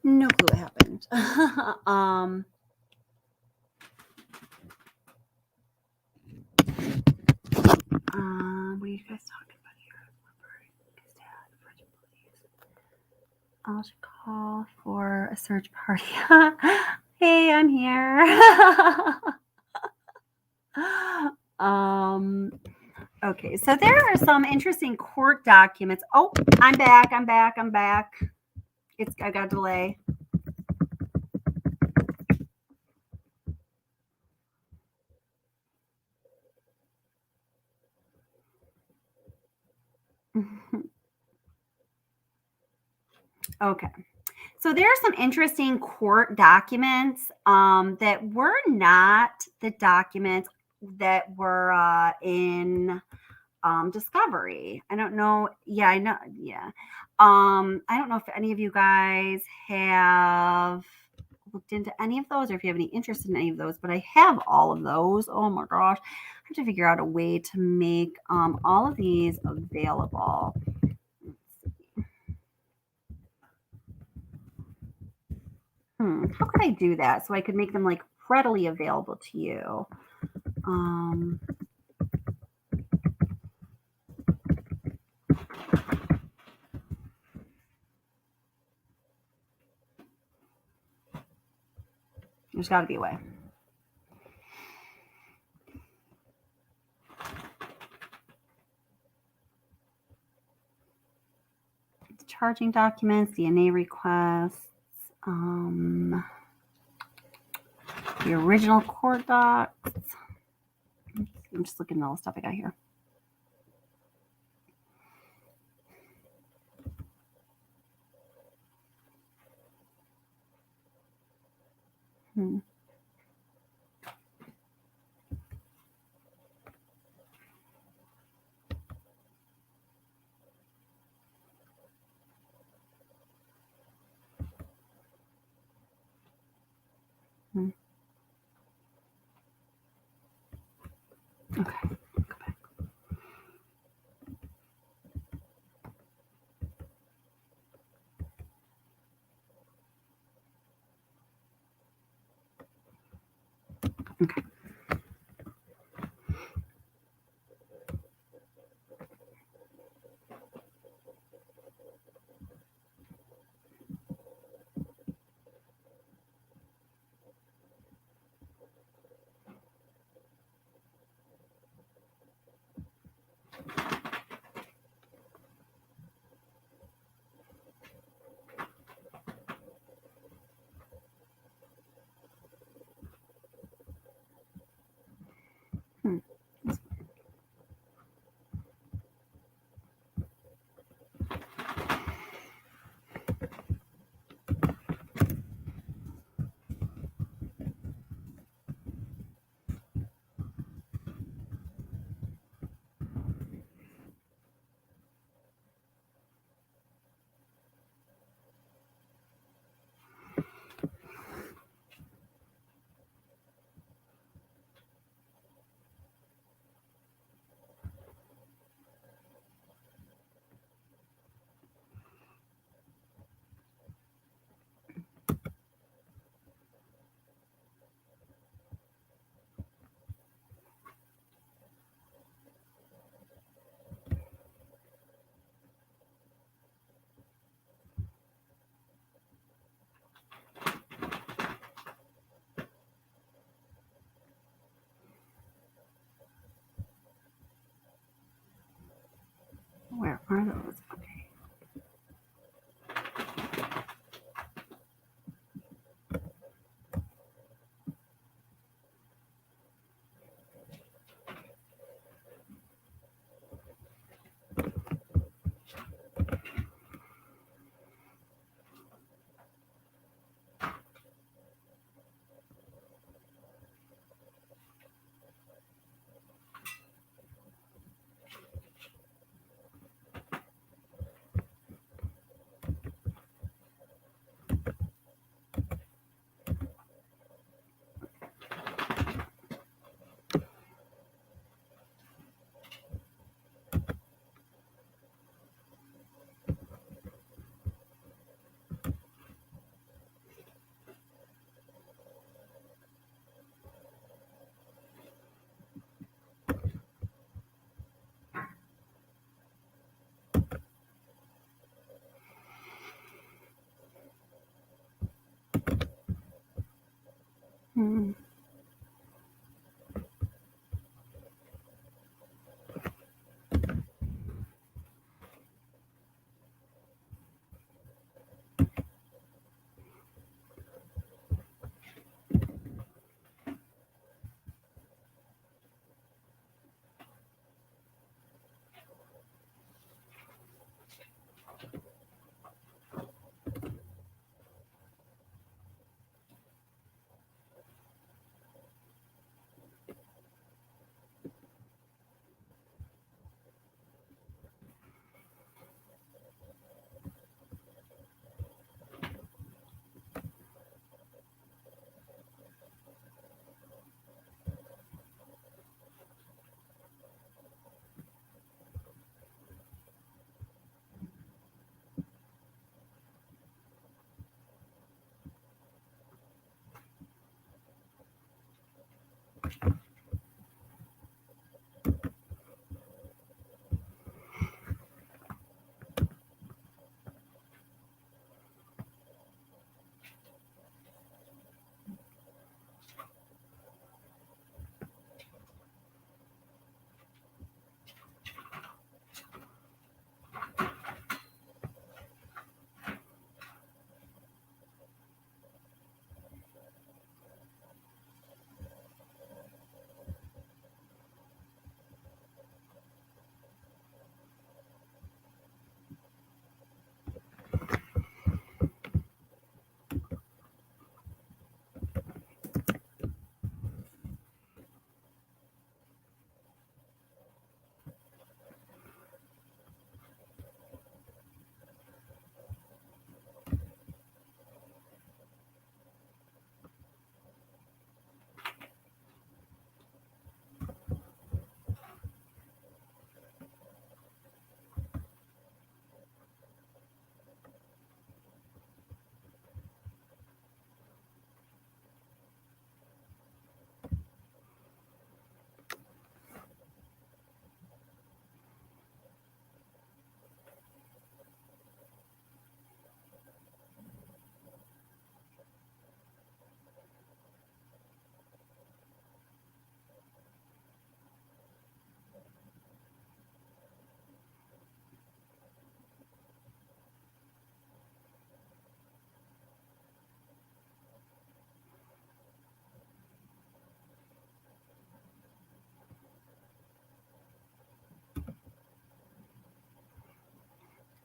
No clue what happened. What are you guys talking about here? I should call for a search party. Hey, I'm here. Okay, so there are some interesting court documents. Oh, I'm back. I got a delay. Okay. So there are some interesting court documents that were not the documents that were in Discovery. I don't know. Yeah, I know. Yeah. I don't know if any of you guys have looked into any of those or if you have any interest in any of those, but I have all of those. Oh my gosh. I have to figure out a way to make all of these available. How could I do that so I could make them like readily available to you? There's got to be a way. Charging documents, DNA requests, the original court docs. I'm just looking at all the stuff I got here. Okay. Go back. Okay. Where are those? Okay. Hmm.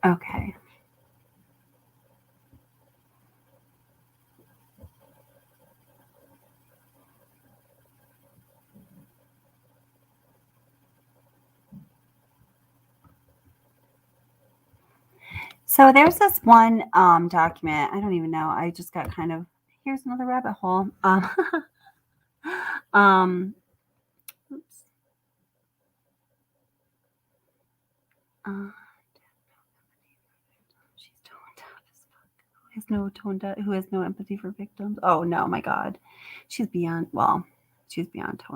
Okay. So there's this one document. I don't even know. I just got kind of, here's another rabbit hole. Um, oops. She's tone deaf as fuck. Who has no empathy for victims? Oh no, my God. She's beyond tone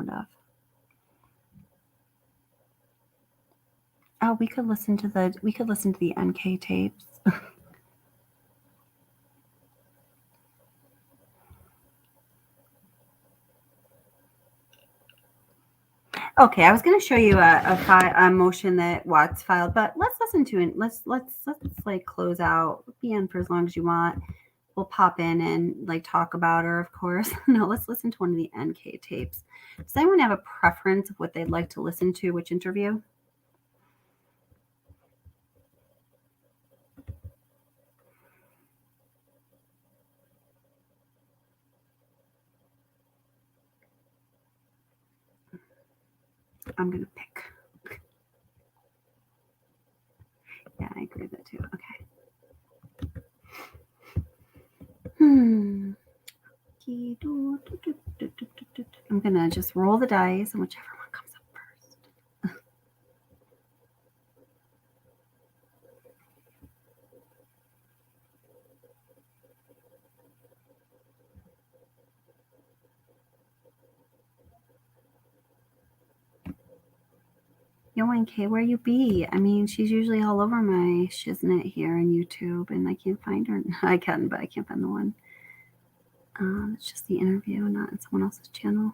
deaf. Oh, we could listen to the NK tapes. Okay, I was going to show you a motion that Watts filed, but let's listen to it. Let's like close out. Be on for as long as you want. We'll pop in and like talk about her, of course. No, let's listen to one of the NK tapes. Does anyone have a preference of what they'd like to listen to? Which interview? I'm going to pick. Yeah, I agree with that too. Okay. I'm going to just roll the dice and whichever one comes up first. Yo, NK, where you be? I mean, she's usually all over my shiznit here on YouTube, and I can't find her. I can, but I can't find the one. It's just the interview, not in someone else's channel.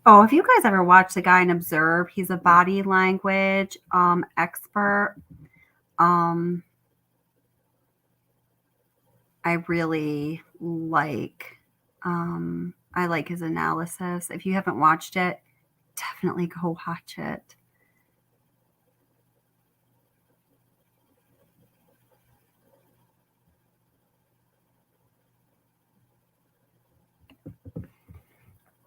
Oh, if you guys ever watch The Guy and Observe, he's a body language expert. I really like I like his analysis. If you haven't watched it, definitely go watch it.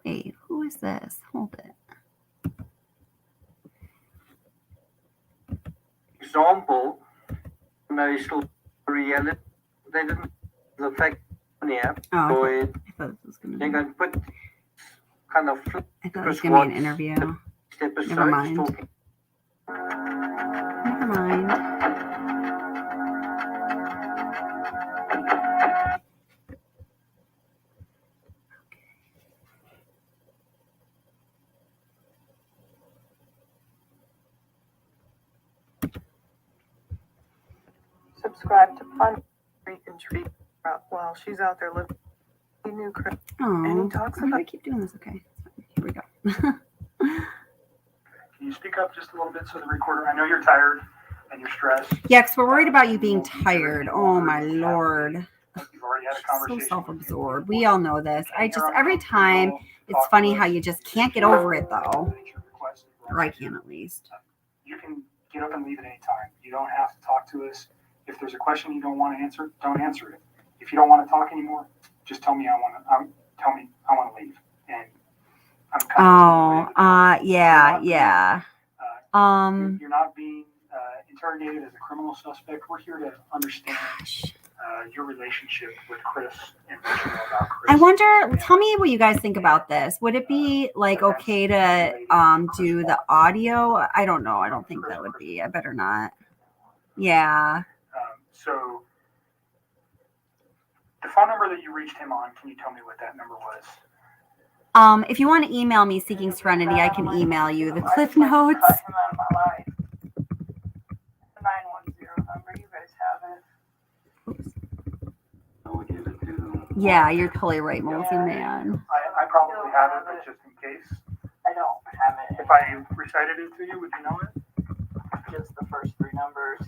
Wait, who is this? Hold it. Example, emotional reality, they didn't affect me. Oh, So I thought this was gonna they're be. going to put kind of flip I thought it was gonna be an interview. episodes Never mind. talking. Never mind. Subscribe to Fun and Treat while she's out there living. He knew Chris, and Oh, he talks why do I about. keep doing this? Okay, here we go. Can you speak up just a little bit so the recorder? I know you're tired and you're stressed. Yeah, because we're worried about you being tired. Oh my lord. You've already had a So conversation. self-absorbed. We all know this. I just every time it's funny how you just can't get over it though. Or I can at least. You can get up and leave at any time. You don't have to talk to us. If there's a question you don't want to answer, don't answer it. If you don't want to talk anymore, just tell me I want to leave. And I'm kind of Yeah. you're not being interrogated as a criminal suspect. We're here to understand your relationship with Chris and what you know about Chris. I wonder, tell me what you guys think about this. Would it be like okay to do the audio? I don't know. I don't think that would be. I better not. Yeah. So the phone number that you reached him on, can you tell me what that number was? If you want to email me Seeking Serenity, I can email you the Cliff Notes. Cut him out of my life. The 910 number, you guys have it. Yeah, you're totally right, Mosey man. I probably have it, but just in case. I don't have it. If I recited it to you, would you know it? Just the first three numbers.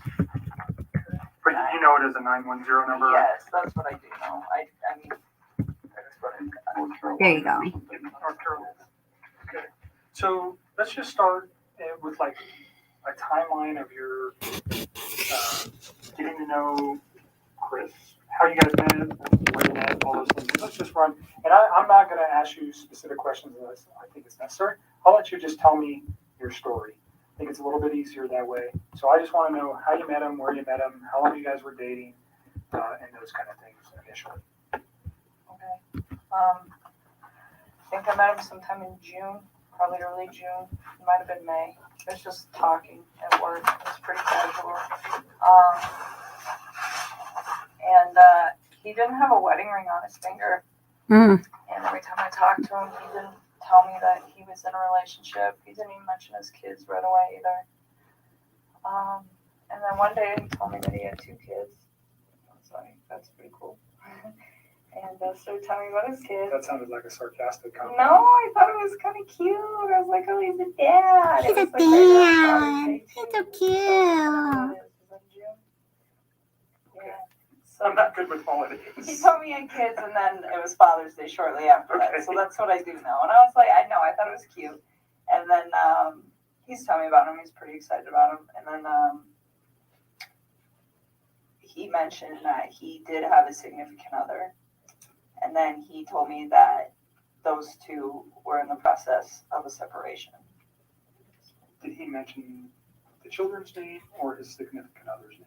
But you know it as a 910 number? Yes, that's what I do know. I mean, There you go. North Carolina. Okay. So let's just start with like a timeline of your getting to know Chris, how you guys met, where you met, all those things. Let's just run. And I'm not going to ask you specific questions unless I think it's necessary. I'll let you just tell me your story. I think it's a little bit easier that way. So I just want to know how you met him, where you met him, how long you guys were dating, and those kind of things initially. okay. I think I met him sometime in June, probably early June. It might have been May. It was just talking at work. It was pretty casual. And he didn't have a wedding ring on his finger. Mm. And every time I talked to him, he didn't tell me that he was in a relationship. He didn't even mention his kids right away either. And then one day he told me that he had 2 kids. I was like, that's pretty cool. And started telling me about his kids. That sounded like a sarcastic comment. No, I thought it was kind of cute. I was like, oh, he's a dad. He's a It was like dad. He's so cute. Yeah. I'm not good with holidays. He told me he had kids, and then it was Father's Day shortly after that. Okay. So that's what I do know. And I was like, I know, I thought it was cute. And then he's telling me about him. He's pretty excited about him. And then he mentioned that he did have a significant other. And then he told me that those two were in the process of a separation. Did he mention the children's name or his significant other's name?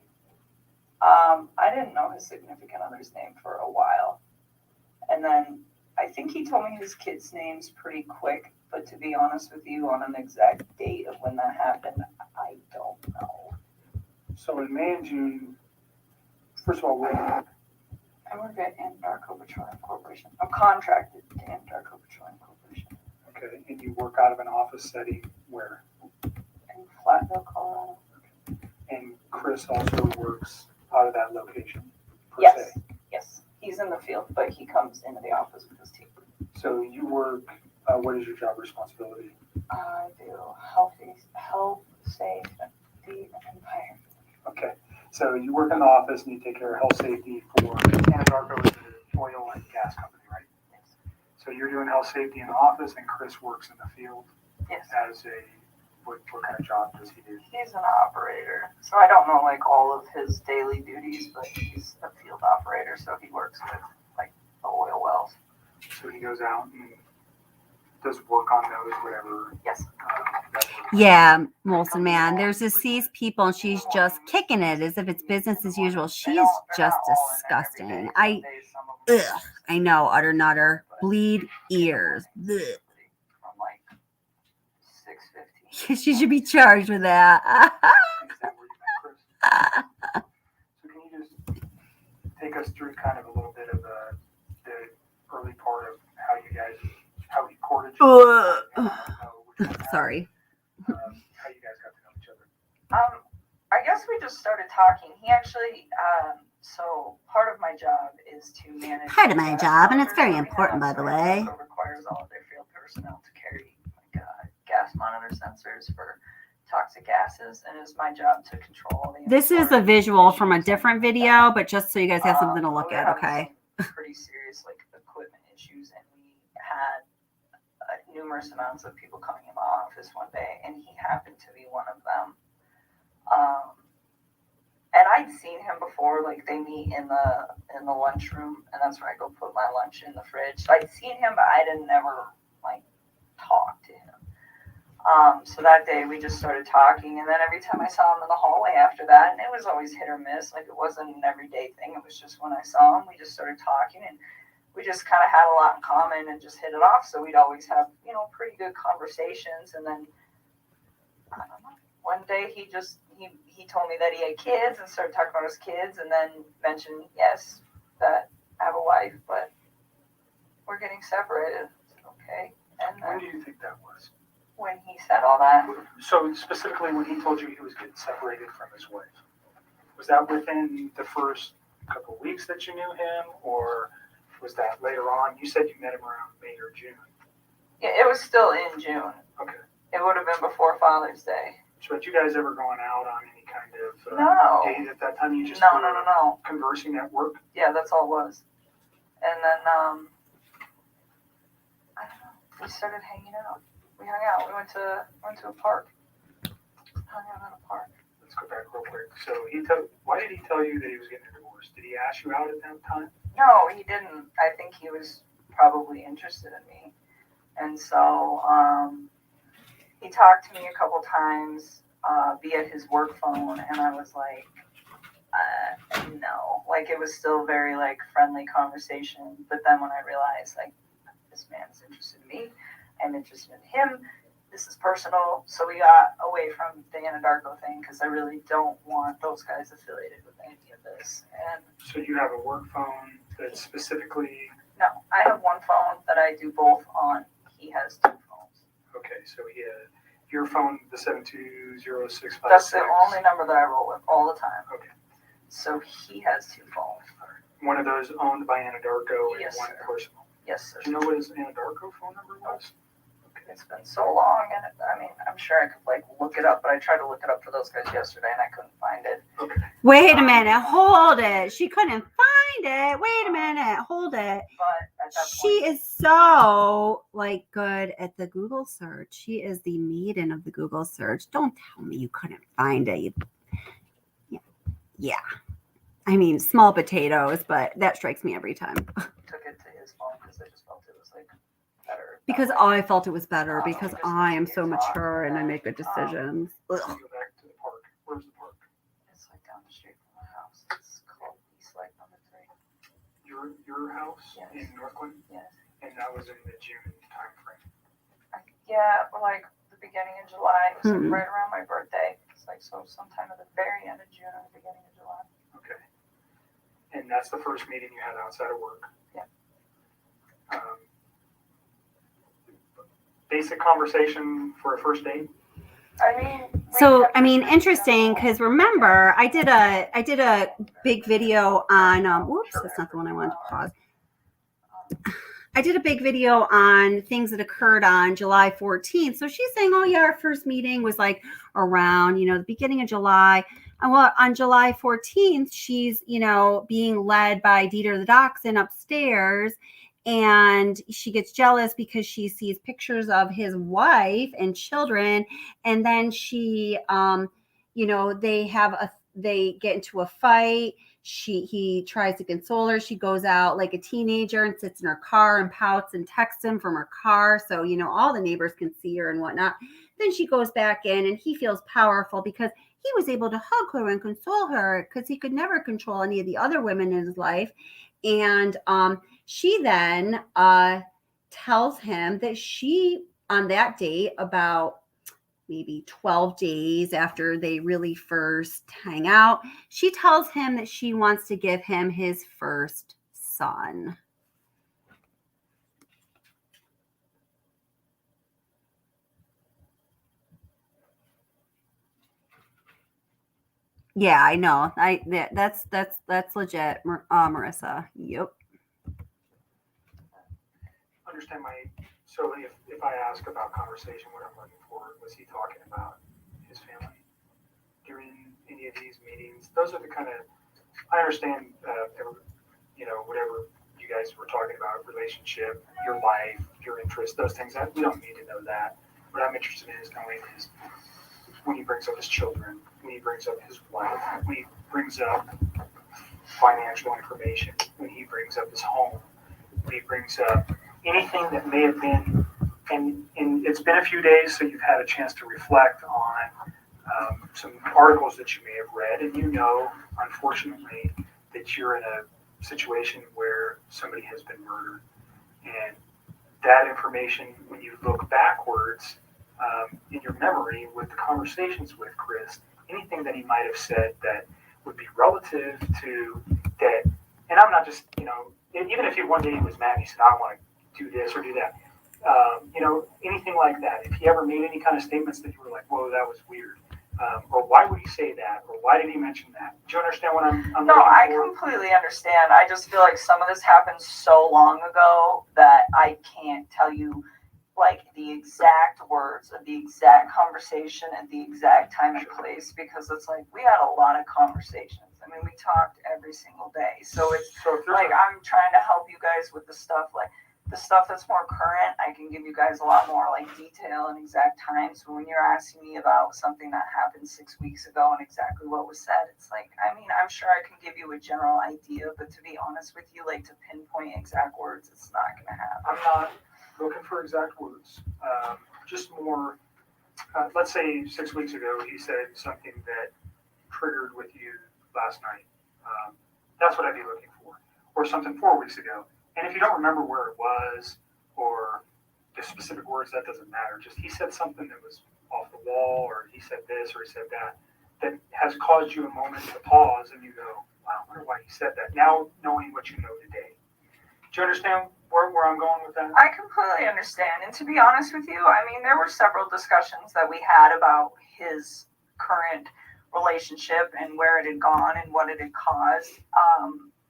I didn't know his significant other's name for a while. And then I think he told me his kids' names pretty quick, but to be honest with you, on an exact date of when that happened, I don't know. So in May and June, first of all, where I work at Anadarko Petroleum Corporation. I'm contracted to Anadarko Petroleum Corporation okay, and you work out of an office setting where? in Flatville, Colorado. And Chris also works out of that location, per Yes, se. yes. He's in the field, but he comes into the office with his team. So you work, what is your job responsibility? I do health, safety, and fire. Okay, so you work in the office and you take care of health safety for Anadarko is an oil and gas company, right? Yes. So you're doing health safety in the office and Chris works in the field Yes. as what kind of job does he do? He's an operator, so I don't know like all of his daily duties, but he's a field operator, so he works with like the oil wells. So he goes out and does work on those, whatever. Yes. That works. Yeah, Molson man. There's just these people and she's just kicking it as if it's business as usual. She is just disgusting. I know, utter nutter. Bleed ears. Ugh. From like 6:15. She should be charged with that. Is that where you met Chris? So can you just take us through kind of a little bit of the early part of how he courted you? Sorry. How you guys got to know each other? I guess we just started talking. He actually, so part of my job is to manage. Part of my gas job, and it's monitors very that we important, have. by the So it way. also requires all of their field personnel to carry like gas monitor sensors for toxic gases, and it's my job to control all the. This is a important visual from a issues different like video, that. but just so you guys have something to look We at, were okay? having some pretty serious like equipment issues, and we had numerous amounts of people coming in my office one day, and he happened to be one of them. And I'd seen him before, like they meet in the lunchroom, and that's where I go put my lunch in the fridge. So I'd seen him, but I didn't never like talk to him. So that day we just started talking, and then every time I saw him in the hallway after that, and it was always hit or miss, like it wasn't an everyday thing. It was just when I saw him, we just started talking, and we just kind of had a lot in common and just hit it off. So we'd always have, pretty good conversations. And then, I don't know, one day he told me that he had kids and started talking about his kids, and then mentioned, yes, that I have a wife, but we're getting separated. Okay. And When do you think that was? when he said all that, So specifically when he told you he was getting separated from his wife, was that within the first couple of weeks that you knew him, or was that later on? You said you met him around May or June. yeah, it was still in June. Okay. It would have been before Father's Day. So had you guys ever gone out on any kind of No. date at that time? You just No, were no, no, no. conversing at work? Yeah, that's all it was. And then, I don't know. We started hanging out. We hung out. We went to a park. Hung out at a park. Let's go back real quick. So why did he tell you that he was getting a divorce? Did he ask you out at that time? No, he didn't. I think he was probably interested in me. And so he talked to me a couple times via his work phone, and I was like, no. Like, it was still very, like, friendly conversation. But then when I realized, like, this man's interested in me, I'm interested in him, this is personal. So we got away from the Anadarko thing because I really don't want those guys affiliated with any of this. And So you have a work phone that specifically, no, I have one phone that I do both on. He has two phones. okay, so he had your phone, the 720-656. That's the only number that I roll with all the time. Okay. So he has two phones. One of those owned by Anadarko and Yes, one sir. personal. Yes, sir. Do you know what his Anadarko phone number was? It's been so long, and I'm sure I could like look it up, but I tried to look it up for those guys yesterday, and I couldn't find it. Okay. Wait a minute. Hold it. She couldn't find it. Wait a minute. Hold it. But at that She point, is so like good at the Google search. She is the maiden of the Google search. Don't tell me you couldn't find it. Yeah. I mean, small potatoes, but that strikes me every time. took it to his phone because I just felt it was like better. that Because way. I felt it was better We because just I am continue so to talk, mature and I then, make good decisions. Ugh. Go back to the park. Where's the park? It's like down the street from my house. It's called East Lake number 3. Your house Yes. in Northland, Yes. and that was in the June time frame. Yeah, like the beginning of July. It was like Hmm. right around my birthday. It's like so sometime at the very end of June or the beginning of July. Okay. And that's the first meeting you had outside of work. Yeah. Basic conversation for a first date? I mean, So, I mean, interesting because remember, I did a big video on. Whoops, that's not the one I wanted to pause. I did a big video on things that occurred on July 14th. So she's saying, oh, yeah, our first meeting was like around, the beginning of July. And well, on July 14th, she's, being led by Dieter the dachshund upstairs. And she gets jealous because she sees pictures of his wife and children. And then she, they get into a fight. He tries to console her. She goes out like a teenager and sits in her car and pouts and texts him from her car. So, all the neighbors can see her and whatnot. Then she goes back in and he feels powerful because he was able to hug her and console her because he could never control any of the other women in his life. And she then tells him that she, on that date, about maybe 12 days after they really first hang out, she tells him that she wants to give him his first son. Yeah, I know. That's legit, Marissa. Yep. Understand so if I ask about conversation, what I'm looking for, was he talking about his family during any of these meetings? Those are the kind of, I understand, whatever you guys were talking about, relationship, your life, your interests, those things, we don't need to know that. What I'm interested in is knowing is when he brings up his children, when he brings up his wife, when he brings up financial information, when he brings up his home, when he brings up anything that may have been, and it's been a few days, so you've had a chance to reflect on some articles that you may have read, and unfortunately, that you're in a situation where somebody has been murdered. And that information, when you look backwards in your memory with the conversations with Chris, anything that he might have said that would be relative to that, and I'm not just, even if one day he was mad, he said, I want to do this or do that, anything like that. If he ever made any kind of statements that you were like, whoa, that was weird. Or why would he say that? Or why did he mention that? Do you understand what I'm No, looking I for? completely understand. I just feel like some of this happened so long ago that I can't tell you like the exact words of the exact conversation at the exact time and place, because it's like we had a lot of conversations. I mean, we talked every single day. So it's like I'm trying to help you guys with the stuff that's more current. I can give you guys a lot more like detail and exact times. But when you're asking me about something that happened 6 weeks ago and exactly what was said, it's like, I mean, I'm sure I can give you a general idea, but to be honest with you, like to pinpoint exact words, it's not going to happen. I'm not looking for exact words. Just more, let's say 6 weeks ago, he said something that triggered with you last night. That's what I'd be looking for. Or something 4 weeks ago. And if you don't remember where it was or the specific words, that doesn't matter. Just he said something that was off the wall, or he said this, or he said that has caused you a moment to pause and you go, wow, I wonder why he said that. Now knowing what you know today. Do you understand where I'm going with that? I completely understand. And to be honest with you, I mean, there were several discussions that we had about his current relationship and where it had gone and what it had caused.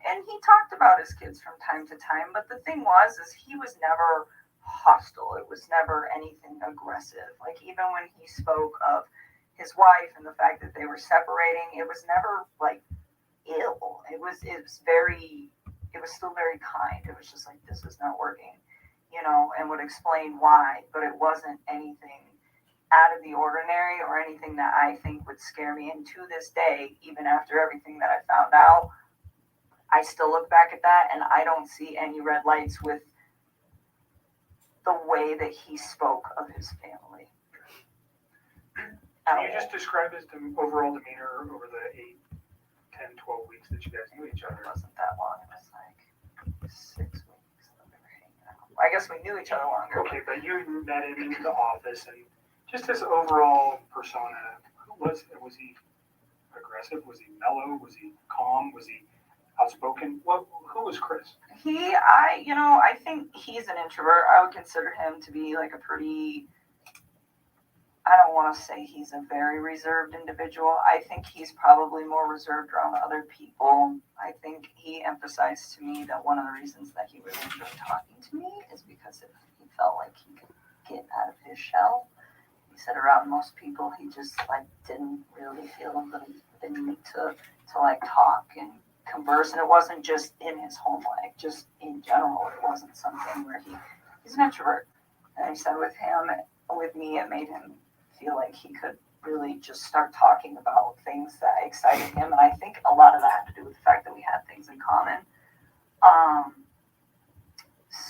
And he talked about his kids from time to time. But the thing is he was never hostile. It was never anything aggressive. Like even when he spoke of his wife and the fact that they were separating, it was never like ill. It was still very kind. It was just like, this is not working, and would explain why, but it wasn't anything out of the ordinary or anything that I think would scare me. And to this day, even after everything that I found out, I still look back at that and I don't see any red lights with the way that he spoke of his family. Can you just describe his overall demeanor over the 8, 10, 12 weeks that you guys knew each other? It wasn't that long. It was like 6 weeks that we were hanging out. I guess we knew each other longer. Okay, but you met him in the office, and just his overall persona, was he aggressive? Was he mellow? Was he calm? Was he outspoken? Who was Chris? I think he's an introvert. I would consider him to be like a pretty, I don't want to say he's a very reserved individual. I think he's probably more reserved around other people. I think he emphasized to me that one of the reasons that he really enjoyed talking to me is because he felt like he could get out of his shell. He said around most people, he just like didn't really feel the need to like talk and converse. And it wasn't just in his home life, just in general. It wasn't something where he's an introvert. And he said with me, it made him feel like he could really just start talking about things that excited him. And I think a lot of that had to do with the fact that we had things in common.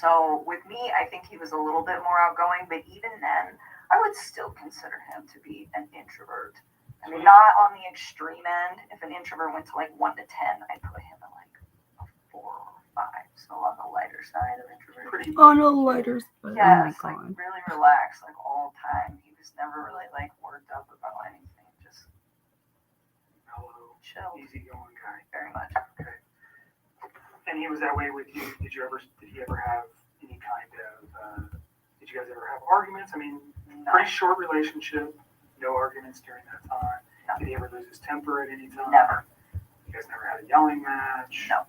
So with me, I think he was a little bit more outgoing, but even then, I would still consider him to be an introvert. I mean, not on the extreme end. If an introvert went to like 1 to 10, I'd put him at like a 4 or 5. So on the lighter side of introvert. On a lighter side. Yes, Oh my God. like really relaxed, like all the time. He was never really like worked up about anything. Just Mellow, chill. easygoing guy. Very much. Okay. And he was that way with you. Did he ever have any kind of? Did you guys ever have arguments? I mean, No. pretty short relationship. No arguments during that time. No. Did he ever lose his temper at any time? Never. You guys never had a yelling match? No.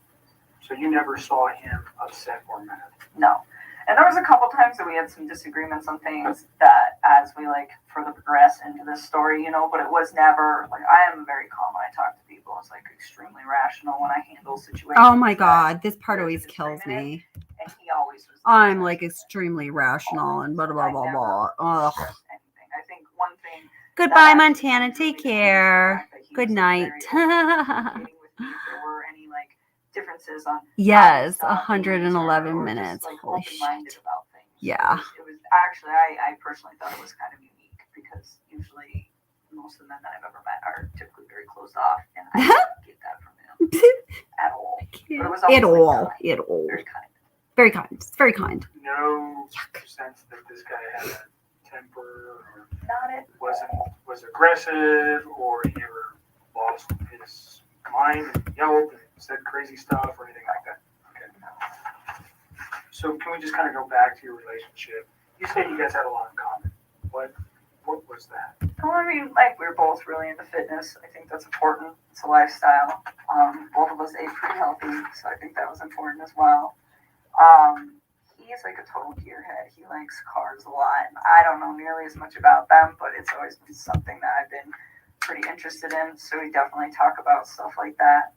So you never saw him upset or mad? No. And there was a couple times that we had some disagreements on things that as we like further progress into this story, but it was never like, I am very calm when I talk to people. It's like extremely rational when I handle situations. Oh my God, this part always kills me. And he always was. I'm like extremely rational and blah, blah, blah, blah. Ugh. Anything. I think one thing. Goodbye, Montana. Take care. Good night. There were any like differences on Yes, how he saw 111 things or minutes. just, like, Holy open-minded shit. about things. Yeah. It was actually, I personally thought it was kind of unique because usually most of the men that I've ever met are typically very closed off, and I didn't get that from him at all. But it was always At all. kind, At all. very kind. Very kind. It's very kind. No Yuck. sense that this guy had a temper or Not at all. was aggressive or he ever lost his mind and yelled and said crazy stuff or anything like that. Okay. So can we just kind of go back to your relationship? You say you guys had a lot in common. What was that? Well, I mean, like, we were both really into fitness. I think that's important. It's a lifestyle. Both of us ate pretty healthy, so I think that was important as well. He's like a total gearhead. He likes cars a lot. And I don't know nearly as much about them, but it's always been something that I've been pretty interested in. So we definitely talk about stuff like that.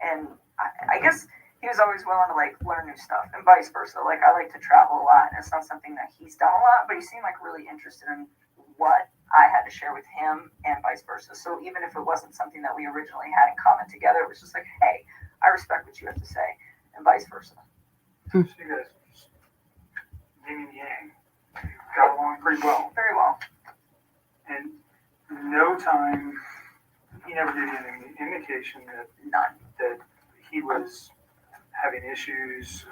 And I guess he was always willing to like learn new stuff and vice versa. Like I like to travel a lot and it's not something that he's done a lot, but he seemed like really interested in what I had to share with him and vice versa. So even if it wasn't something that we originally had in common together, it was just like, hey, I respect what you have to say and vice versa. So you guys, yin and yang, got along pretty well. Very well. And no time, he never gave you any indication that None. that he was having issues.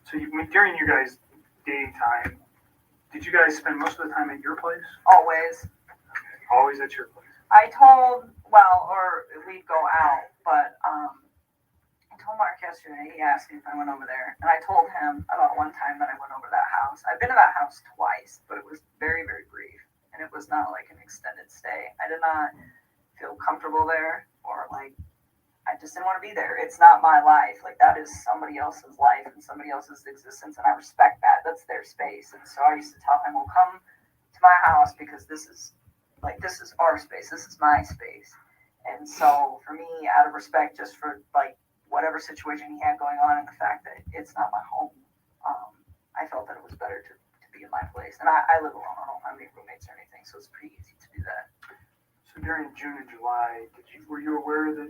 So during your guys' dating time, did you guys spend most of the time at your place? Always. Okay. Always at your place? We'd go out, but I told Mark yesterday, he asked me if I went over there, and I told him about one time that I went over to that house. I've been to that house twice, but it was very, very brief, and it was not like an extended stay. I did not feel comfortable there, or like, I just didn't want to be there. It's not my life. Like, that is somebody else's life and somebody else's existence, and I respect that. That's their space. And so I used to tell him, well, come to my house because this is our space. This is my space. And so for me, out of respect, just for like whatever situation he had going on and the fact that it's not my home, I felt that it was better to be in my place. And I live alone. I don't have any roommates or anything, so it's pretty easy to do that. So during June and July, were you aware that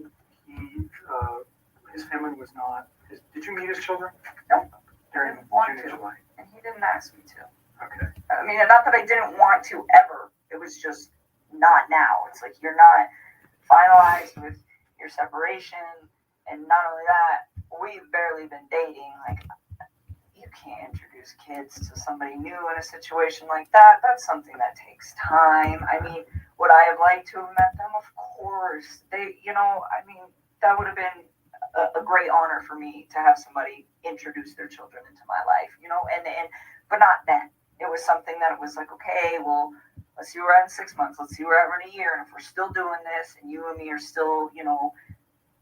his family was not? Did you meet his children? No. During Didn't want June and to. July. And he didn't ask me to. Okay. I mean, not that I didn't want to ever. It was just not now. It's like you're not finalized with your separation, and not only that, we've barely been dating. Like, you can't introduce kids to somebody new in a situation like that. That's something that takes time. I mean, would I have liked to have met them? Of course. That would have been a great honor for me to have somebody introduce their children into my life, but not then. It was something that it was like, okay, well, let's see where we're at in 6 months. Let's see where we're at in a year. And if we're still doing this and you and me are still,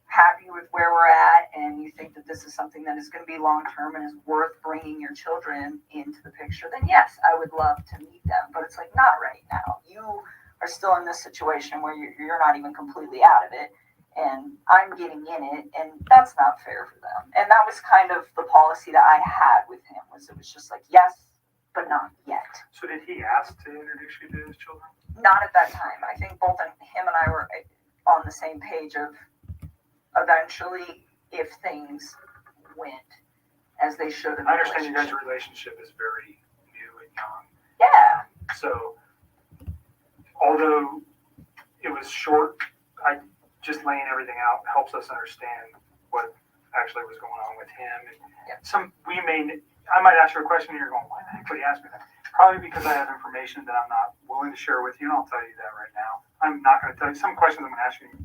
happy with where we're at, and you think that this is something that is going to be long-term and is worth bringing your children into the picture, then yes, I would love to meet them. But it's like, not right now. You are still in this situation where you're not even completely out of it, and I'm getting in it, and that's not fair for them. And that was kind of the policy that I had with him, it was just like, yes, but not yet. So did he ask to introduce you to his children? Not at that time. I think both him and I were on the same page of eventually, if things went as they should have. I understand you guys' relationship is very new and young. Yeah. So, although it was short, just laying everything out helps us understand what actually was going on with him. And I might ask you a question and you're going, why the heck would he ask me that? Probably because I have information that I'm not willing to share with you, and I'll tell you that right now. I'm not going to tell you some questions I'm going to ask you.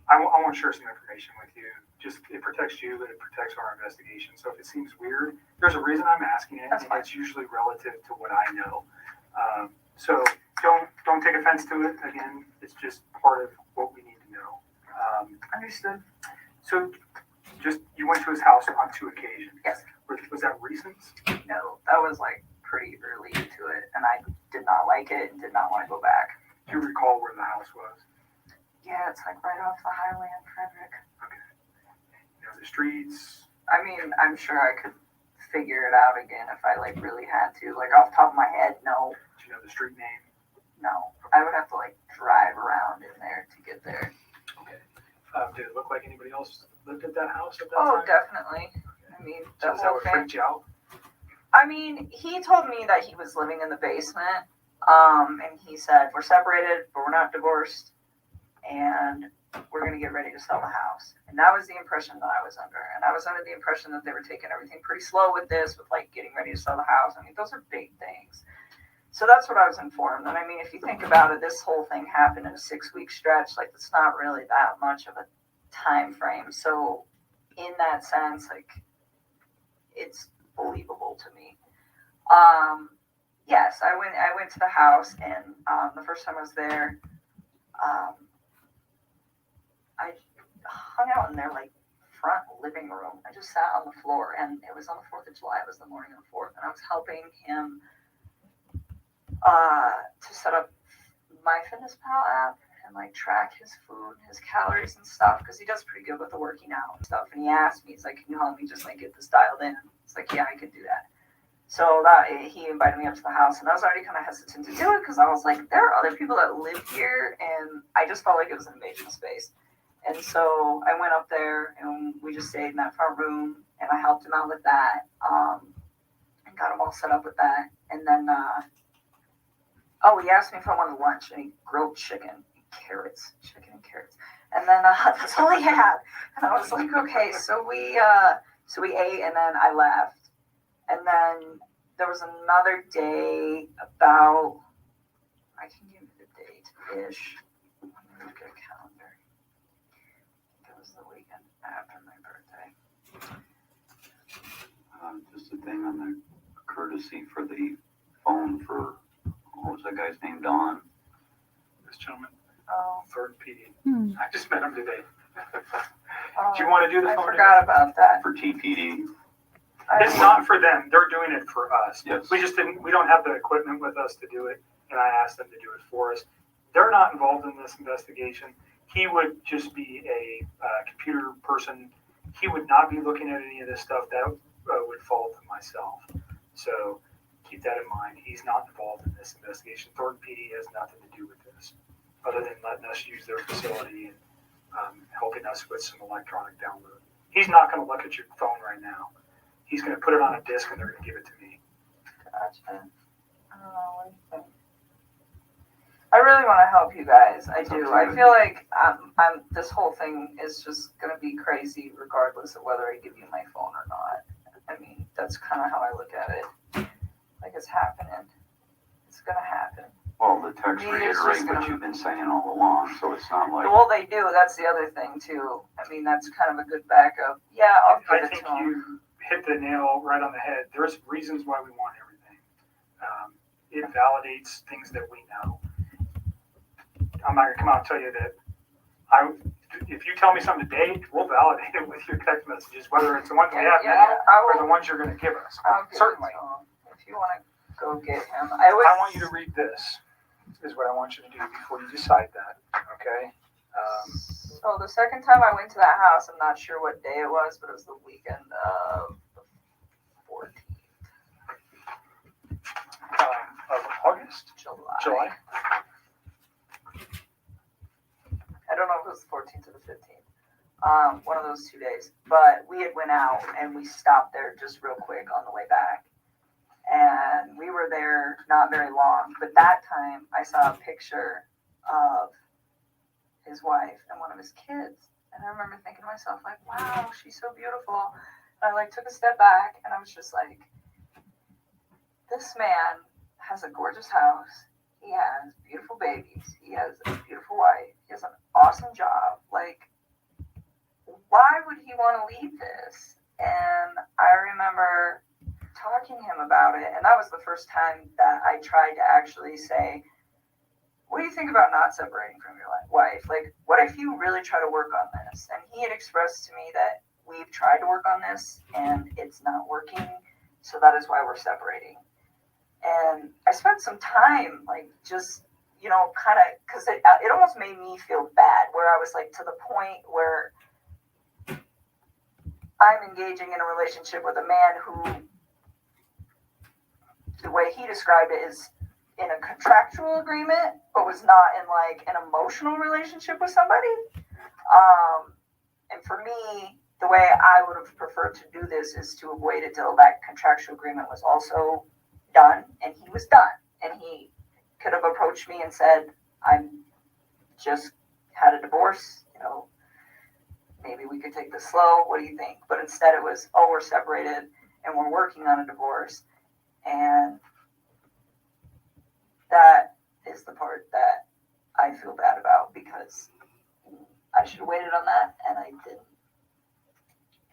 I want to share some information with you. Just, it protects you, but it protects our investigation. So if it seems weird, there's a reason I'm asking it, and it's usually relative to what I know. So don't take offense to it. Again, it's just part of what we need to know. Understood. So you went to his house on 2 occasions. Yes. Was that recent? No, that was like pretty early into it, and I did not like it and did not want to go back. Do you recall where the house was? Yeah, it's like right off the highway in Frederick. Okay. You know the streets? I mean, I'm sure I could figure it out again if I really had to. Like off the top of my head, no. Do you know the street name? No. I would have to drive around in there to get there. Okay. Did it look like anybody else lived at that house at that Oh, time? definitely. I mean, So is that what freaked you out? I mean, he told me that he was living in the basement, and he said, we're separated, but we're not divorced, and we're going to get ready to sell the house. And that was the impression that I was under. And I was under the impression that they were taking everything pretty slow with this, with getting ready to sell the house. I mean, those are big things. So that's what I was informed. And I mean, if you think about it, this whole thing happened in a 6-week stretch. It's not really that much of a time frame. So in that sense, it's believable to me. Yes, I went to the house, and the first time I was there, I hung out in their front living room. I just sat on the floor, and it was on the 4th of July. It was the morning of the 4th, and I was helping him to set up MyFitnessPal app and track his food, his calories and stuff, because he does pretty good with the working out and stuff. And he asked me, he's like, can you help me just get this dialed in? It's like, yeah, I could do that. So he invited me up to the house, and I was already kind of hesitant to do it because I was like, there are other people that live here, and I just felt like it was an invasion of space. And so I went up there, and we just stayed in that front room, and I helped him out with that, and got him all set up with that. And then, he asked me if I wanted lunch, and he grilled chicken and carrots. And then that's all he had. And I was like, okay, so we ate, and then I left. And then there was another day about, I can give you the date-ish. Let me look at a calendar. It was the weekend after my birthday. Just a thing on the courtesy for the phone for, what was that guy's name, Don? This gentleman, Oh. 3rd PD. I just met him today. Oh, Do you want to do the I phone? forgot about that. For TPD. It's not for them. They're doing it for us. Yes. We don't have the equipment with us to do it, and I asked them to do it for us. They're not involved in this investigation. he would just be a computer person. He would not be looking at any of this stuff. That would fall to myself. So keep that in mind. He's not involved in this investigation. Thornton PD has nothing to do with this, other than letting us use their facility and helping us with some electronic download. He's not going to look at your phone right now. He's going to put it on a disc and they're going to give it to me. Gotcha. What do you think? I really want to help you guys. I do. I feel like I'm. This whole thing is just going to be crazy, regardless of whether I give you my phone or not. I mean, that's kind of how I look at it. Like it's happening. It's going to happen. Well, the text I mean, it's reiterate just what gonna- you've been saying all along, so it's not like. Well, they do. That's the other thing too. I mean, that's kind of a good backup. Yeah, I'll I give it think to him. you hit the nail right on the head. There's reasons why we want everything. It validates things that we know. I'm not gonna come out and tell you that if you tell me something today, we'll validate it with your text messages, whether it's the ones we have now or the ones you're gonna give us. I'll give Certainly. it to him. If you want to go get him, I want you to read this, is what I want you to do before you decide that, okay? So the second time I went to that house, I'm not sure what day it was, but it was the weekend of the 14th. Of August? July? I don't know if it was the 14th or the 15th. One of those 2 days. But we had went out and we stopped there just real quick on the way back. And we were there not very long. But that time I saw a picture of his wife and one of his kids. And I remember thinking to myself, like, wow, she's so beautiful. And I took a step back and I was just like, this man has a gorgeous house. He has beautiful babies. He has a beautiful wife. He has an awesome job. Like, why would he want to leave this? And I remember talking to him about it. And that was the first time that I tried to actually say, what do you think about not separating from your wife? Like, what if you really try to work on this? And he had expressed to me that we've tried to work on this and it's not working. So that is why we're separating. And I spent some time, like, just, you know, kind of, because it almost made me feel bad, where I was, like, to the point where I'm engaging in a relationship with a man who, the way he described it, is in a contractual agreement, but was not in, like, an emotional relationship with somebody. And for me, the way I would have preferred to do this is to have waited till that contractual agreement was also done, and he was done, and he could have approached me and said, I'm just had a divorce, you know, maybe we could take this slow, what do you think? But instead it was, oh, we're separated and we're working on a divorce. And that is the part that I feel bad about, because I should have waited on that and I didn't.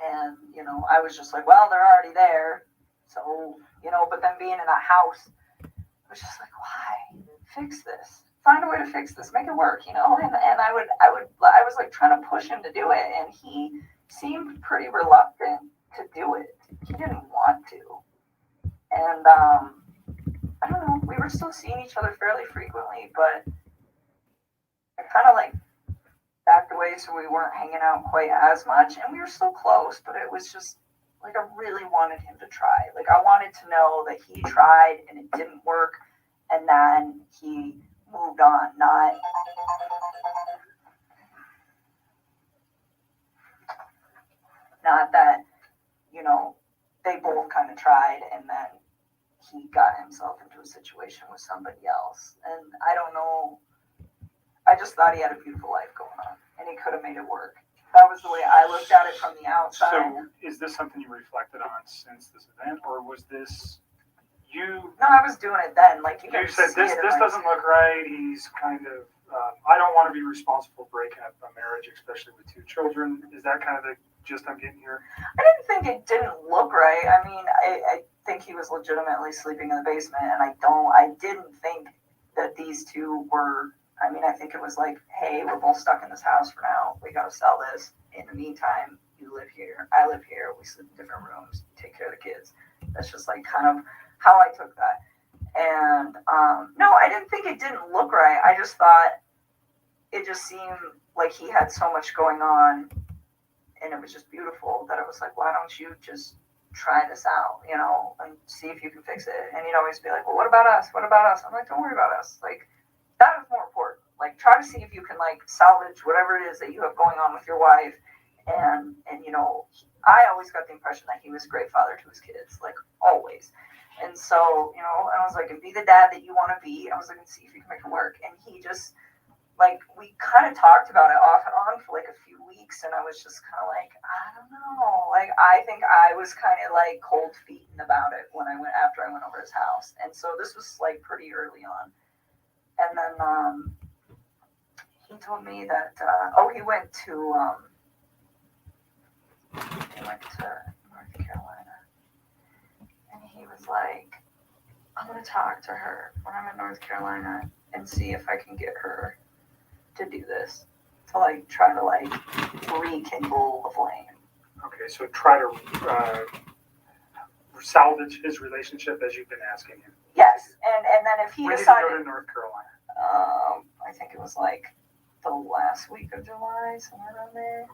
And, you know, I was just like, well, they're already there. So, you know, but then being in a house, I was just like, why? Fix this. Find a way to fix this. Make it work, you know? And I was like trying to push him to do it. And he seemed pretty reluctant to do it. He didn't want to. And, I don't know, we were still seeing each other fairly frequently, but I kind of like backed away so we weren't hanging out quite as much. And we were still close, but it was just, like, I really wanted him to try. Like, I wanted to know that he tried and it didn't work, and then he moved on. Not that, you know, they both kind of tried and then he got himself into a situation with somebody else. And I don't know. I just thought he had a beautiful life going on, and he could have made it work. That was the way I looked at it from the outside. So is this something you reflected on since this event, or was this you? No, I was doing it then. Like, you said this doesn't look right. He's kind of, I don't want to be responsible for breaking up a marriage, especially with 2 children. Is that kind of the gist I'm getting here? I didn't think it didn't look right. I mean, I think he was legitimately sleeping in the basement, and I didn't think that these 2 were, I mean, I think it was like, hey, we're both stuck in this house for now. We got to sell this. In the meantime, you live here, I live here. We sleep in different rooms. Take care of the kids. That's just like kind of how I took that. And no, I didn't think it didn't look right. I just thought it just seemed like he had so much going on, and it was just beautiful that I was like, why don't you just try this out, you know, and see if you can fix it. And he'd always be like, well, what about us? What about us? I'm like, don't worry about us. Like, that is more important. Like, try to see if you can, like, salvage whatever it is that you have going on with your wife. And you know, I always got the impression that he was a great father to his kids, like, always. And so, you know, and I was like, and be the dad that you want to be. I was like, and see if you can make it work. And he just, like, we kind of talked about it off and on for like a few weeks, and I was just kind of like, I don't know. Like, I think I was kind of like cold feet about it when I went after I went over his house. And so this was like pretty early on. And then he told me that he went to North Carolina, and he was like, I'm gonna talk to her when I'm in North Carolina and see if I can get her to do this, to like try to like rekindle the flame. Okay, so try to salvage his relationship as you've been asking him. Yes, and then if he When did decided, you go to North Carolina? I think it was like the last week of July, somewhere around there.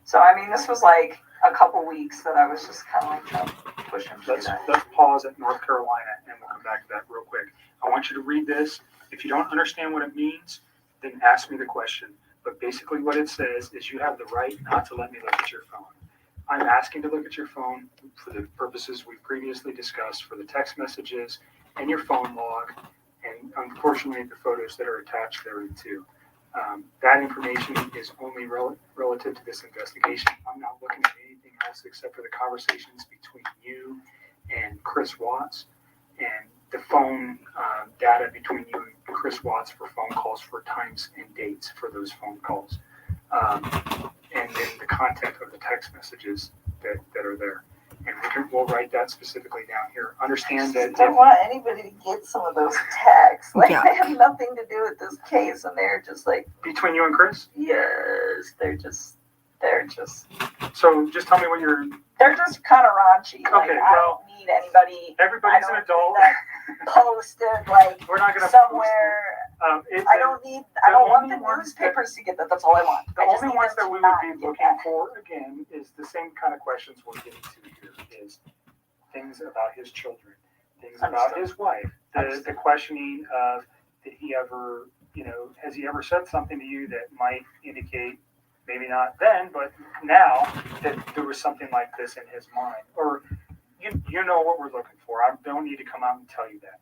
So I mean, this was like a couple weeks that I was just kind of like trying to push him through that. Let's pause at North Carolina, and we'll come back to that real quick. I want you to read this. If you don't understand what it means, then ask me the question. But basically what it says is you have the right not to let me look at your phone. I'm asking to look at your phone for the purposes we've previously discussed, for the text messages and your phone log, and unfortunately the photos that are attached therein too. That information is only relative to this investigation. I'm not looking at anything else except for the conversations between you and Chris Watts, and the phone data between you and Chris Watts for phone calls, for times and dates for those phone calls, and then the content of the text messages that are there. And we'll write that specifically down here. Understand that. I don't want anybody to get some of those texts. Like, Yeah. they have nothing to do with this case, and they're just like, Between you and Chris? yes, they're just So just tell me what they're just kind of raunchy. Like, Okay, I well, don't need anybody everybody's I an don't adult. need that posted like We're not going to somewhere. I don't want the only ones newspapers to get that. That's all I want. The I just only need ones them that we to would not be get looking that. for, again, is the same kind of questions we're getting to here, is things about his children, things about his wife, the questioning of, did he ever, has he ever said something to you that might indicate, maybe not then, but now, that there was something like this in his mind? Or, you know what we're looking for. I don't need to come out and tell you that.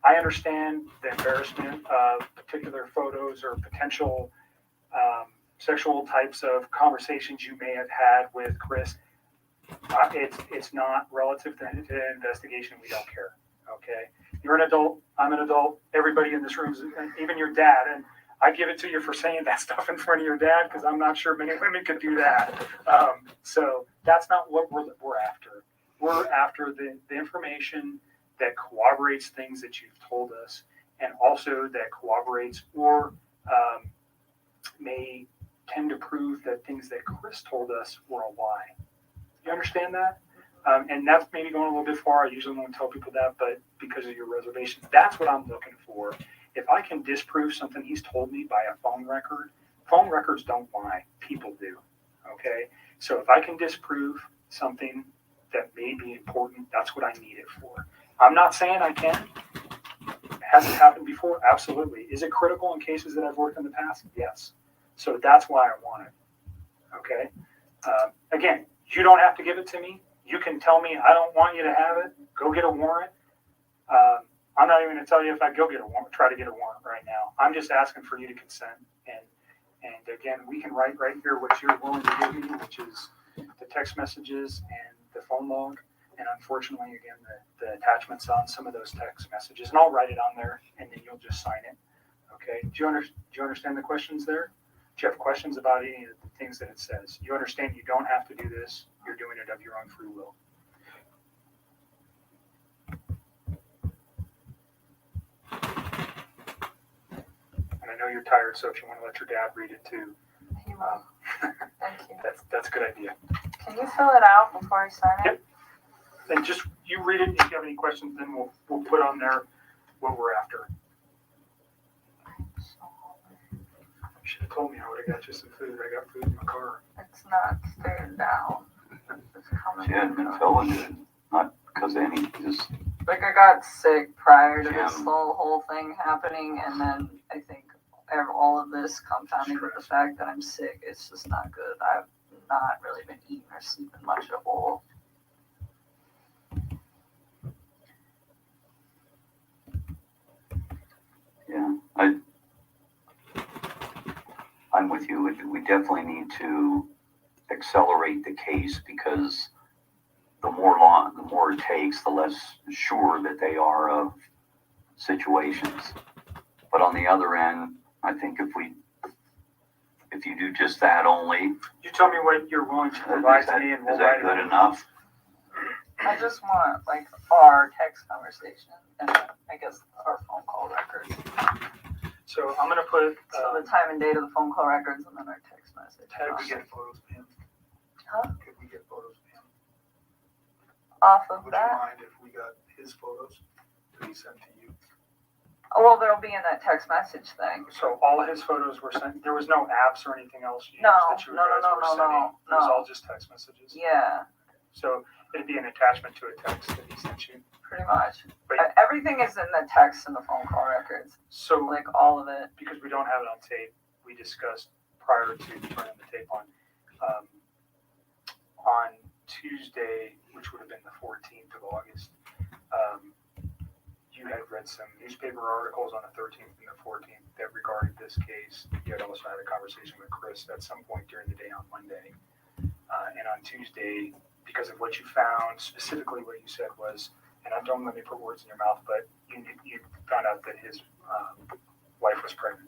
I understand the embarrassment of particular photos or potential sexual types of conversations you may have had with Chris. It's not relative to the investigation. We don't care. Okay, you're an adult. I'm an adult. Everybody in this room, even your dad, and I give it to you for saying that stuff in front of your dad, because I'm not sure many women could do that. So that's not what we're after. We're after the information that corroborates things that you've told us, and also that corroborates or may tend to prove that things that Chris told us were a lie. You understand that? And that's maybe going a little bit far. I usually don't tell people that, but because of your reservations, that's what I'm looking for. If I can disprove something he's told me by a phone records don't lie. People do. Okay? So if I can disprove something that may be important, that's what I need it for. I'm not saying I can. Has it happened before? Absolutely. Is it critical in cases that I've worked in the past? Yes. So that's why I want it. Okay? Again, you don't have to give it to me. You can tell me I don't want you to have it. Go get a warrant. I'm not even going to tell you if I go get a warrant, try to get a warrant right now. I'm just asking for you to consent. And again, we can write right here what you're willing to give me, which is the text messages and the phone log. And unfortunately, again, the attachments on some of those text messages. And I'll write it on there, and then you'll just sign it. Okay? Do you understand the questions there? Do you have questions about any of the things that it says? You understand you don't have to do this. You're doing it of your own free will. And I know you're tired, so if you want to let your dad read it too, He will. Thank you. that's a good idea. Can you fill it out before I sign it? Yep. Then just you read it. If you have any questions, then we'll put on there what we're after. should have told me. I would have got you some food. I got food in my car. It's not staying down. It's coming. She hadn't been feeling good, not because of any, just, Like I got sick prior to Yeah. this whole thing happening, and then I think all of this compounding with the fact that I'm sick, it's just not good. I've not really been eating or sleeping much at all. yeah, I'm with you. We definitely need to accelerate the case because the more it takes, the less sure that they are of situations. But on the other end, I think if you do just that only, You tell me what you're willing to provide to me, and we'll is that write good it. enough? I just want like our text conversation and I guess our phone call records. So I'm gonna put. So the time and date of the phone call records and then our text message. Could we get photos of him? Huh? Could we get photos of him? Off of Would you that? mind if we got his photos to be sent to you? Oh, well, they'll be in that text message thing. So all of his photos were sent. There was no apps or anything else used No, that you no, guys no, were no, sending. no, It was no. all just text messages. Yeah, So it'd be an attachment to a text that he sent you. pretty much. But Everything is in the text and the phone call records. so Like all of it. because we don't have it on tape, we discussed prior to turning the tape on Tuesday, which would have been the 14th of August. You had read some newspaper articles on the 13th and the 14th that regarded this case. You had also had a conversation with Chris at some point during the day on Monday. And on Tuesday, because of what you found, specifically what you said was, and I don't let me put words in your mouth, but you found out that his wife was pregnant.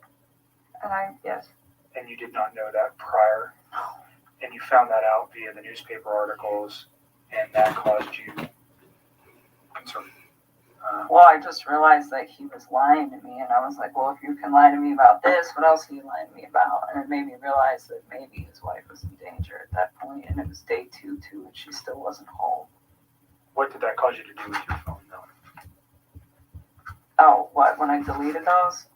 And yes. And you did not know that prior. And you found that out via the newspaper articles, and that caused you concern. Well, I just realized that he was lying to me, and I was like, well, if you can lie to me about this, what else are you lying to me about? And it made me realize that maybe his wife was in danger at that point, and it was day two, too, and she still wasn't home. What did that cause you to do with your phone, though? Oh, what? When I deleted those?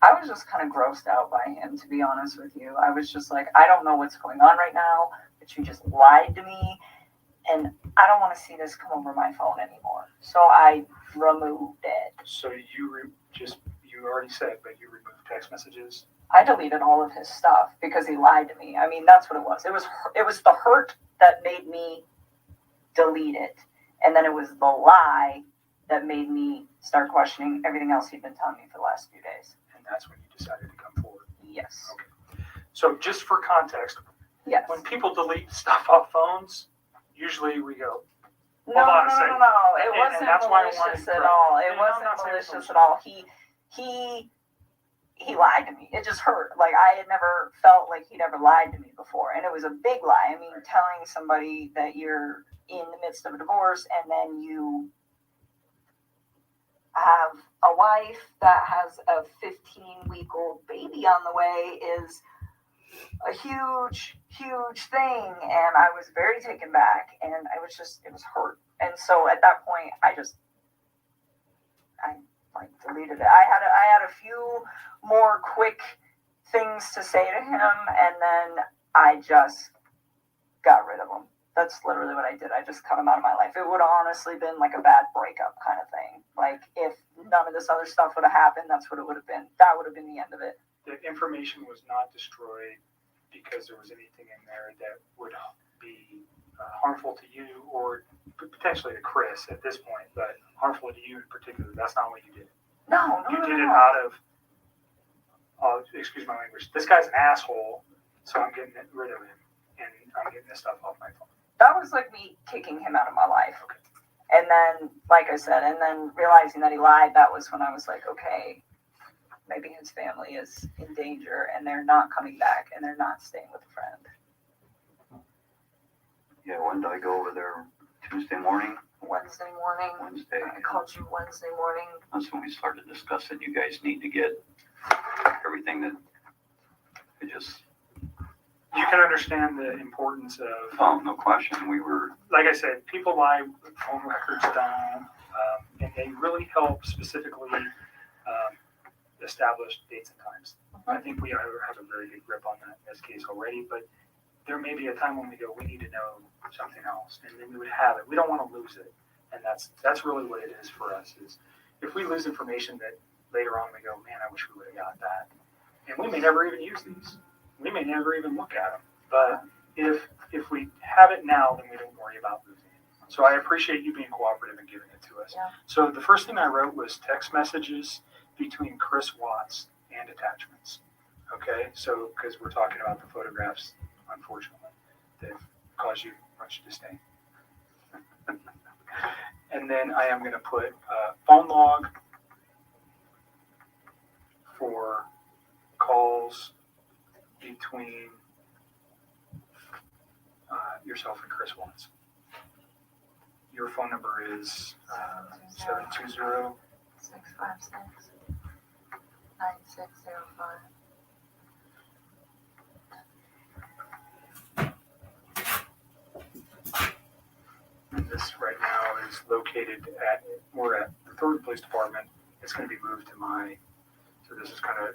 I was just kind of grossed out by him, to be honest with you. I was just like, I don't know what's going on right now, but you just lied to me, and I don't want to see this come over my phone anymore. So I removed it. So you already said, but you removed text messages. I deleted all of his stuff because he lied to me. I mean, that's what it was. It was the hurt that made me delete it, and then it was the lie that made me start questioning everything else he'd been telling me for the last few days. And that's when you decided to come forward. Yes. Okay. So just for context, Yes. when people delete stuff off phones, usually we go, No. Hold on a second. It And wasn't that's why I wanted malicious to at correct. all. No, It I'm wasn't not saying malicious malicious. at all. He lied to me. It just hurt. Like I had never felt like he'd ever lied to me before, and it was a big lie. I mean, telling somebody that you're in the midst of a divorce and then you have a wife that has a 15-week-old baby on the way is a huge thing. And I was very taken back, and it was hurt. And so at that point, I deleted it. I had a few more quick things to say to him, and then I just got rid of him. That's literally what I did. I just cut him out of my life. It would have honestly been like a bad breakup kind of thing. Like if none of this other stuff would have happened, that's what it would have been. That would have been the end of it. The information was not destroyed because there was anything in there that would be harmful to you or potentially to Chris at this point, but harmful to you in particular. That's not what you did. No. You did it out of, excuse my language, this guy's an asshole, so I'm getting rid of him, and I'm getting this stuff off my phone. That was like me kicking him out of my life. Okay. And then, like I said, and then realizing that he lied, that was when I was like, okay, maybe his family is in danger and they're not coming back and they're not staying with a friend. Yeah, when did I go over there? Tuesday morning? Wednesday morning. Wednesday. I called you Wednesday morning. That's when we started discussing, you guys need to get everything that it just, You can understand the importance of, oh, no question, we were, like I said, people lie with phone records down, and they really help specifically established dates and times. I think we have a very good grip on that in this case already, but there may be a time when we go, we need to know something else, and then we would have it. We don't want to lose it, and that's really what it is for us. Is if we lose information that later on we go, man, I wish we would have got that, and we may never even use these. We may never even look at them, but if we have it now, then we don't worry about losing it. So I appreciate you being cooperative and giving it to us. Yeah. So the first thing I wrote was text messages between Chris Watts and attachments. Okay, so because we're talking about the photographs, unfortunately, they've caused you much disdain. And then I am going to put phone log for calls between yourself and Chris Watts. Your phone number is 720 656 9605. And this right now is located we're at the Thornton Police Department. It's going to be moved to so this is kind of,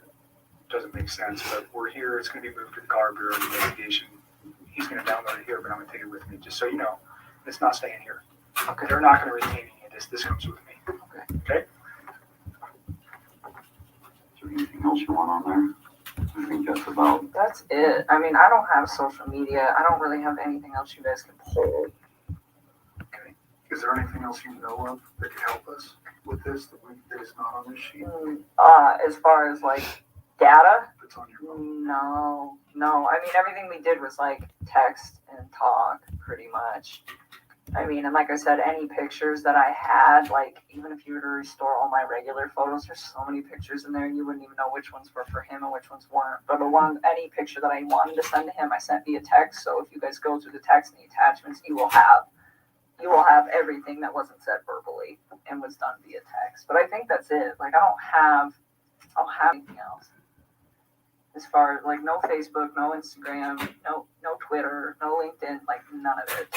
doesn't make sense, but we're here. It's going to be moved to the Car Bureau investigation. He's going to download it here, but I'm going to take it with me, just so you know. It's not staying here. Okay. They're not going to retain any of this. This comes with me. Okay? Is there anything else you want on there? I think that's about. That's it. I mean, I don't have social media. I don't really have anything else you guys can pull. Okay. Is there anything else you know of that could help us with this that is not on this sheet? As far as like data, That's on your phone. no. I mean, everything we did was like text and talk, pretty much. I mean, and like I said, any pictures that I had, like even if you were to restore all my regular photos, there's so many pictures in there, you wouldn't even know which ones were for him and which ones weren't. But any picture that I wanted to send to him, I sent via text. So if you guys go through the text and the attachments, you will have everything that wasn't said verbally and was done via text. But I think that's it. Like I don't have anything else. As far as like no Facebook, no Instagram, no Twitter, no LinkedIn, like none of it.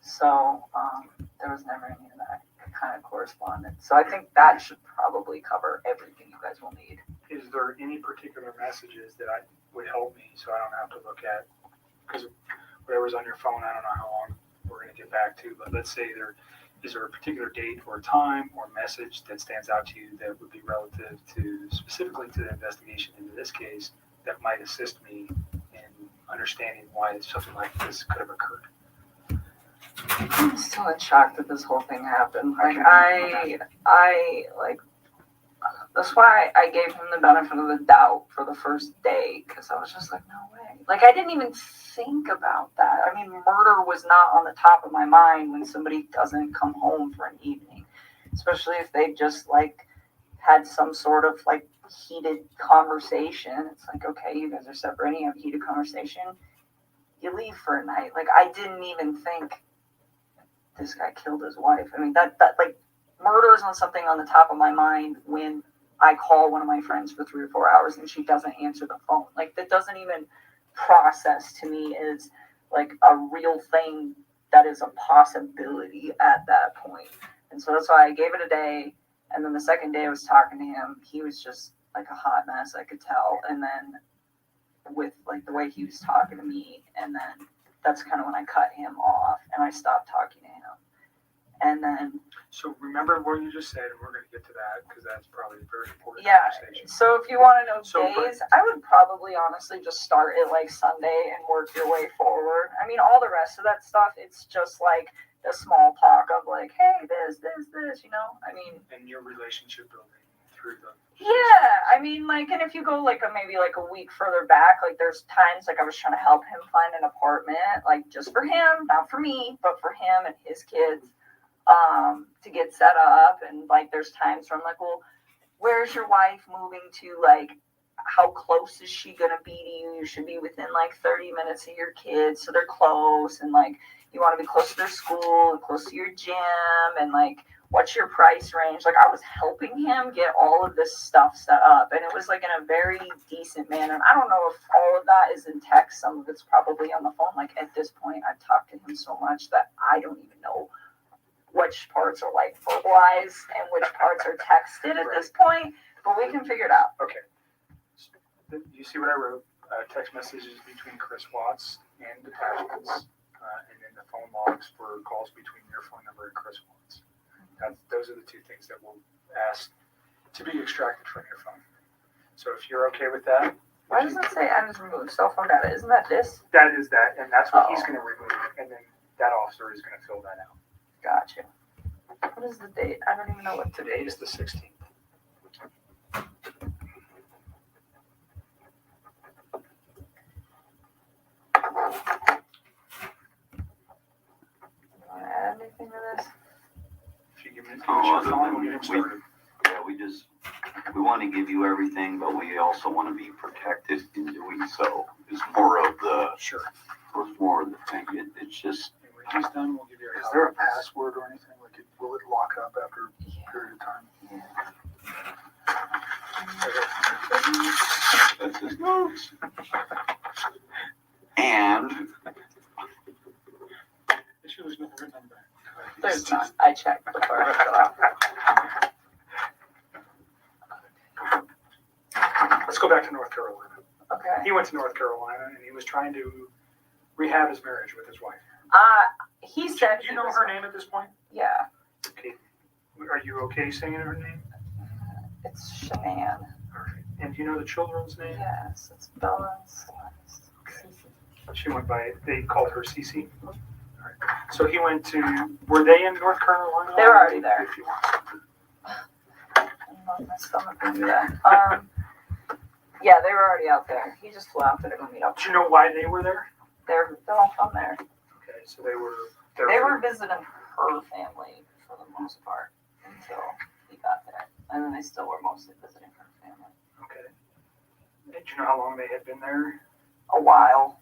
So there was never any of that kind of correspondence. So I think that should probably cover everything you guys will need. Is there any particular messages that would help me so I don't have to look at? Because whatever's on your phone, I don't know how long we're going to get back to. But let's say is there a particular date or time or message that stands out to you that would be relative to specifically to the investigation into this case that might assist me in understanding why something like this could have occurred? I'm still in shock that this whole thing happened. Like I that's why I gave him the benefit of the doubt for the first day, because I was just like, no way. Like I didn't even think about that. I mean, murder was not on the top of my mind when somebody doesn't come home for an evening, especially if they just like had some sort of like heated conversation. It's like, okay, you guys are separating, you have a heated conversation, you leave for a night. Like I didn't even think this guy killed his wife. I mean, that like murder is not something on the top of my mind when I call one of my friends for 3 or 4 hours and she doesn't answer the phone. Like that doesn't even process to me as like a real thing that is a possibility at that point. And so that's why I gave it a day. And then the second day I was talking to him, he was just like a hot mess, I could tell. And then with like the way he was talking to me, and then that's kind of when I cut him off and I stopped talking to him. And then So remember what you just said, and we're going to get to that because that's probably a very important yeah, conversation. so if you want to know So, days, I would probably honestly just start at like Sunday and work your way forward. I mean, all the rest of that stuff, it's just like the small talk of like, hey, this, you know? I mean, And your relationship building through the yeah, I mean, like, and if you go like maybe like a week further back, like there's times like I was trying to help him find an apartment, like just for him, not for me, but for him and his kids, to get set up. And like there's times where I'm like, well, where's your wife moving to? Like, how close is she gonna be to you? You should be within like 30 minutes of your kids, so they're close. And like you want to be close to their school and close to your gym, and like what's your price range? Like I was helping him get all of this stuff set up, and it was like in a very decent manner. And I don't know if all of that is in text. Some of it's probably on the phone. Like at this point, I've talked to him so much that I don't even know which parts are like verbalized and which parts are texted at this point. But we can figure it out. Okay. You see what I wrote? Text messages between Chris Watts and attachments, and then the phone logs for calls between your phone number and Chris Watts. Those are the two things that we'll ask to be extracted from your phone. So if you're okay with that. Why does it say I just removed cell phone data? Isn't that this? That is that, and that's what he's Oh. going to remove, and then that officer is going to fill that out. Gotcha. What is the date? I don't even know what Today is the 16th. Want to add anything to this? If you give me Oh, your other phone, than we'll get him started. Yeah, we want to give you everything, but we also want to be protected in doing so. It's more of the, Sure. it's more of the thing. It's just, And when he's done, we'll give you. Is there a password or anything? Like, will it lock up after a period of time? that's just notes. And It should have nothing written on the back. There's not. I checked before I fill out. Let's go back to North Carolina. Okay. He went to North Carolina and he was trying to rehab his marriage with his wife. He said. Do you know her name at this point? Yeah. Okay. Are you okay saying her name? It's Shanann. All right. And do you know the children's name? Yes, it's Bella and Celeste. She went by, they called her Cece. All right. So he went to, were they in North Carolina? They were already there. If you want. I don't know if my stomach can do that. Yeah, they were already out there. He just flew out there to go meet up. Do you know why they were there? They're all from there. Okay, so they were. They were visiting her family for the most part until he got there, and then they still were mostly visiting her family. Okay. Do you know how long they had been there? A while,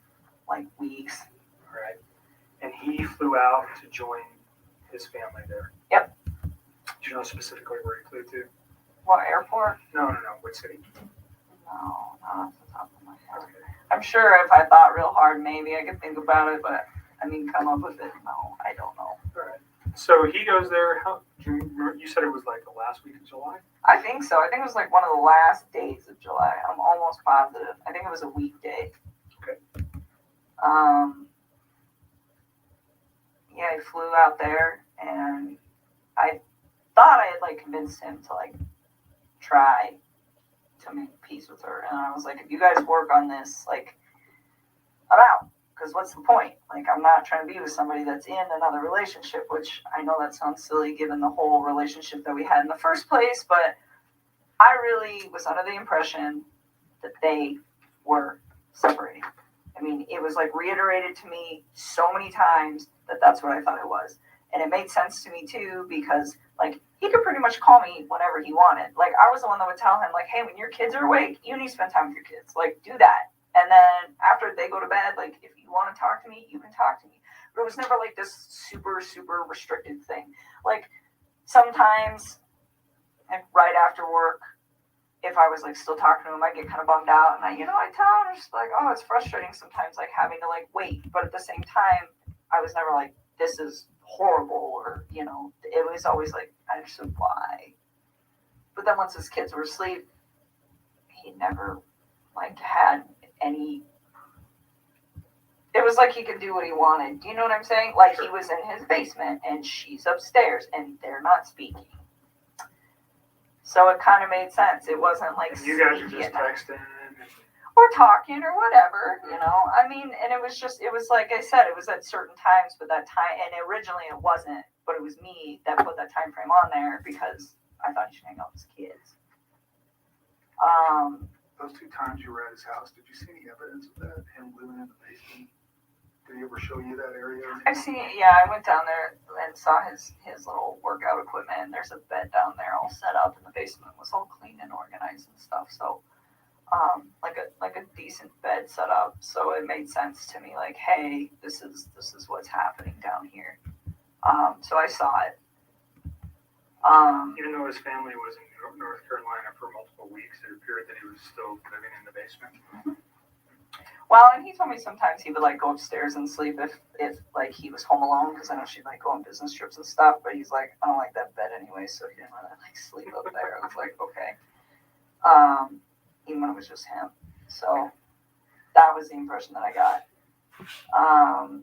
like weeks. All right. And he flew out to join his family there. Yep. Do you know specifically where he flew to? What airport? No. What city? No, not off the top of my head. I'm sure if I thought real hard, maybe I could think about it, but I mean, come up with it. No, I don't know. All right. So he goes there. You said it was like the last week of July? I think so. I think it was like one of the last days of July. I'm almost positive. I think it was a weekday. Okay. Yeah, he flew out there, and I thought I had like convinced him to like try to make peace with her, and I was like, if you guys work on this, like, I'm out. Because what's the point? Like, I'm not trying to be with somebody that's in another relationship, which I know that sounds silly given the whole relationship that we had in the first place, but I really was under the impression that they were separating. I mean, it was like reiterated to me so many times that that's what I thought it was. And it made sense to me too, because like he could pretty much call me whenever he wanted. Like I was the one that would tell him like, hey, when your kids are awake, you need to spend time with your kids. Like do that. And then after they go to bed, like if you want to talk to me, you can talk to me. But it was never like this super, super restricted thing. Like sometimes like, right after work, if I was like still talking to him, I get kind of bummed out, and I tell him just like, oh, it's frustrating sometimes, like having to like wait. But at the same time, I was never like, this is horrible, or it was always like I understood why. But then once his kids were asleep, he never like had any. It was like he could do what he wanted. Do you know what I'm saying? Like he was in his basement and she's upstairs, and they're not speaking. So it kind of made sense. It wasn't like And you guys are sneaky just at night. texting. Or talking or whatever, I mean, and it was like I said, it was at certain times, but that time, and originally it wasn't, but it was me that put that time frame on there because I thought he should hang out with his kids. Those 2 times you were at his house, did you see any evidence of that? Him living in the basement? Did he ever show you that area? I've seen it, yeah, I went down there and saw his little workout equipment, and there's a bed down there all set up, and the basement was all clean and organized and stuff, so like a decent bed set up, so it made sense to me. Like, hey, this is what's happening down here. So I saw it. Even though his family was in North Carolina for multiple weeks, it appeared that he was still living in the basement. Well, and he told me sometimes he would like go upstairs and sleep if like he was home alone, because I know she'd like go on business trips and stuff. But he's like, I don't like that bed anyway, so he didn't want to like sleep up there. I was like, okay. even when it was just him. So that was the impression that I got. And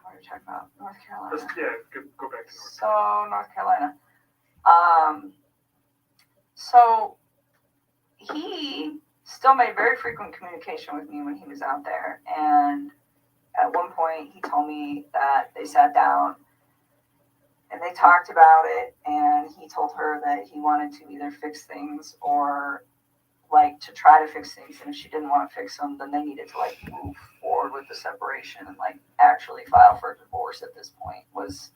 what are we talking about? North Carolina. Go back to North Carolina. So North Carolina. So he still made very frequent communication with me when he was out there. And at one point he told me that they sat down and they talked about it, and he told her that he wanted to either fix things or like to try to fix things. And if she didn't want to fix them, then they needed to like move forward with the separation and like actually file for divorce at this point was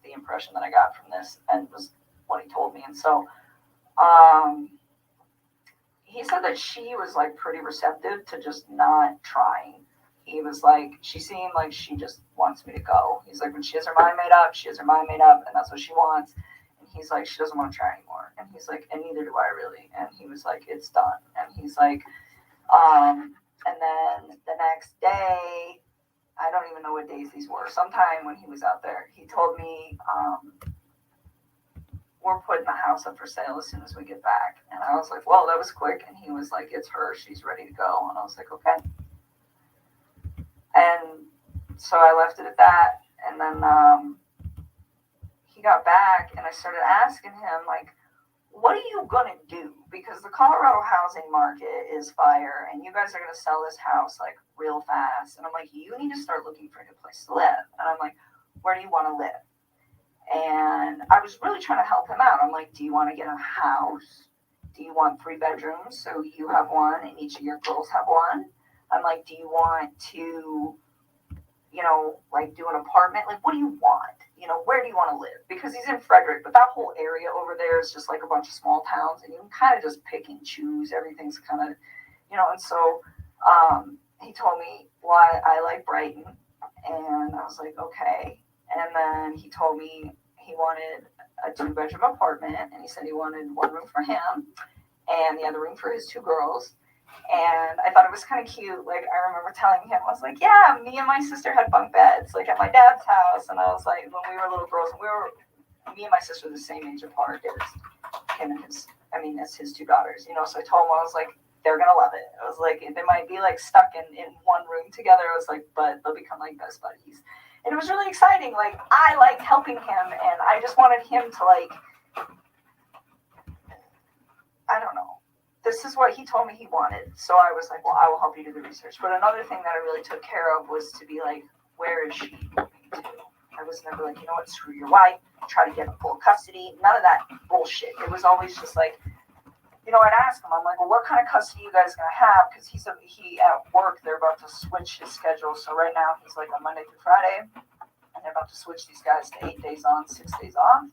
the impression that I got from this, and was what he told me. And so, he said that she was like pretty receptive to just not trying. He was like, she seemed like she just wants me to go. He's like, when she has her mind made up, she has her mind made up, and that's what she wants. And he's like, she doesn't want to try anymore. And he's like, and neither do I really. And he was like, it's done. And he's like, and then the next day, I don't even know what days these were. Sometime when he was out there, he told me, we're putting the house up for sale as soon as we get back. And I was like, well, that was quick. And he was like, it's her. She's ready to go. And I was like, okay. And so I left it at that. And then he got back, and I started asking him, like, what are you going to do? Because the Colorado housing market is fire, and you guys are going to sell this house, like, real fast. And I'm like, you need to start looking for a new place to live. And I'm like, where do you want to live? And I was really trying to help him out. I'm like, do you want to get a house? Do you want 3 bedrooms so you have one and each of your girls have one? I'm like, do you want to, you know, like do an apartment? Like, what do you want? You know, where do you want to live? Because he's in Frederick, but that whole area over there is just like a bunch of small towns, and you can kind of just pick and choose. Everything's kind of, you know, and so he told me, well, I like Brighton. And I was like, okay. And then he told me he wanted a 2-bedroom apartment, and he said he wanted 1 room for him and the other room for his 2 girls. And I thought it was kind of cute. Like, I remember telling him, I was like, yeah, me and my sister had bunk beds, like, at my dad's house. And I was like, when we were little girls, and me and my sister were the same age apart. It was him and it's his 2 daughters, you know. So I told him, I was like, they're going to love it. I was like, they might be, like, stuck in 1 room together. I was like, but they'll become, like, best buddies. And it was really exciting. Like, I liked helping him, and I just wanted him to, like, I don't know. This is what he told me he wanted. So I was like, well, I will help you do the research. But another thing that I really took care of was to be like, where is she moving to? I was never like, you know what, screw your wife, try to get full custody. None of that bullshit. It was always just like, you know, I'd ask him, I'm like, well, what kind of custody you guys going to have? Because he at work, they're about to switch his schedule. So right now he's like on Monday through Friday, and they're about to switch these guys to 8 days on, 6 days off.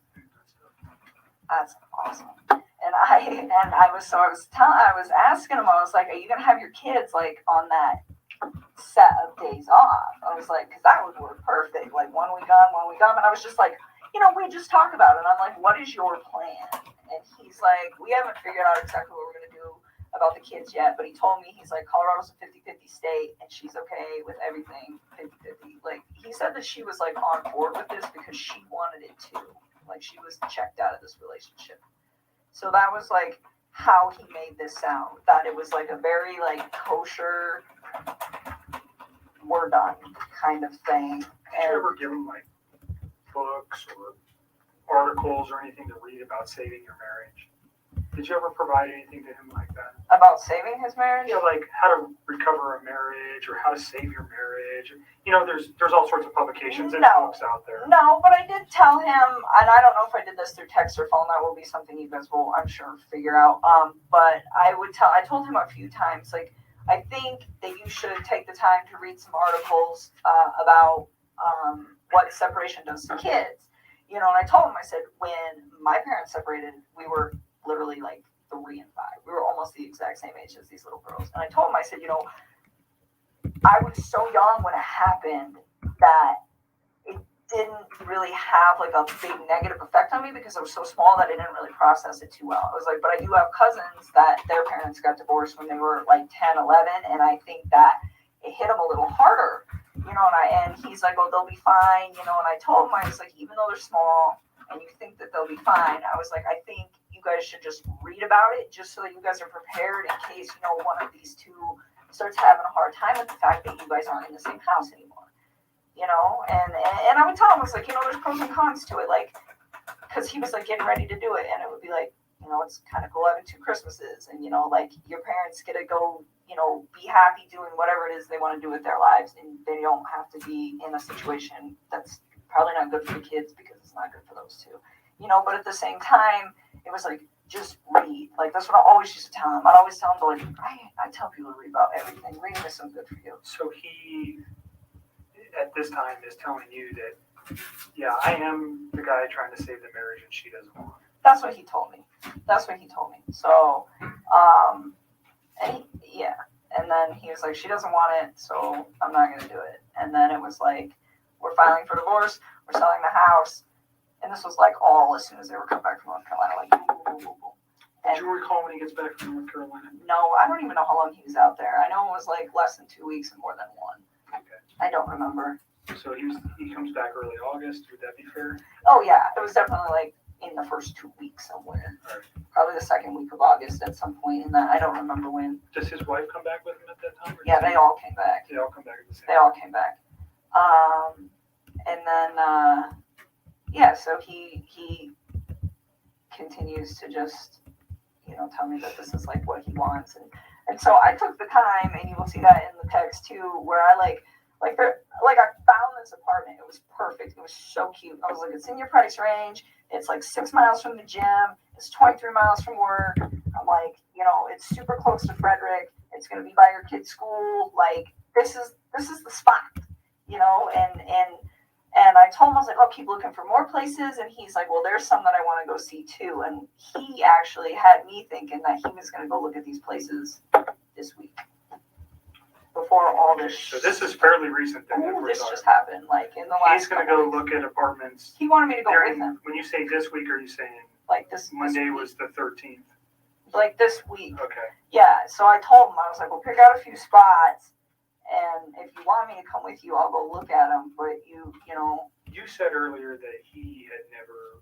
That's awesome. And I was asking him, I was like, are you going to have your kids like on that set of days off? I was like, because that would work perfect. Like 1 week on, 1 week off. And I was just like, you know, we just talk about it. And I'm like, what is your plan? And he's like, we haven't figured out exactly what we're going to do about the kids yet. But he told me, he's like, Colorado's a 50-50 state, and she's okay with everything 50-50. Like, he said that she was like on board with this because she wanted it too. Like, she was checked out of this relationship. So that was like how he made this sound, that it was like a very like kosher, we're done kind of thing. Did you ever give him like books or articles or anything to read about saving your marriage? Did you ever provide anything to him like that? About saving his marriage? Yeah, like how to recover a marriage or how to save your marriage. You know, there's all sorts of publications and books out there. No, but I did tell him, and I don't know if I did this through text or phone. That will be something you guys will, I'm sure, figure out. But I told him a few times, like, I think that you should take the time to read some articles about what separation does to kids. You know, and I told him, I said, when my parents separated, we were literally like 3 and 5. We were almost the exact same age as these little girls. And I told him, I said, you know, I was so young when it happened that it didn't really have like a big negative effect on me because I was so small that I didn't really process it too well. I was like, but I do have cousins that their parents got divorced when they were like 10, 11. And I think that it hit them a little harder, you know, and he's like, oh, they'll be fine, you know. And I told him, I was like, even though they're small and you think that they'll be fine, I was like, I think you guys should just read about it, just so that you guys are prepared in case, you know, one of these two starts having a hard time with the fact that you guys aren't in the same house anymore. You know, and I would tell him, I was like, you know, there's pros and cons to it, like, because he was like getting ready to do it, and it would be like, you know, it's kind of cool having 2 Christmases, and, you know, like, your parents get to go, you know, be happy doing whatever it is they want to do with their lives, and they don't have to be in a situation that's probably not good for the kids because it's not good for those two, you know. But at the same time, it was like, just read. Like, that's what I always used to tell him. I'd always tell him, like, I tell people to read about everything. Reading is so good for you. So he, at this time, is telling you that, yeah, I am the guy trying to save the marriage and she doesn't want it. That's what he told me. So, and then he was like, she doesn't want it, so I'm not going to do it. And then it was like, we're filing for divorce, we're selling the house. And this was like all as soon as they were coming back from North Carolina, like, boom, boom, boom, boom. Do you recall when he gets back from North Carolina? No, I don't even know how long he was out there. I know it was like less than 2 weeks and more than 1. Okay. I don't remember. So he comes back early August. Would that be fair? Oh, yeah, it was definitely like in the first 2 weeks somewhere. All right. Probably the second week of August at some point in that. I don't remember when. Does his wife come back with him at that time? Yeah, they all came back. They all come back at the same They time. all came back. And then, so he continues to just, you know, tell me that this is like what he wants. And so I took the time, and you will see that in the text too, where I I found this apartment. It was perfect. It was so cute. I was like, it's in your price range. It's like 6 miles from the gym. It's 23 miles from work. I'm like, you know, it's super close to Frederick. It's going to be by your kid's school. Like, this is the spot, you know, and I told him, I was like, oh, keep looking for more places. And he's like, well, there's some that I want to go see too. And he actually had me thinking that he was going to go look at these places this week before all this. So this is fairly recent. Then This just happened, like in the last. He's going to go look at apartments. He wanted me to go with him. When you say this week, are you saying like this? Monday was the 13th? Like this week. Okay. Yeah. So I told him, I was like, well, pick out a few spots. And if you want me to come with you, I'll go look at them. But you know. You said earlier that he had never,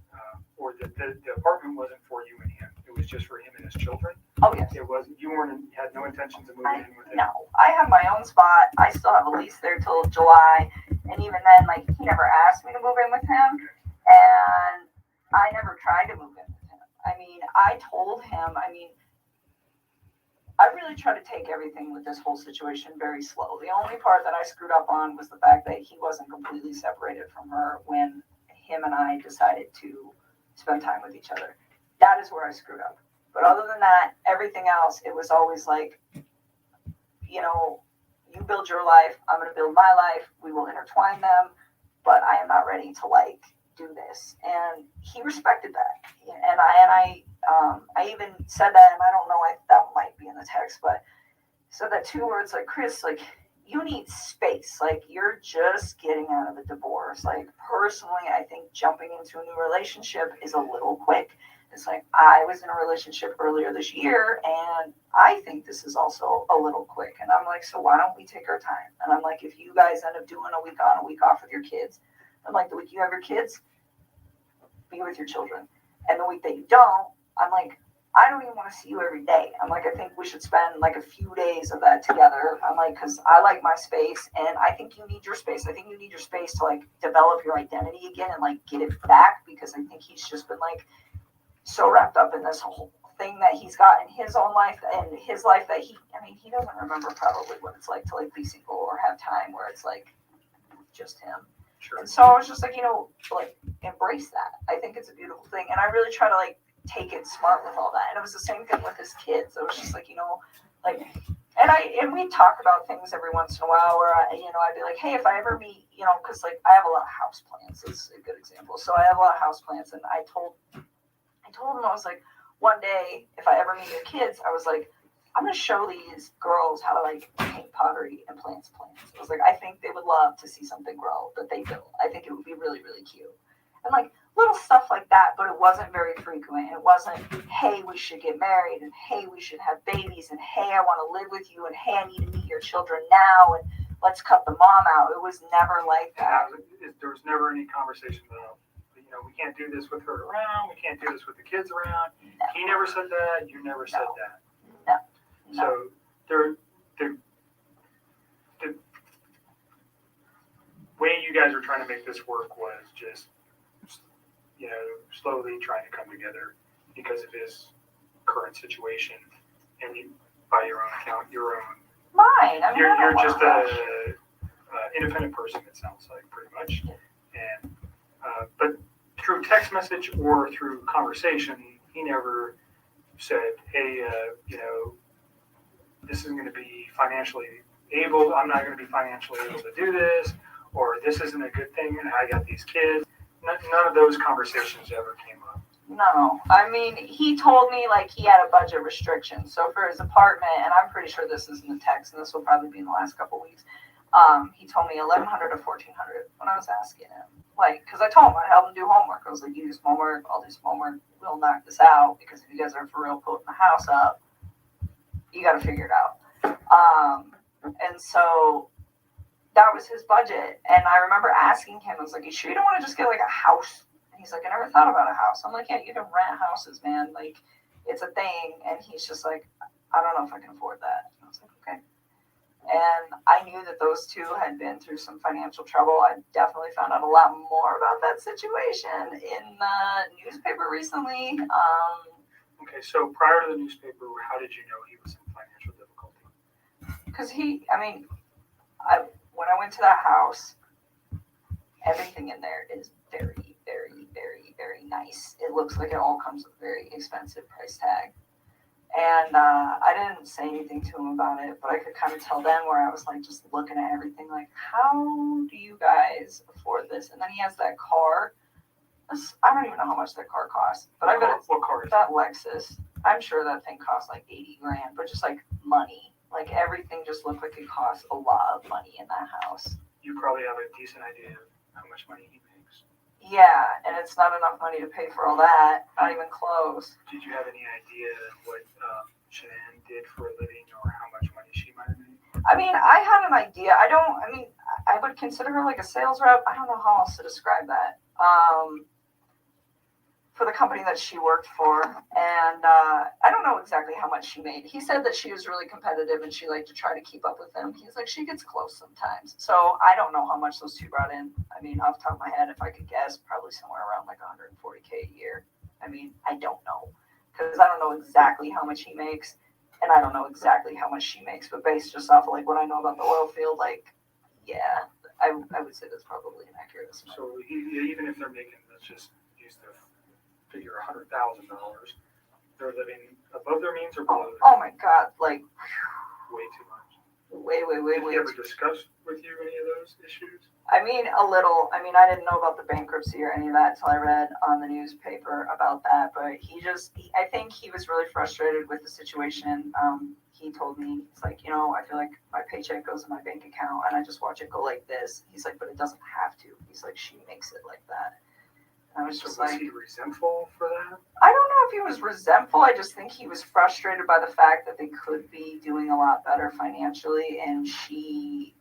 or that the apartment wasn't for you and him. It was just for him and his children. Oh yes. It wasn't. You had no intentions of moving in with him. No, I have my own spot. I still have a lease there till July, and even then, like, he never asked me to move in with him, and I never tried to move in with him. I mean, I told him. I mean, I really try to take everything with this whole situation very slow. The only part that I screwed up on was the fact that he wasn't completely separated from her when him and I decided to spend time with each other. That is where I screwed up. But other than that, everything else, it was always like, you know, you build your life, I'm going to build my life, we will intertwine them, but I am not ready to, like, do this. And he respected that. And I even said that, and I don't know, that might be in the text, but said that 2 words, like, Chris, like, you need space. Like, you're just getting out of a divorce. Like, personally, I think jumping into a new relationship is a little quick. It's like, I was in a relationship earlier this year, and I think this is also a little quick. And I'm like, so why don't we take our time? And I'm like, if you guys end up doing a week on, a week off with your kids, I'm like, the week you have your kids, be with your children. And the week that you don't, I'm like, I don't even want to see you every day. I'm like, I think we should spend like a few days of that together. I'm like, because I like my space, and I think you need your space. I think you need your space to, like, develop your identity again and, like, get it back, because I think he's just been, like, so wrapped up in this whole thing that he's got in his own life and his life that he doesn't remember probably what it's like to, like, be single or have time where it's like just him. Sure. And so I was just like, you know, like, embrace that. I think it's a beautiful thing. And I really try to, like, take it smart with all that. And it was the same thing with his kids. It was just like, you know, like, and we talk about things every once in a while where I'd be like, hey, if I ever meet, you know, because, like, I have a lot of house plants. It's a good example. So I have a lot of house plants, and I told him, I was like, one day, if I ever meet your kids, I was like, I'm going to show these girls how to, like, paint pottery and plants. I was like, I think they would love to see something grow that they built. I think it would be really, really cute. And, like, little stuff like that, but it wasn't very frequent. It wasn't, hey, we should get married, and hey, we should have babies, and hey, I want to live with you, and hey, I need to meet your children now, and let's cut the mom out. It was never like that. There was never any conversation about, you we can't do this with her around. We can't do this with the kids around. He never said that. You never said that. No. So the way you guys were trying to make this work was just, slowly trying to come together because of his current situation, and you, by your own account, your own. Mine. I mean, You're just a independent person. It sounds like pretty much, and but through text message or through conversation, he never said, "Hey, this isn't going to be financially able. I'm not going to be financially able to do this," or "This isn't a good thing, and I got these kids." None of those conversations ever came up. No, I mean, he told me like he had a budget restriction. So for his apartment, and I'm pretty sure this is in the text, and this will probably be in the last couple of weeks. He told me $1,100 to $1,400 when I was asking him, like, because I told him I'd help him do homework. I was like, "You do some homework, I'll do some homework. We'll knock this out because if you guys are for real putting the house up, you got to figure it out." And so that was his budget. And I remember asking him, I was like, "You sure you don't want to just get like a house?" And he's like, "I never thought about a house." I'm like, "Yeah, you can rent houses, man. Like, it's a thing." And he's just like, "I don't know if I can afford that." And I was like, "Okay." And I knew that those two had been through some financial trouble. I definitely found out a lot more about that situation in the newspaper recently. Okay, so prior to the newspaper, how did you know he was in financial difficulty? Because when I went to that house, everything in there is very, very, very, very nice. It looks like it all comes with a very expensive price tag. And I didn't say anything to him about it, but I could kind of tell then where I was like just looking at everything like, how do you guys afford this? And then he has that car. I don't even know how much that car costs, but I bet it's What car is that Lexus. I'm sure that thing costs like $80,000, but just like money. Like everything just looked like it cost a lot of money in that house. You probably have a decent idea of how much money he makes. Yeah, and it's not enough money to pay for all that. Not even close. Did you have any idea what Shanann did for a living or how much money she might have made? I mean, I had an idea. I would consider her like a sales rep. I don't know how else to describe that. For the company that she worked for. And I don't know exactly how much she made. He said that she was really competitive and she liked to try to keep up with him. He's like, she gets close sometimes. So I don't know how much those two brought in. I mean, off the top of my head, if I could guess, probably somewhere around like $140K a year. I mean, I don't know. Because I don't know exactly how much he makes. And I don't know exactly how much she makes. But based just off of like what I know about the oil field, like, yeah, I would say that's probably an accurate estimate. So even if they're making, let's just use the figure $100,000, they're living above their means or below their Oh my God, like way too much. way. Did he ever discuss with you any of those issues? I mean, a little. I mean, I didn't know about the bankruptcy or any of that until I read on the newspaper about that. But I think he was really frustrated with the situation. He told me, it's like, I feel like my paycheck goes in my bank account and I just watch it go like this. He's like, but it doesn't have to. He's like, she makes it like that. I was just was like, he resentful for that? I don't know if he was resentful. I just think he was frustrated by the fact that they could be doing a lot better financially. And she,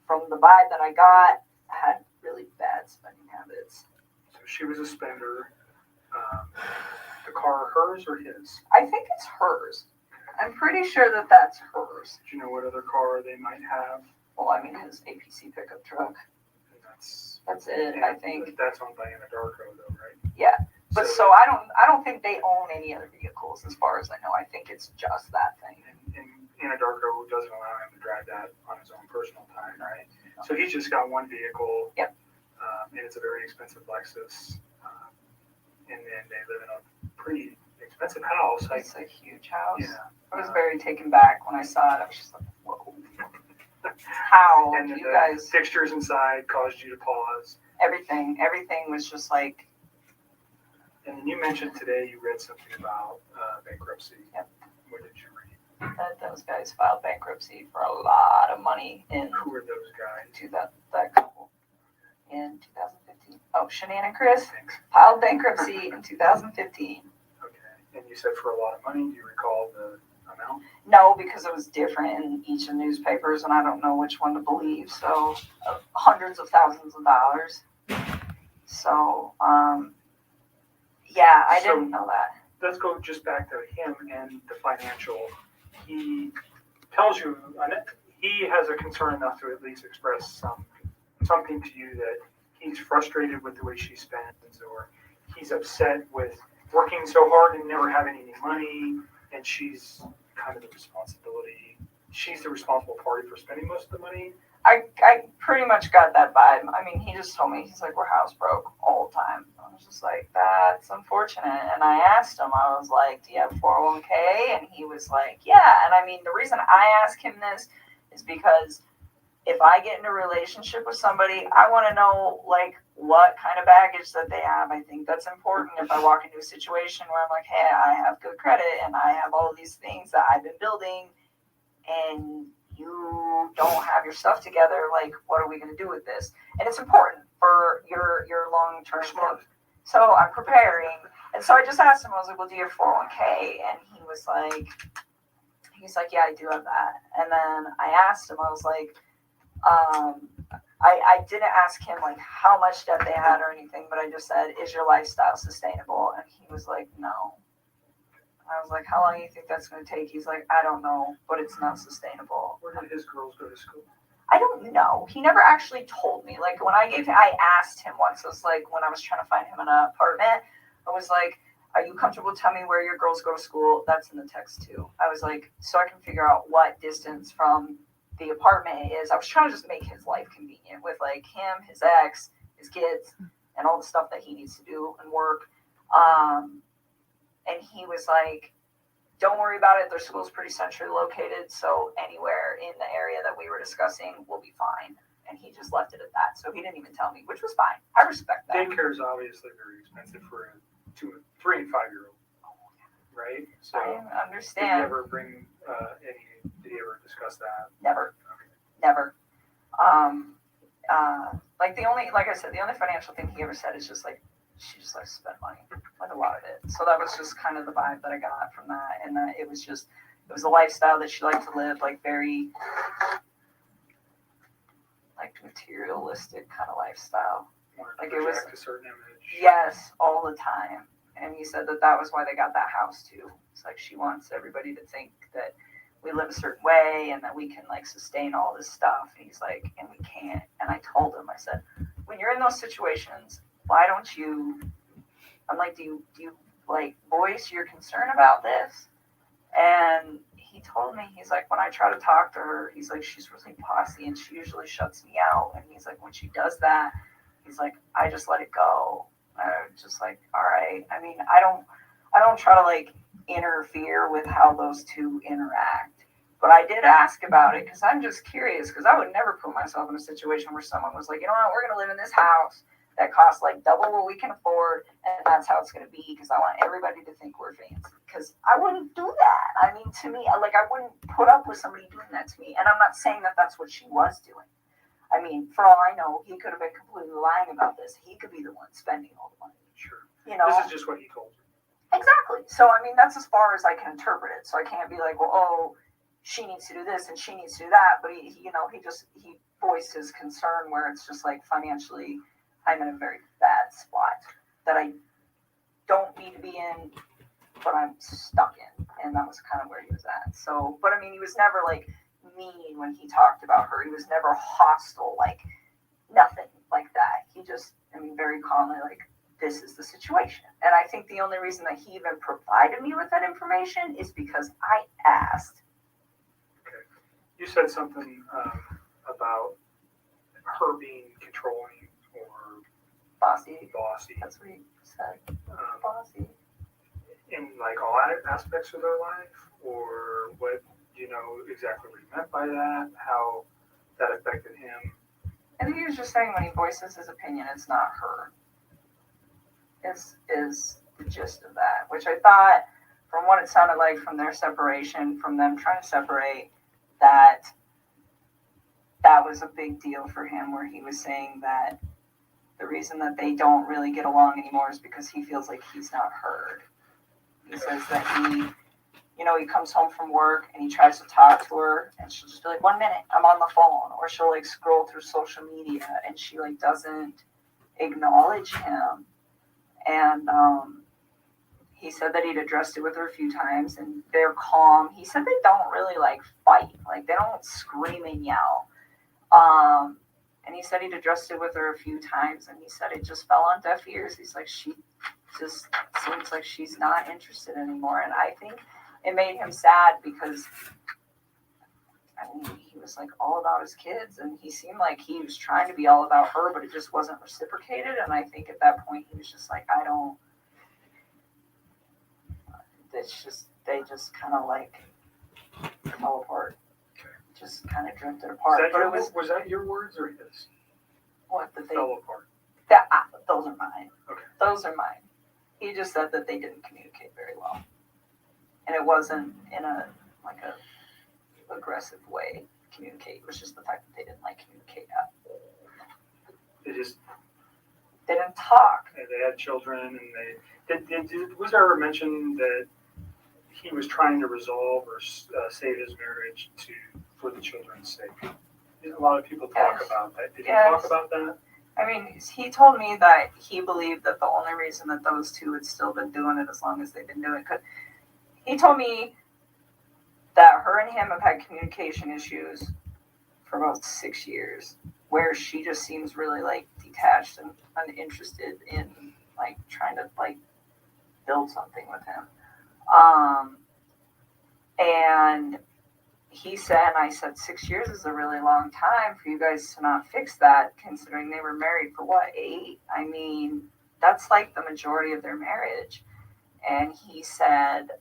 from the vibe that I got, had really bad spending habits. So she was a spender. The car hers or his? I think it's hers. I'm pretty sure that that's hers. Do you know what other car they might have? Well, I mean, his APC pickup truck. And that's it, I think. That's owned by Anadarko, though, right? Yeah. But so I don't think they own any other vehicles as far as I know. I think it's just that thing. And Anadarko doesn't allow him to drive that on his own personal time, right? So he's just got one vehicle. Yep. And it's a very expensive Lexus. And then they live in a pretty expensive house. It's a huge house. Yeah. I was very taken back when I saw it. I was just like, whoa. How And you the guys, fixtures inside caused you to pause. everything was just like, And you mentioned today you read something about bankruptcy. Yep. What did you read? that those guys filed bankruptcy for a lot of money in Who are those guys? that couple in 2015. Oh, Shanann and Chris Thanks. filed bankruptcy in 2015. Okay. And you said for a lot of money. Do you recall the amount? No, because it was different in each of the newspapers, and I don't know which one to believe. So, hundreds of thousands of dollars. So, Yeah, I So- didn't know that. Let's go just back to him and the financial. He tells you, he has a concern enough to at least express something to you that he's frustrated with the way she spends, or he's upset with working so hard and never having any money, and she's kind of the responsibility. She's the responsible party for spending most of the money. I pretty much got that vibe. I mean, he just told me, he's like, we're house broke all the time. I was just like, that's unfortunate. And I asked him, I was like, do you have 401k? And he was like, yeah. And I mean, the reason I ask him this is because if I get in a relationship with somebody, I want to know, like, what kind of baggage that they have. I think that's important. If I walk into a situation where I'm like, hey, I have good credit and I have all these things that I've been building, and you don't have your stuff together, like, what are we going to do with this? And it's important for your long-term Smart. thing. So I'm preparing. And so I just asked him, I was like, well, do you have 401k? And he's like, yeah, I do have that. And then I asked him, I was like, I didn't ask him, like, how much debt they had or anything, but I just said, is your lifestyle sustainable? And he was like, no. I was like, how long do you think that's going to take? He's like, I don't know, but it's not sustainable. Where did his girls go to school? I don't know. He never actually told me. Like, when I asked him once, it was like when I was trying to find him an apartment, I was like, are you comfortable telling me where your girls go to school? That's in the text too. I was like, so I can figure out what distance from the apartment it is. I was trying to just make his life convenient with, like, him, his ex, his kids, and all the stuff that he needs to do and work. And he was like, don't worry about it. Their school's pretty centrally located, so anywhere in the area that we were discussing will be fine. And he just left it at that. So he didn't even tell me, which was fine. I respect that. Daycare is obviously very expensive for a 3 and 5 year old, right? So I did you understand. ever bring did you ever discuss that? Never. Like I said, the only financial thing he ever said is just like, she just likes to spend money, like a lot of it. So that was just kind of the vibe that I got from that. And that it was a lifestyle that she liked to live, like, very, like, materialistic kind of lifestyle. Wanted Like, to it was- project a certain image. Yes, all the time. And he said that was why they got that house too. It's like she wants everybody to think that we live a certain way and that we can, like, sustain all this stuff. And he's like, and we can't. And I told him, I said, when you're in those situations, why don't you, I'm like, do you like voice your concern about this? And he told me, he's like, when I try to talk to her, he's like, she's really bossy and she usually shuts me out. And he's like, when she does that, he's like, I just let it go. I'm just like, all right. I mean, I don't try to, like, interfere with how those two interact. But I did ask about it because I'm just curious, because I would never put myself in a situation where someone was like, you know what, we're going to live in this house that costs, like, double what we can afford, and that's how it's going to be, because I want everybody to think we're fancy. Because I wouldn't do that. I mean, to me, like, I wouldn't put up with somebody doing that to me. And I'm not saying that that's what she was doing. I mean, for all I know, he could have been completely lying about this. He could be the one spending all the money. Sure. You know? This is just what he told you. Exactly. So, I mean, that's as far as I can interpret it. So I can't be like, well, oh, she needs to do this and she needs to do that. But he voiced his concern where it's just like, financially, I'm in a very bad spot that I don't need to be in, but I'm stuck in. And that was kind of where he was at. So, but I mean, he was never, like, mean when he talked about her. He was never hostile, like, nothing like that. He just, I mean, very calmly, like, this is the situation. And I think the only reason that he even provided me with that information is because I asked. Okay. You said something about her being controlling or Bossy. bossy That's what he said. Bossy. in, like, all aspects of their life, or what, you know, exactly what he meant by that, how that affected him. I think he was just saying when he voices his opinion, it's not her. Is the gist of that, which I thought, from what it sounded like from their separation, from them trying to separate, that was a big deal for him, where he was saying that the reason that they don't really get along anymore is because he feels like he's not heard. He says that he comes home from work and he tries to talk to her and she'll just be like, 1 minute, I'm on the phone. Or she'll, like, scroll through social media and she, like, doesn't acknowledge him. And He said that he'd addressed it with her a few times and they're calm. He said they don't really like fight. Like they don't scream and yell. And he said he'd addressed it with her a few times and he said it just fell on deaf ears. He's like, she just seems like she's not interested anymore. And I think it made him sad because I mean, he was like all about his kids and he seemed like he was trying to be all about her, but it just wasn't reciprocated. And I think at that point he was just like, they just kind of like fell apart. Just kind of drifted apart. Was that your words or his? What that they fell apart. Those are mine. Okay. Those are mine. He just said that they didn't communicate very well, and it wasn't in a aggressive way. Communicate. It was just the fact that they didn't like communicate. They didn't talk. They had children, and was there ever mention that he was trying to resolve or save his marriage for the children's sake? A lot of people talk about that. Did he talk about that? I mean, he told me that he believed that the only reason that those two had still been doing it as long as they've been doing it, he told me that her and him have had communication issues for about 6 years, where she just seems really like detached and uninterested in like trying to like build something with him. And he said, and I said, 6 years is a really long time for you guys to not fix that, considering they were married for what, 8? I mean, that's like the majority of their marriage. And he said,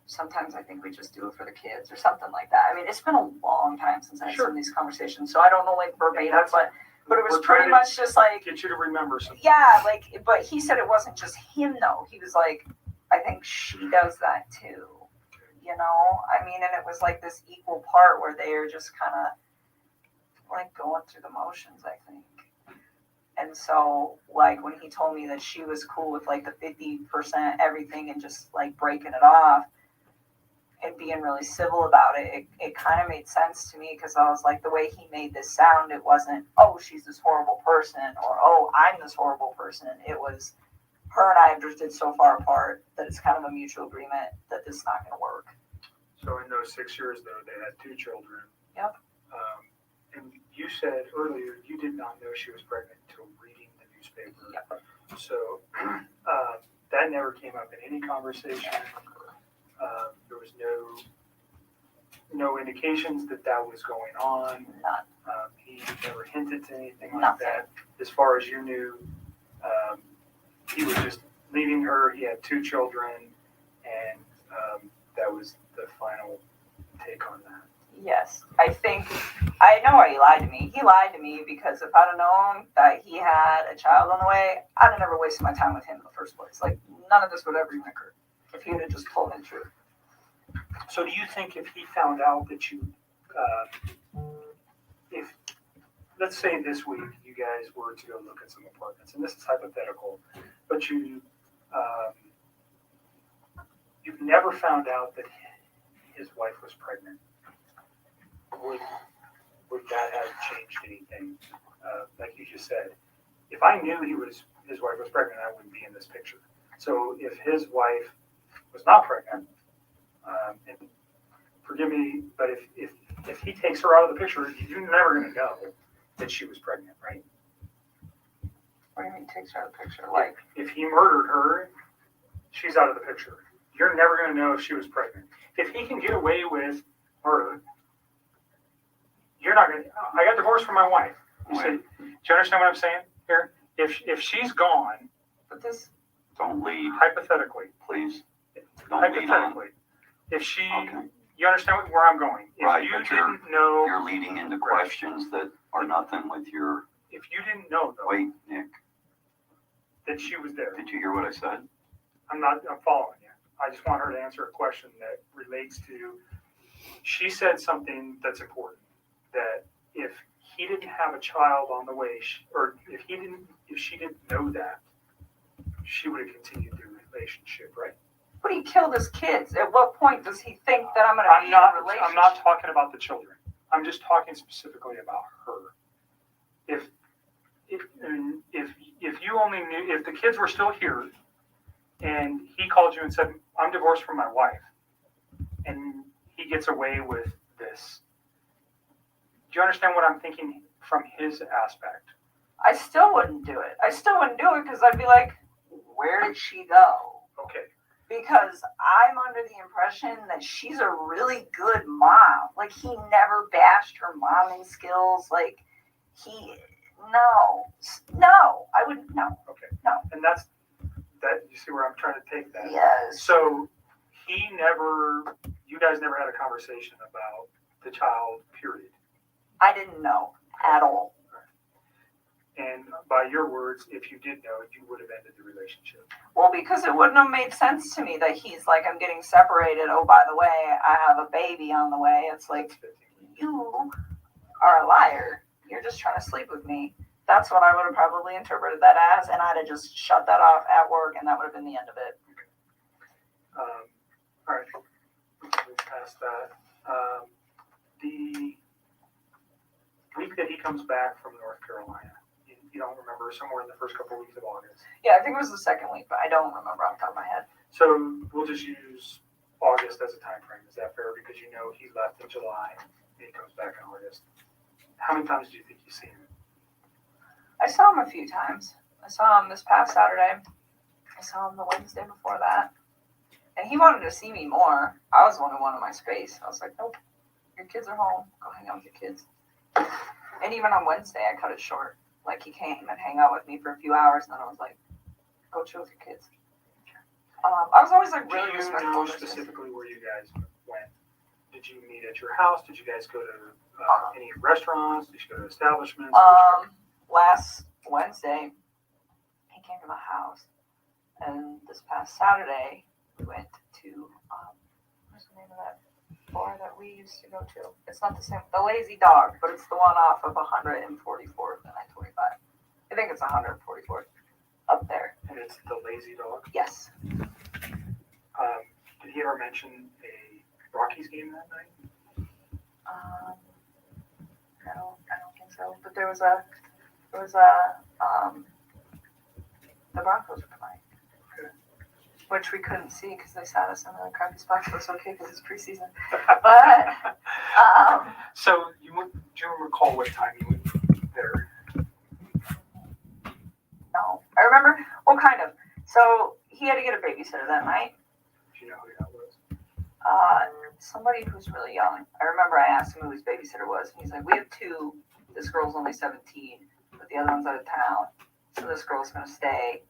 sometimes I think we just do it for the kids or something like that. I mean, it's been a long time since I had some of these conversations, so I don't know like verbatim, but it was pretty much just like get you to remember something. Yeah, like, but he said it wasn't just him though. He was like, I think she does that too. You know, I mean, and it was like this equal part where they are just kind of like going through the motions, I think. And so, like, when he told me that she was cool with like the 50% everything and just like breaking it off and being really civil about it, it kind of made sense to me because I was like, the way he made this sound, it wasn't, oh, she's this horrible person or, oh, I'm this horrible person. It was, her and I have drifted so far apart that it's kind of a mutual agreement that this is not going to work. So in those 6 years, though, they had 2 children. Yep. And you said earlier you did not know she was pregnant until reading the newspaper. Yep. So that never came up in any conversation. There was no indications that was going on. None. He never hinted to anything like Nothing. that. As far as you knew, he was just leaving her. He had 2 children, and that was the final take on that. Yes, I know why he lied to me. He lied to me because if I'd have known that he had a child on the way, I'd have never wasted my time with him in the first place. Like, none of this would ever even occur if he would have just told me the truth. So do you think if he found out that you, if, let's say this week you guys were to go look at some apartments, and this is hypothetical, but you've never found out that his wife was pregnant, would that have changed anything? Like you just said, if I knew his wife was pregnant, I wouldn't be in this picture. So if his wife was not pregnant, and forgive me, but if he takes her out of the picture, you're never going to know that she was pregnant, right? What do you mean takes her out of the picture? Like, if he murdered her, she's out of the picture. You're never going to know if she was pregnant. If he can get away with murder, you're not going to. I got divorced from my wife. You say, do you understand what I'm saying here? If she's gone, but this. Don't lead, Hypothetically. please. Don't lead on. Hypothetically. If she, Okay. you understand where I'm going. If Right, you but didn't know. You're leading into questions that are nothing with your. If you didn't know, though, Wait, Nick, that she was there. did you hear what I said? I'm following you. I just want her to answer a question that relates to, she said something that's important, that if he didn't have a child on the way, or if she didn't know that, she would have continued the relationship, right? But he killed his kids. At what point does he think that I'm going to be in a relationship? I'm not talking about the children. I'm just talking specifically about her. If you only knew, if the kids were still here, and he called you and said, I'm divorced from my wife, and he gets away with this, do you understand what I'm thinking from his aspect? I still wouldn't do it. I still wouldn't do it because I'd be like, where did she go? Okay. Because I'm under the impression that she's a really good mom. Like, he never bashed her momming skills. Like, no, I wouldn't, no. Okay. No. And that's, that, you see where I'm trying to take that? Yes. So you guys never had a conversation about the child, period. I didn't know at all. And by your words, if you did know, you would have ended the relationship. Well, because it wouldn't have made sense to me that he's like, I'm getting separated. Oh, by the way, I have a baby on the way. It's like, you are a liar. You're just trying to sleep with me. That's what I would have probably interpreted that as, and I'd have just shut that off at work, and that would have been the end of it. All right, move past that. The week that he comes back from North Carolina, you don't remember, somewhere in the first couple of weeks of August. Yeah, I think it was the second week, but I don't remember off the top of my head. So we'll just use August as a time frame. Is that fair? Because you know he left in July and he comes back in August. How many times do you think you've seen him? I saw him a few times. I saw him this past Saturday. I saw him the Wednesday before that. And he wanted to see me more. I was the one who wanted my space. I was like, nope, your kids are home. Go hang out with your kids. And even on Wednesday, I cut it short. Like, he came and hang out with me for a few hours, and then I was like, go chill with your kids. I was always like really Do you respectful. know specifically where you guys went? Did you meet at your house? Did you guys go to any restaurants? Did you go to establishments? Last Wednesday, he came to my house, and this past Saturday, we went to what's the name of that bar that we used to go to? It's not the same, the Lazy Dog, but it's the one off of 144th and I-25. I think it's 144th up there. And it's the Lazy Dog. Yes. Did he ever mention a Rockies game that night? No, I don't think so. But there was a the Broncos were playing, which we couldn't see because they sat us in a crappy spot. But it's okay because it's preseason. But so do you recall what time you went there? no, I remember. Well, kind of. So he had to get a babysitter that night. Do you know who that was? Somebody who's really young. I remember I asked him who his babysitter was, and he's like, "We have two. This girl's only 17, but the other one's out of town. So this girl's gonna stay,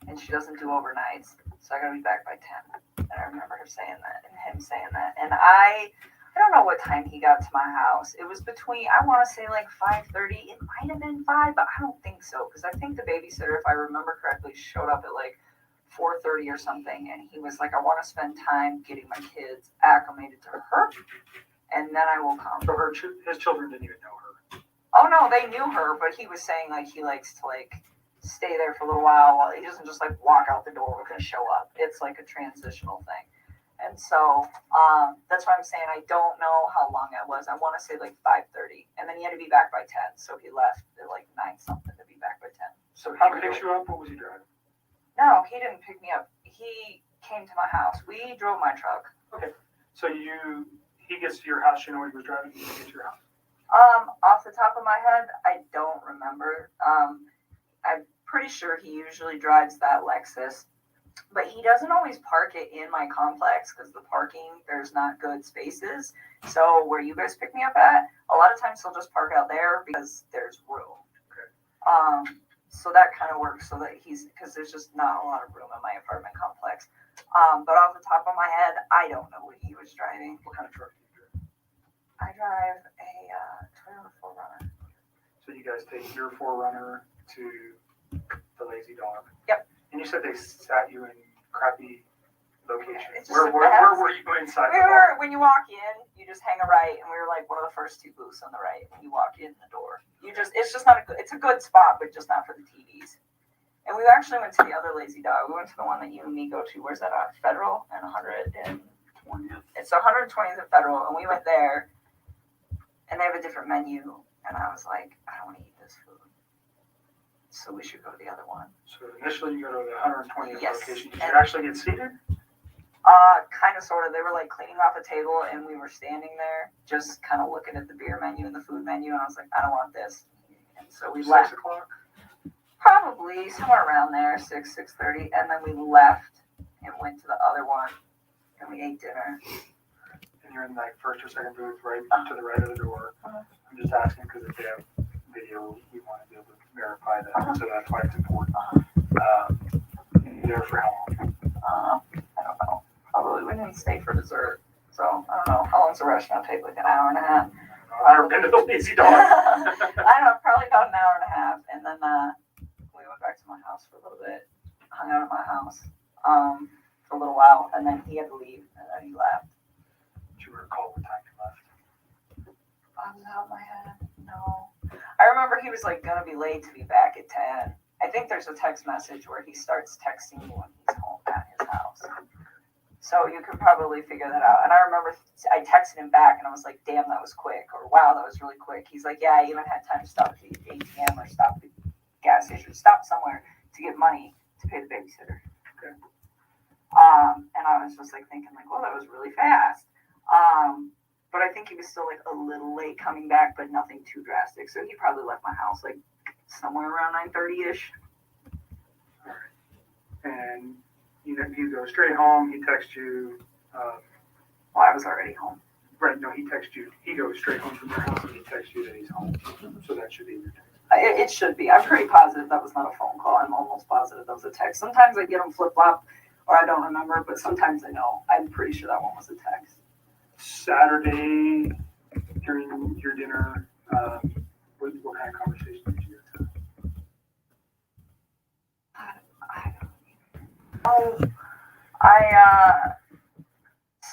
and she doesn't do overnights. So I gotta be back by 10." And I remember her saying that, and him saying that. And I don't know what time he got to my house. It was between, I want to say like 5:30. It might have been 5, but I don't think so, because I think the babysitter, if I remember correctly, showed up at like 4:30 or something, and he was like, "I want to spend time getting my kids acclimated to her, and then I will come." So his children didn't even know her. Oh no, they knew her, but he was saying like he likes to like stay there for a little while. He doesn't just like walk out the door and show up. It's like a transitional thing. And so that's why I'm saying I don't know how long it was. I want to say like 5:30, and then he had to be back by 10. So he left at like 9 something to be back by 10. So he picked you up? What was he driving? No, he didn't pick me up. He came to my house. We drove my truck. Okay. So he gets to your house. You know what he was driving? He gets to your house. Off the top of my head, I don't remember. I'm pretty sure he usually drives that Lexus, but he doesn't always park it in my complex because the parking, there's not good spaces. So where you guys pick me up at, a lot of times he'll just park out there because there's room. Okay. So that kind of works so that because there's just not a lot of room in my apartment complex. But off the top of my head, I don't know what he was driving. What kind of truck do you drive? I drive a Toyota 4Runner. So you guys take your 4Runner to the Lazy Dog. Yep. And you said they sat you in crappy locations. It's just Where a were mess. you inside We the bar? were, when you walk in, you just hang a right, and we were like one of the first two booths on the right when you walk in the door. It's just not it's a good spot, but just not for the TVs. And we actually went to the other Lazy Dog. We went to the one that you and me go to. Where's that on? Federal and 120th. It's 120th and Federal, and we went there, and they have a different menu, and I was like, I don't want to eat this food. so we should go to the other one. So initially you go to the 120th Yes. location. Did you actually get seated? Kind of, sort of. They were like cleaning off a table, and we were standing there, just kind of looking at the beer menu and the food menu, and I was like, I don't want this. And so we 6 left. o'clock? Probably somewhere around there, 6:30, and then we left and went to the other one, and we ate dinner. And you're in like first or second booth, right to the right of the door. I'm just asking because if they have video, we want to be able to verify that, so that's why it's important. There for how long? I don't know. Probably we didn't stay for dessert, so I don't know. How long's the restaurant take? Like an hour and a half? I've never been to the Lazy Dog. I don't know, probably about an hour and a half, and then we went back to my house for a little bit, hung out at my house for a little while, and then he had to leave, and then he left. Do you recall what time you left? Off the top of my head, no. I remember he was like gonna be late to be back at 10. I think there's a text message where he starts texting me when he's home at his house. So you could probably figure that out. And I remember I texted him back and I was like, damn, that was quick. Or wow, that was really quick. He's like, yeah, I even had time to stop at the ATM or stop at the gas station, stop somewhere to get money to pay the babysitter. Okay. And I was just like thinking like, well, that was really fast. But I think he was still like a little late coming back, but nothing too drastic. So he probably left my house like somewhere around 9:30ish. All right. And you go straight home. He texts you. Well, I was already home. Right. No, he texts you. He goes straight home from your house and he texts you that he's home. So that should be your text. It should be. I'm pretty positive that was not a phone call. I'm almost positive that was a text. Sometimes I get them flip-flop or I don't remember, but sometimes I know. I'm pretty sure that one was a text. Saturday during your dinner, what kind of conversation did you have?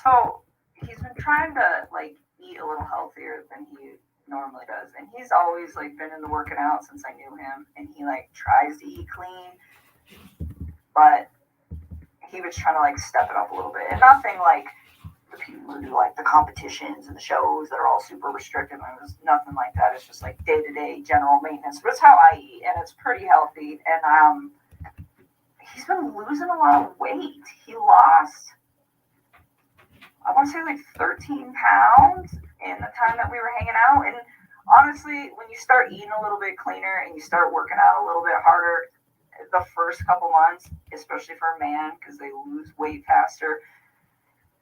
So he's been trying to like eat a little healthier than he normally does, and he's always like been into working out since I knew him, and he like tries to eat clean, but he was trying to like step it up a little bit, and nothing like the people who do like the competitions and the shows that are all super restrictive. It was nothing like that. It's just like day-to-day general maintenance, but it's how I eat, and it's pretty healthy. And he's been losing a lot of weight. He lost, I want to say like 13 pounds in the time that we were hanging out. And honestly, when you start eating a little bit cleaner and you start working out a little bit harder, the first couple months, especially for a man, because they lose weight faster,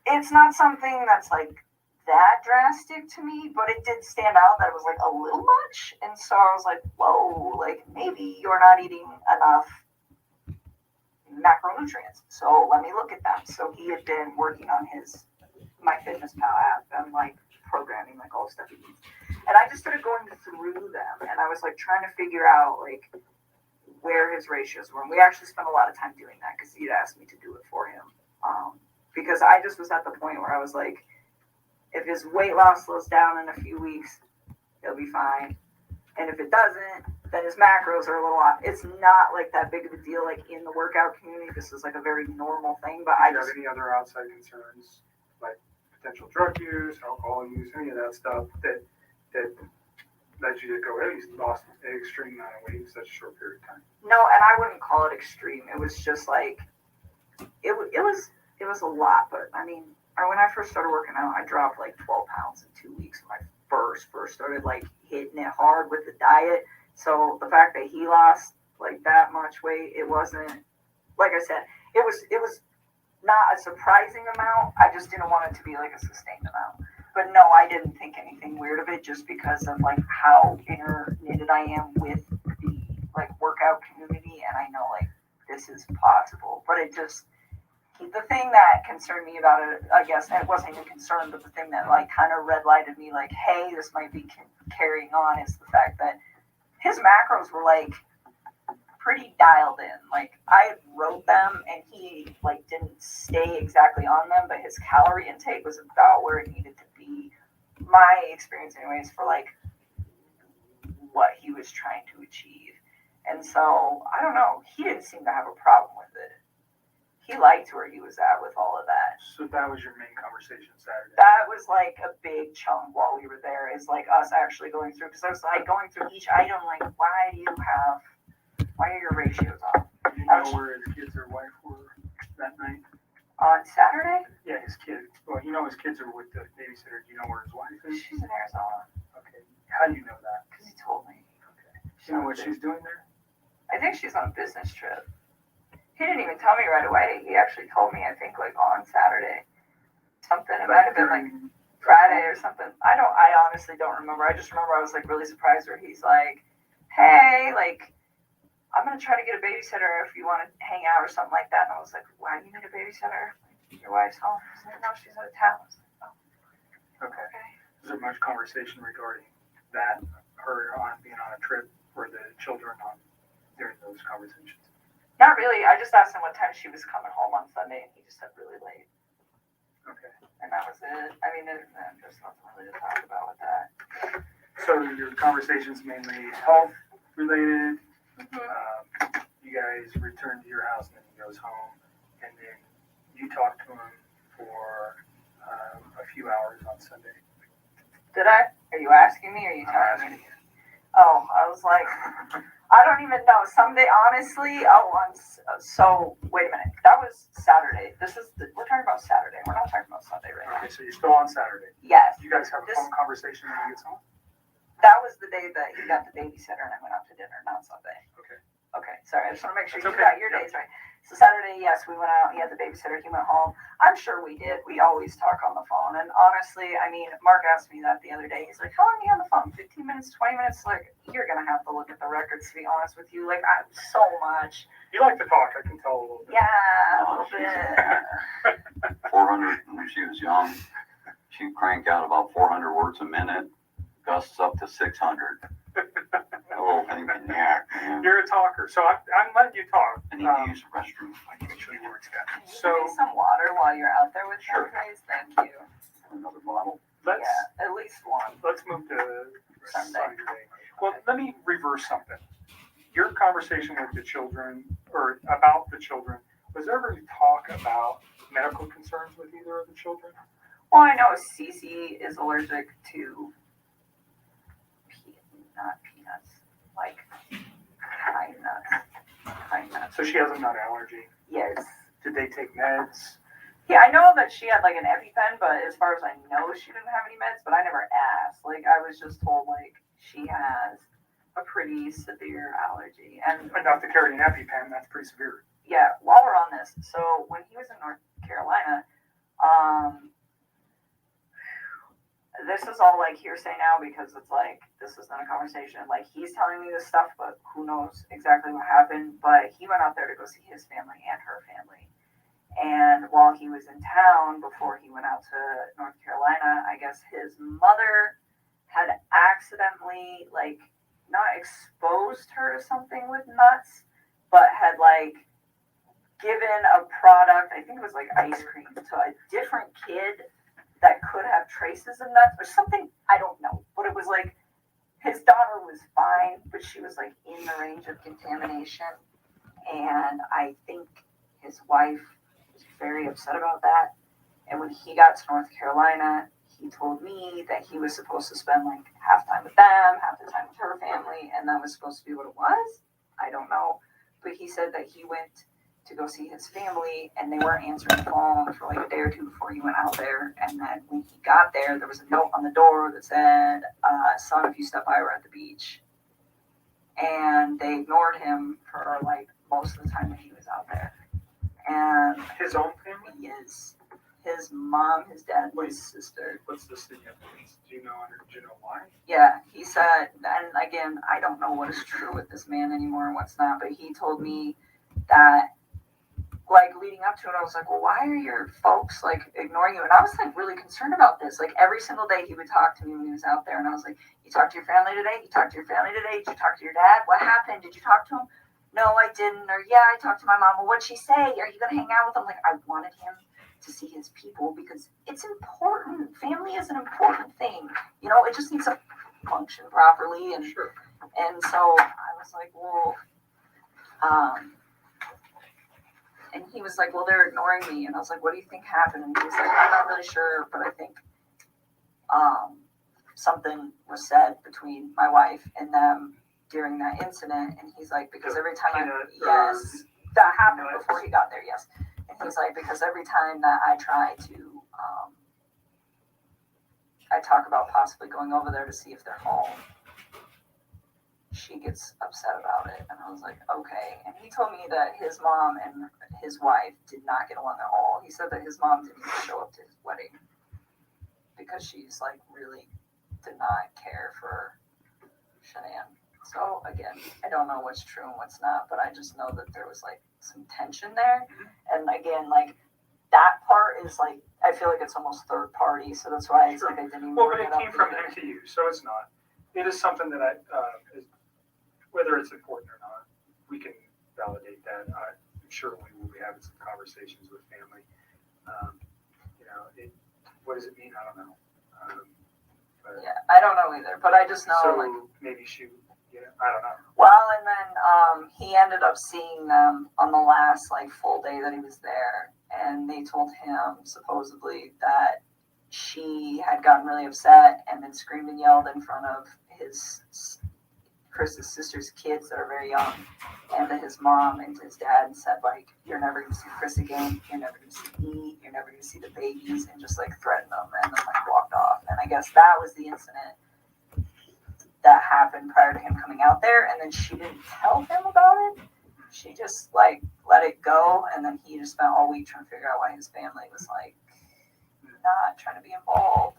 it's not something that's like that drastic to me, but it did stand out that it was like a little much. And so I was like, whoa, like maybe you're not eating enough macronutrients. So let me look at them. So he had been working on his MyFitnessPal app and like programming like all the stuff he needs. And I just started going through them, and I was like trying to figure out like where his ratios were. And we actually spent a lot of time doing that because he'd asked me to do it for him. Because I just was at the point where I was like, if his weight loss slows down in a few weeks, he'll be fine. And if it doesn't, then his macros are a little off. It's not like that big of a deal like in the workout community. This is like a very normal thing. But I Do you just have any other outside concerns, like potential drug use, alcohol use, any of that stuff that led you to go, hey, he's lost an extreme amount of weight in such a short period of time? no, and I wouldn't call it extreme. It was just like it was a lot. But I mean, when I first started working out, I dropped like 12 pounds in 2 weeks when I first started like hitting it hard with the diet. So the fact that he lost like that much weight, it wasn't, like I said, it was not a surprising amount. I just didn't want it to be like a sustained amount. But no, I didn't think anything weird of it just because of like how interknitted I am with the like workout community, and I know like this is possible. But it just, the thing that concerned me about it, I guess, and it wasn't even concern, but the thing that like kind of red lighted me like, hey, this might be carrying on, is the fact that his macros were like pretty dialed in. Like I wrote them and he like didn't stay exactly on them, but his calorie intake was about where it needed to be. My experience anyways for like what he was trying to achieve. And so I don't know, he didn't seem to have a problem with it. He liked where he was at with all of that. So that was your main conversation Saturday? That was like a big chunk while we were there, is like us actually going through, because I was like going through each item like, why do you have Why are your ratios off? Do you know where his kids or wife were that night? On Saturday? Yeah, his kids. Well, you know his kids are with the babysitter. Do you know where his wife is? She's in Arizona. Okay. How do you know that? Because he told me. Okay. Do you know what she's doing there? I think she's on a business trip. He didn't even tell me right away. He actually told me, I think, like on Saturday. Something. It might have been like Friday or something. I honestly don't remember. I just remember I was like really surprised where he's like, hey, like, I'm going to try to get a babysitter if you want to hang out or something like that. And I was like, why do you need a babysitter? Your wife's home. He's like, no, she's out of town. I was like, oh, Okay. okay. Is there much conversation regarding that, her on being on a trip, or the children on during those conversations? Not really. I just asked him what time she was coming home on Sunday, and he just said really late. Okay. And that was it. I mean, there's nothing really to talk about with that. So your conversations mainly health related. Mm-hmm. You guys return to your house, and then he goes home, and then you talk to him for a few hours on Sunday. Did I? Are you asking me or are you I'm telling me? asking you. Oh, I was like, I don't even know. Someday, honestly, so wait a minute. That was Saturday. We're talking about Saturday. We're not talking about Sunday right now. Okay, so you're still on Saturday. Yes. You guys have a This- phone conversation when he gets home? That was the day that he got the babysitter and I went out to dinner, not Sunday. Okay. Okay, sorry. I just want to make sure That's you okay. got your Yep. days right. So Saturday, yes, we went out. He had the babysitter. He went home. I'm sure we did. We always talk on the phone. And honestly, I mean, Mark asked me that the other day. He's like, how long are you on the phone? 15 minutes, 20 minutes? Like, you're going to have to look at the records, to be honest with you. Like, I'm so much. You like to talk, I can tell a little bit. Yeah, a little bit. 400 when she was young. She'd crank out about 400 words a minute, gusts up to 600. That little thing can yak, man. You're a talker, so I'm letting you talk. I need to use the restroom. I can show you where it's at. Can you So- give me some water while you're out there with Sure. him, please? Thank you. Another bottle. Let's Yeah, at least one. let's move to Sunday. Sunday. Well, let me reverse something. Your conversation with the children, or about the children, was there ever any talk about medical concerns with either of the children? Well, I know Cece is allergic to not peanuts, like pine nuts. Pine nuts. So she has a nut allergy. Yes. Did they take meds? Yeah, I know that she had like an EpiPen, but as far as I know, she didn't have any meds, but I never asked. Like, I was just told, like, she has a pretty severe allergy. And Enough to carry an EpiPen, that's pretty severe. yeah, while we're on this, so when he was in North Carolina, this is all like hearsay now because it's like, this is not a conversation. Like, he's telling me this stuff, but who knows exactly what happened. But he went out there to go see his family and her family. And while he was in town, before he went out to North Carolina, I guess his mother had accidentally, like, not exposed her to something with nuts, but had, like, given a product, I think it was like ice cream, to a different kid that could have traces of nuts or something. I don't know. But it was like, his daughter was fine, but she was, like, in the range of contamination. And I think his wife was very upset about that. And when he got to North Carolina, he told me that he was supposed to spend like half time with them, half the time with her family, and that was supposed to be what it was. I don't know. But he said that he went to go see his family and they weren't answering the phone for like a day or two before he went out there. And then when he got there, there was a note on the door that said, son, if you step by, we're at the beach. And they ignored him for like most of the time that he was out there. And His own family? he is his mom, his dad, Wait. his sister. What's the significance? Do you know why? Yeah, he said, and again, I don't know what is true with this man anymore and what's not, but he told me that, like, leading up to it, I was like, well, why are your folks, like, ignoring you? And I was, like, really concerned about this. Like, every single day he would talk to me when he was out there, and I was like, you talked to your family today? You talked to your family today? Did you talk to your dad? What happened? Did you talk to him? No, I didn't. Or, yeah, I talked to my mom. Well, what'd she say? Are you going to hang out with him? Like, I wanted him to see his people because it's important. Family is an important thing. You know, it just needs to function properly. And Sure. and so I was like, well, and he was like, well, they're ignoring me. And I was like, what do you think happened? And he was like, I'm not really sure, but I think something was said between my wife and them. during that incident, and he's like, because every time Peanut that happened nuts. before he got there, yes. And he's like, because every time that I try to, I talk about possibly going over there to see if they're home, she gets upset about it. And I was like, okay. And he told me that his mom and his wife did not get along at all. He said that his mom didn't even show up to his wedding because she's like really did not care for Shanann. So again, I don't know what's true and what's not, but I just know that there was like some tension there. And again, like that part is like, I feel like it's almost third party. So that's why it's like I didn't even Well, but bring it it up came from either. him to you, so it's not. It is something that whether it's important or not, we can validate that. I'm sure we will be having some conversations with family. What does it mean? I don't know. Yeah, I don't know either, but I just know so like. maybe I don't know. Well, and then he ended up seeing them on the last like full day that he was there, and they told him supposedly that she had gotten really upset and then screamed and yelled in front of Chris's sister's kids that are very young, and to his mom and to his dad, and said like, "You're never going to see Chris again. You're never going to see me. You're never going to see the babies," and just like threatened them, and then like walked off. And I guess that was the incident that happened prior to him coming out there, and then she didn't tell him about it. She just like let it go, and then he just spent all week trying to figure out why his family was like not trying to be involved.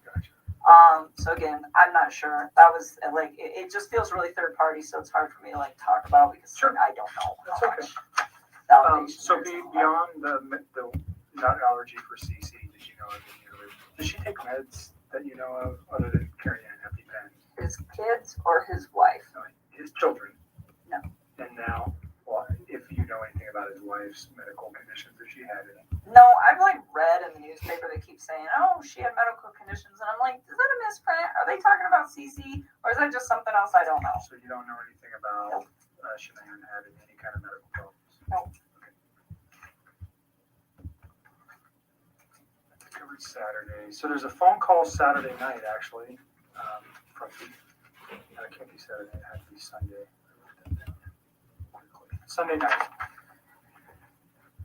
So again, I'm not sure. That was like it just feels really third party, so it's hard for me to like talk about because Sure. like, I don't know That's how okay. much validation So there is. beyond the nut allergy for CC, did you know of any other? Does she take meds that you know of other than carrying an EpiPen? His kids or his wife? No, his children. No. And now, well, if you know anything about his wife's medical conditions, if she had any. No, I've like read in the newspaper they keep saying, "Oh, she had medical conditions," and I'm like, "Is that a misprint? Are they talking about CC, or is that just something else I don't know?" So you don't know anything about Shanann having any kind of medical problems? No. Okay. Covered Saturday. So there's a phone call Saturday night, actually, from it can't be Saturday, it had to be Sunday. Sunday night.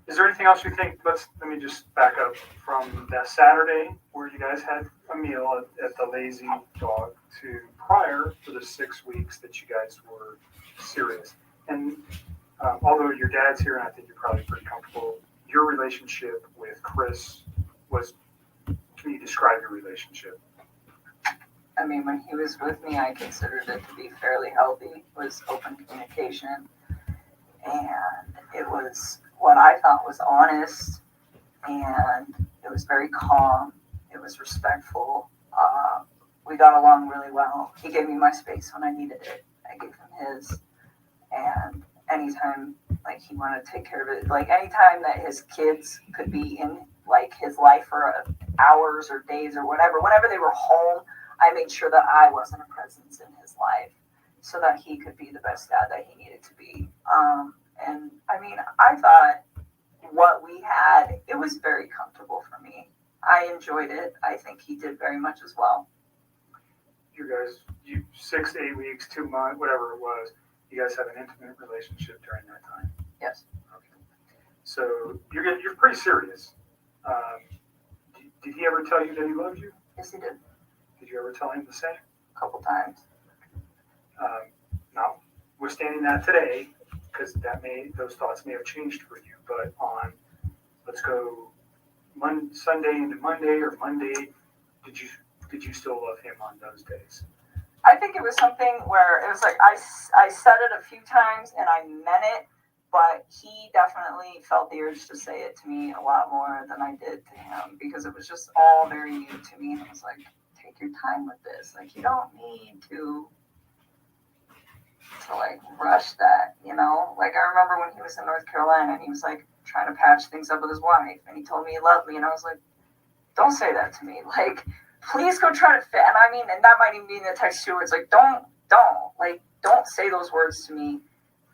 Is there anything else you think? Let me just back up from that Saturday where you guys had a meal at the Lazy Dog to prior to the 6 weeks that you guys were serious. And although your dad's here, and I think you're probably pretty comfortable, your relationship with Chris was. Can you describe your relationship? I mean, when he was with me, I considered it to be fairly healthy. It was open communication, and it was what I thought was honest, and it was very calm. It was respectful. We got along really well. He gave me my space when I needed it. I gave him his, and anytime like he wanted to take care of it, like anytime that his kids could be in like his life for hours or days or whatever, whenever they were home, I made sure that I wasn't a presence in his life so that he could be the best dad that he needed to be. And I mean, I thought what we had, it was very comfortable for me. I enjoyed it. I think he did very much as well. You guys, 6, 8 weeks, 2 months, whatever it was, you guys had an intimate relationship during that time. Yes. Okay. So you're pretty serious. Did he ever tell you that he loved you? Yes, he did. Did you ever tell him the same? A couple times. Notwithstanding that today, because those thoughts may have changed for you. But let's go Sunday into Monday or Monday, did you still love him on those days? I think it was something where it was like I said it a few times and I meant it, but he definitely felt the urge to say it to me a lot more than I did to him because it was just all very new to me. And it was like, take your time with this. Like, you don't need to like rush that, you know? Like, I remember when he was in North Carolina and he was like trying to patch things up with his wife and he told me he loved me and I was like, don't say that to me. Like, please go try to fit. And I mean, and that might even be in the text too, where it's like, don't say those words to me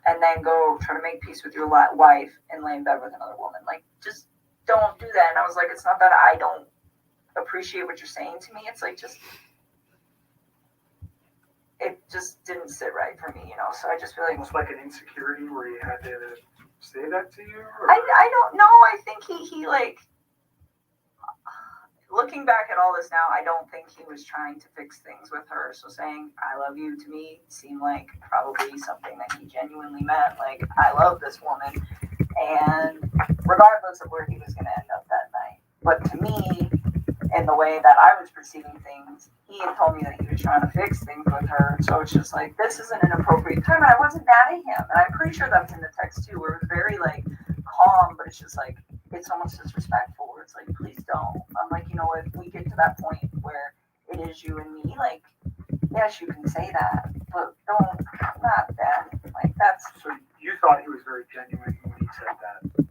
and then go try to make peace with your wife and lay in bed with another woman. Like, just don't do that. And I was like, it's not that I don't appreciate what you're saying to me. It's like, just, it just didn't sit right for me, so I just feel like, Almost like an insecurity where you had to say that to you? Or? I don't know, I think he like, looking back at all this now, I don't think he was trying to fix things with her. So saying "I love you" to me seemed like probably something that he genuinely meant. Like, I love this woman, and regardless of where he was going to end up that night. But to me, in the way that I was perceiving things, he had told me that he was trying to fix things with her. So it's just like, this isn't an appropriate time. And I wasn't mad at him. And I'm pretty sure that was in the text too, where it was very like calm, but it's just like, it's almost disrespectful, where it's like, please don't. I'm like, if we get to that point where it is you and me, like, yes, you can say that, but don't, not then. Like, that's. So you thought he was very genuine when he said that?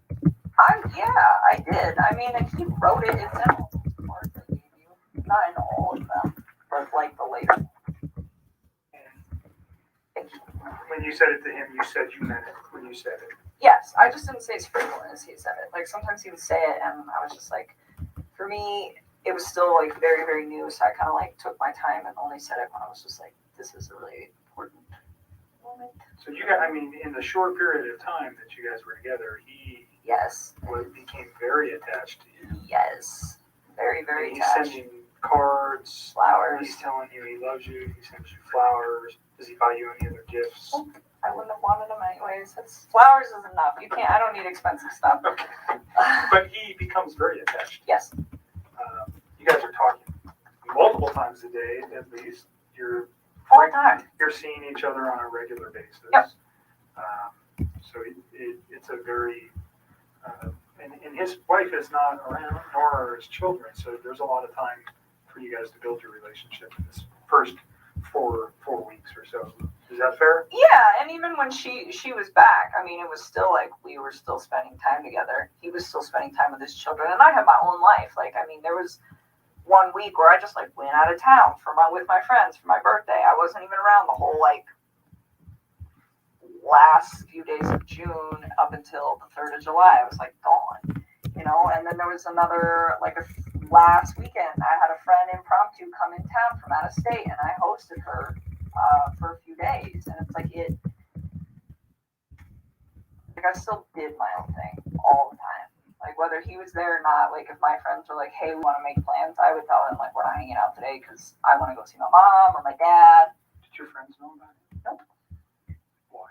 I did. I mean, and he wrote it. It's in all those cards I gave you. Not in all of them, but like the later. When you said it to him, you said you meant it when you said it. Yes, I just didn't say as frequently as he said it. Like, sometimes he would say it, and I was just like, for me, it was still like very, very new. So I kind of like took my time and only said it when I was just like, this is a really important moment. So you got, I mean, in the short period of time that you guys were together, he Yes. became very attached to you. Yes. Very, very He's attached. sending cards, Flowers. He's telling you he loves you. He sends you flowers. Does he buy you any other gifts? I wouldn't have wanted them anyways. Flowers is enough. I don't need expensive stuff. But he becomes very attached. Yes. You guys are talking multiple times a day, at least. You're All the time. You're seeing each other on a regular basis. Yep. So it's a very, and his wife is not around, nor are his children. So there's a lot of time for you guys to build your relationship in this first four weeks or so. Is that fair? Yeah, and even when she was back, I mean, it was still like we were still spending time together. He was still spending time with his children, and I had my own life. Like, I mean, there was 1 week where I just like went out of town with my friends for my birthday. I wasn't even around the whole like last few days of June up until the 3rd of July. I was like gone, and then there was another like a last weekend. I had a friend impromptu come in town from out of state, and I hosted her for a few days, and it's like I still did my own thing all the time. Like, whether he was there or not, like if my friends were like, hey, we want to make plans, I would tell them like, we're not hanging out today because I want to go see my mom or my dad. Did your friends know about it? Nope. Why?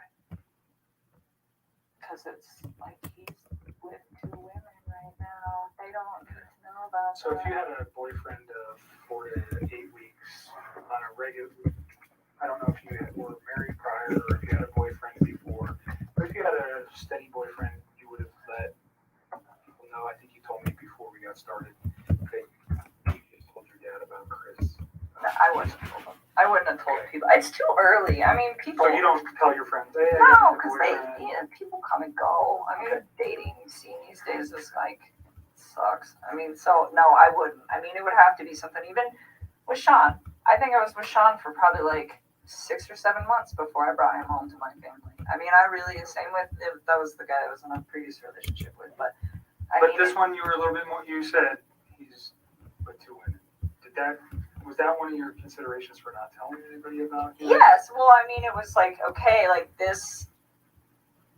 Because it's like he's with 2 women right now. They don't need to know about So if that. you had a boyfriend of 4 to 8 weeks on a regular, I don't know if you were married prior or if you had a boyfriend before, but if you had a steady boyfriend, you would have let people know. I think you told me before we got started that you just told your dad about Chris. No, I wouldn't have told them. I wouldn't have told people. It's too early. I mean, people. So you don't tell your friends, hey, I No, got a because boyfriend. people come and go. I mean, dating scene these days is like sucks. I mean, so no, I wouldn't. I mean, it would have to be something. Even with Sean, I think I was with Sean for probably like 6 or 7 months before I brought him home to my family. I mean, I really same with if that was the guy I was in a previous relationship with, but. But this one, you were a little bit more. You said he's with 2 women. Was that one of your considerations for not telling anybody about it? Yes. Well, I mean, it was like, okay, like this.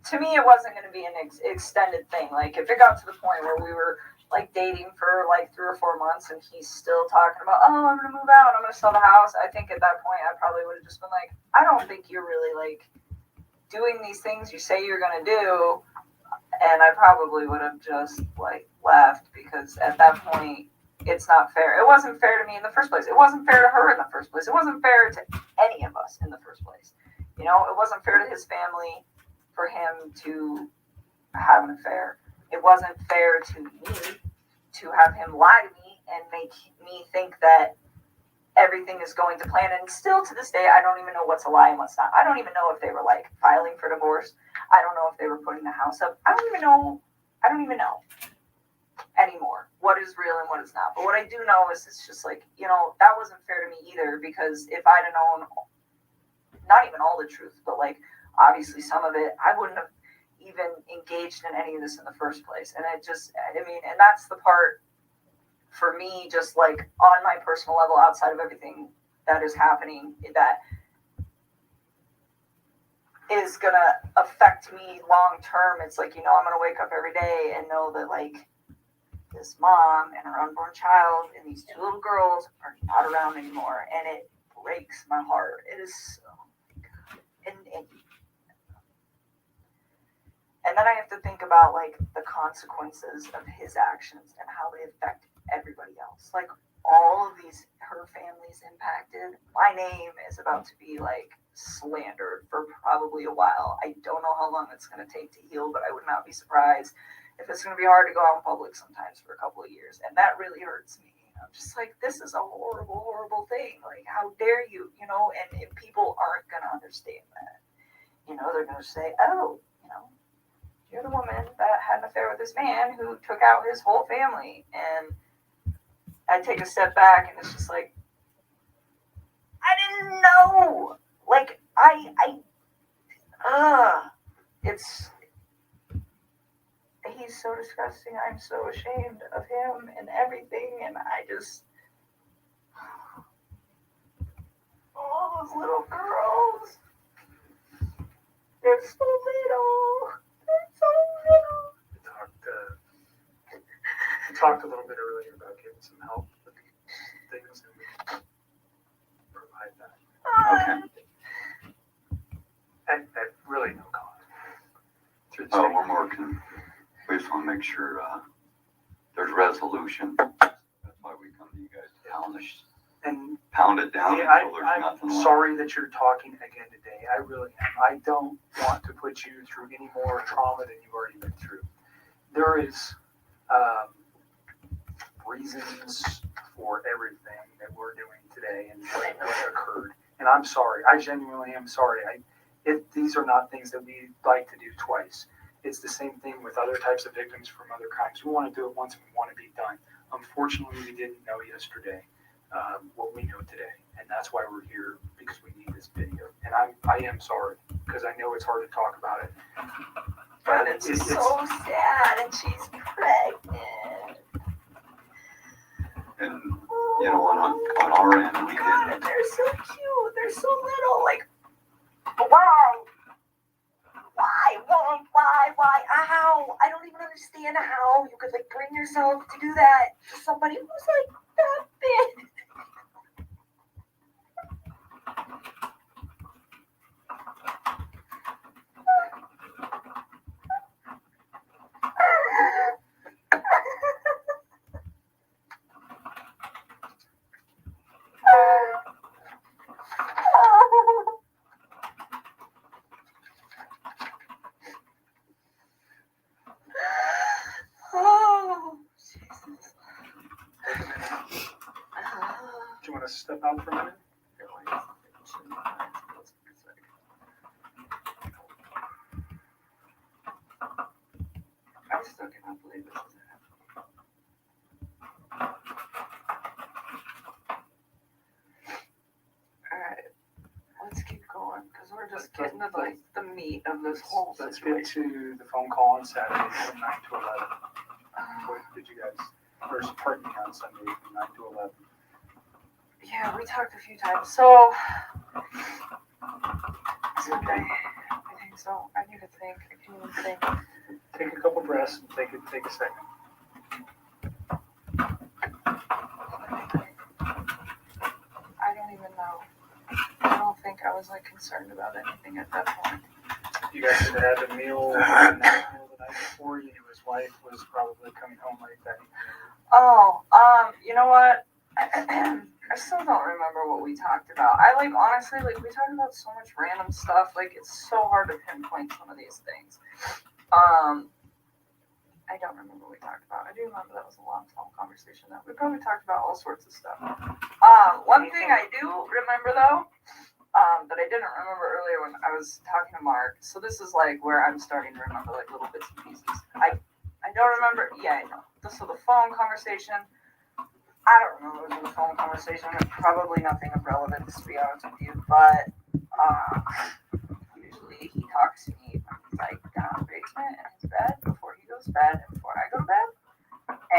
To me, it wasn't going to be an extended thing. Like, if it got to the point where we were like dating for like 3 or 4 months, and he's still talking about, oh, I'm going to move out, I'm going to sell the house. I think at that point, I probably would have just been like, I don't think you're really like doing these things you say you're going to do. And I probably would have just like left, because at that point it's not fair. It wasn't fair to me in the first place. It wasn't fair to her in the first place. It wasn't fair to any of us in the first place. It wasn't fair to his family for him to have an affair. It wasn't fair to me to have him lie to me and make me think that everything is going to plan. And still to this day, I don't even know what's a lie and what's not. I don't even know if they were like filing for divorce. I don't know if they were putting the house up. I don't even know anymore what is real and what is not. But what I do know is it's just like, that wasn't fair to me either, because if I'd have known not even all the truth, but like obviously some of it, I wouldn't have even engaged in any of this in the first place. And and that's the part for me, just like on my personal level, outside of everything that is happening, that is gonna affect me long term. It's like, I'm gonna wake up every day and know that like this mom and her unborn child and these two little girls are not around anymore, and it breaks my heart. It is so, and then I have to think about like the consequences of his actions and how they affect everybody else. Like all of these, her family's impacted. My name is about to be like slandered for probably a while. I don't know how long it's going to take to heal, but I would not be surprised if it's going to be hard to go out in public sometimes for a couple of years. And that really hurts me. I'm just like, this is a horrible, horrible thing. Like, how dare you, and people aren't going to understand that. They're going to say, oh, you're the woman that had an affair with this man who took out his whole family. And I take a step back and it's just like, I didn't know. Like, he's so disgusting. I'm so ashamed of him and everything. And I just, those little girls, they're so little. They're so little. We talked a little bit earlier about getting some help with things, and we can provide that. Okay. At really no cost. Through the Oh, state. we're working. We just want to make sure there's resolution. That's why we come to you guys to pound it down Yeah, until there's I'm nothing left. sorry that you're talking again today. I really am. I don't want to put you through any more trauma than you've already been through. There is reasons for everything that we're doing today and what occurred. And I'm sorry. I genuinely am sorry. These are not things that we like to do twice. It's the same thing with other types of victims from other crimes. We want to do it once and we want to be done. Unfortunately, we didn't know yesterday what we know today. And that's why we're here, because we need this video. And I am sorry, because I know it's hard to talk about it. But it's so sad, and she's pregnant. And, on our end, we God, did. they're so cute. They're so little. Like, why? Why? How? I don't even understand how you could like bring yourself to do that to somebody who's like that big. Oh, Jesus. Do you want to step out for a minute? I still cannot believe this is happening. Alright, let's keep going, because we're just getting to like the meat of this whole Let's situation. get to the phone call on Saturday from 9 to 11. What did you guys, pardon me, on Sunday from 9 to 11? Yeah, we talked a few times. So, Sunday, I think so. I need to think. I can't even think. Take a couple breaths and take a second. I don't even know. I don't think I was like concerned about anything at that point. You guys had had a meal the night before. You knew his wife was probably coming home late that evening. Oh, you know what? I still don't remember what we talked about. Honestly, we talked about so much random stuff. Like, it's so hard to pinpoint some of these things. I don't remember what we talked about. I do remember that was a long phone conversation though. We probably talked about all sorts of stuff. One thing I do remember though, that I didn't remember earlier when I was talking to Mark. So this is like where I'm starting to remember like little bits and pieces. I don't remember. Yeah, I know. So the phone conversation. I don't remember what was in the phone conversation. Probably nothing of relevance, to be honest with you. But usually he talks to me like down in the basement in his bed before he goes to bed and before I go to bed.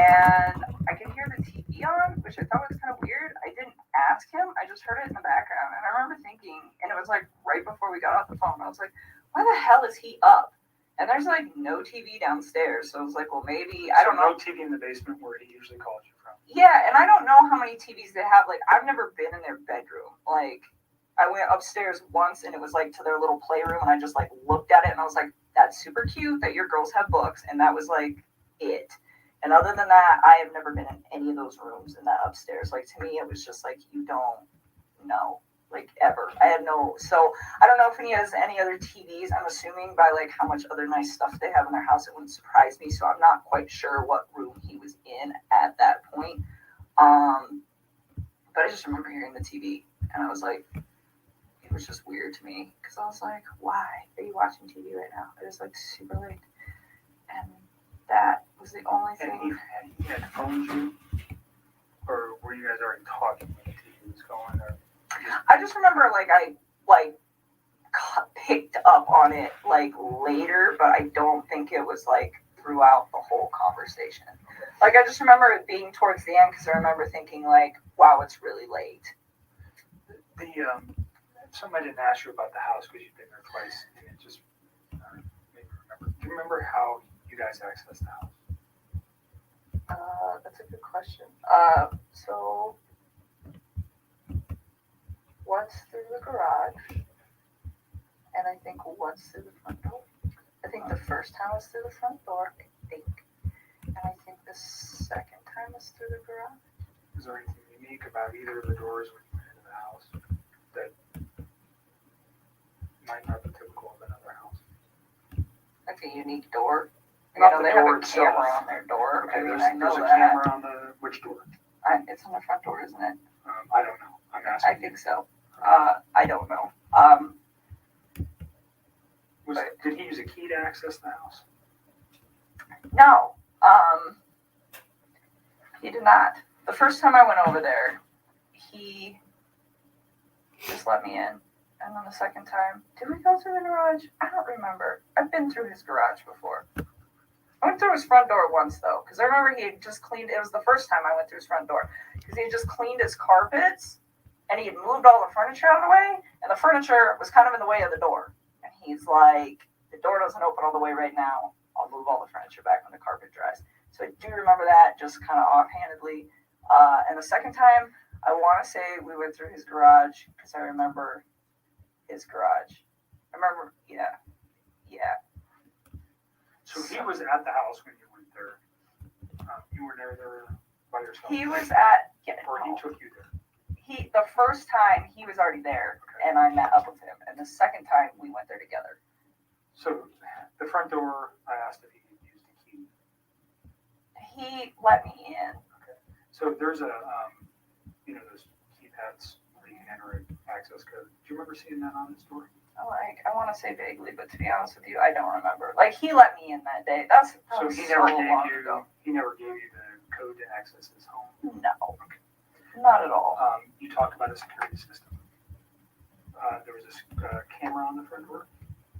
And I can hear the TV on, which I thought was kind of weird. I didn't ask him. I just heard it in the background. And I remember thinking, and it was like right before we got off the phone, I was like, why the hell is he up? And there's like no TV downstairs. So I was like, well, maybe, I don't know. No TV in the basement where he usually calls you from. Yeah, and I don't know how many TVs they have. Like, I've never been in their bedroom. Like, I went upstairs once and it was like to their little playroom and I just like looked at it and I was like, that's super cute that your girls have books. And that was like it. And other than that, I have never been in any of those rooms in that upstairs. Like, to me, it was just like, you don't know, like, ever. I had no, so I don't know if he has any other TVs. I'm assuming by like how much other nice stuff they have in their house, it wouldn't surprise me. So I'm not quite sure what room he was in at that point. But I just remember hearing the TV and I was like, it was just weird to me because I was like, why are you watching TV right now? It was like super late. And that was the only thing. He had phoned you? Or were you guys already talking when the TV was going? Or I just remember like I picked up on it like later, but I don't think it was like throughout the whole conversation. Like, I just remember it being towards the end because I remember thinking like, wow, it's really late. Something I didn't ask you about the house because you've been there twice, and it just made me remember. Do you remember how you guys accessed the house? That's a good question. So once through the garage, and I think once through the front door. I think the first time was through the front door, I think. And I think the second time was through the garage. Is there anything unique about either of the doors when you went into the house that might not be typical of another house? Like a unique door. Not You know, the they have door a camera itself. on their door. Okay, I mean, there's I know a that. camera on which door? It's on the front door, isn't it? I don't know. I'm asking. I think so. I don't know. Did he use a key to access the house? No. He did not. The first time I went over there, he just let me in. And then the second time, did we go through the garage? I don't remember. I've been through his garage before. I went through his front door once, though, because I remember he had just cleaned, it was the first time I went through his front door, because he had just cleaned his carpets, and he had moved all the furniture out of the way, and the furniture was kind of in the way of the door. And he's like, the door doesn't open all the way right now. I'll move all the furniture back when the carpet dries. So I do remember that, just kind of offhandedly. And the second time, I want to say we went through his garage, because I remember his garage. I remember, yeah. So he was at the house when you went there. You were never there by yourself. He was at, or he took you there. The first time he was already there, and I met up with him. And the second time we went there together. So the front door, I asked if he could use the key. He let me in. Okay. So there's a, those keypads where you can enter an access code. Do you remember seeing that on his door? I want to say vaguely, but to be honest with you, I don't remember. Like, he let me in that day. That So was he so never long gave you. ago. He never gave you the code to access his home. No, not at all. You talked about a security system. There was a camera on the front door.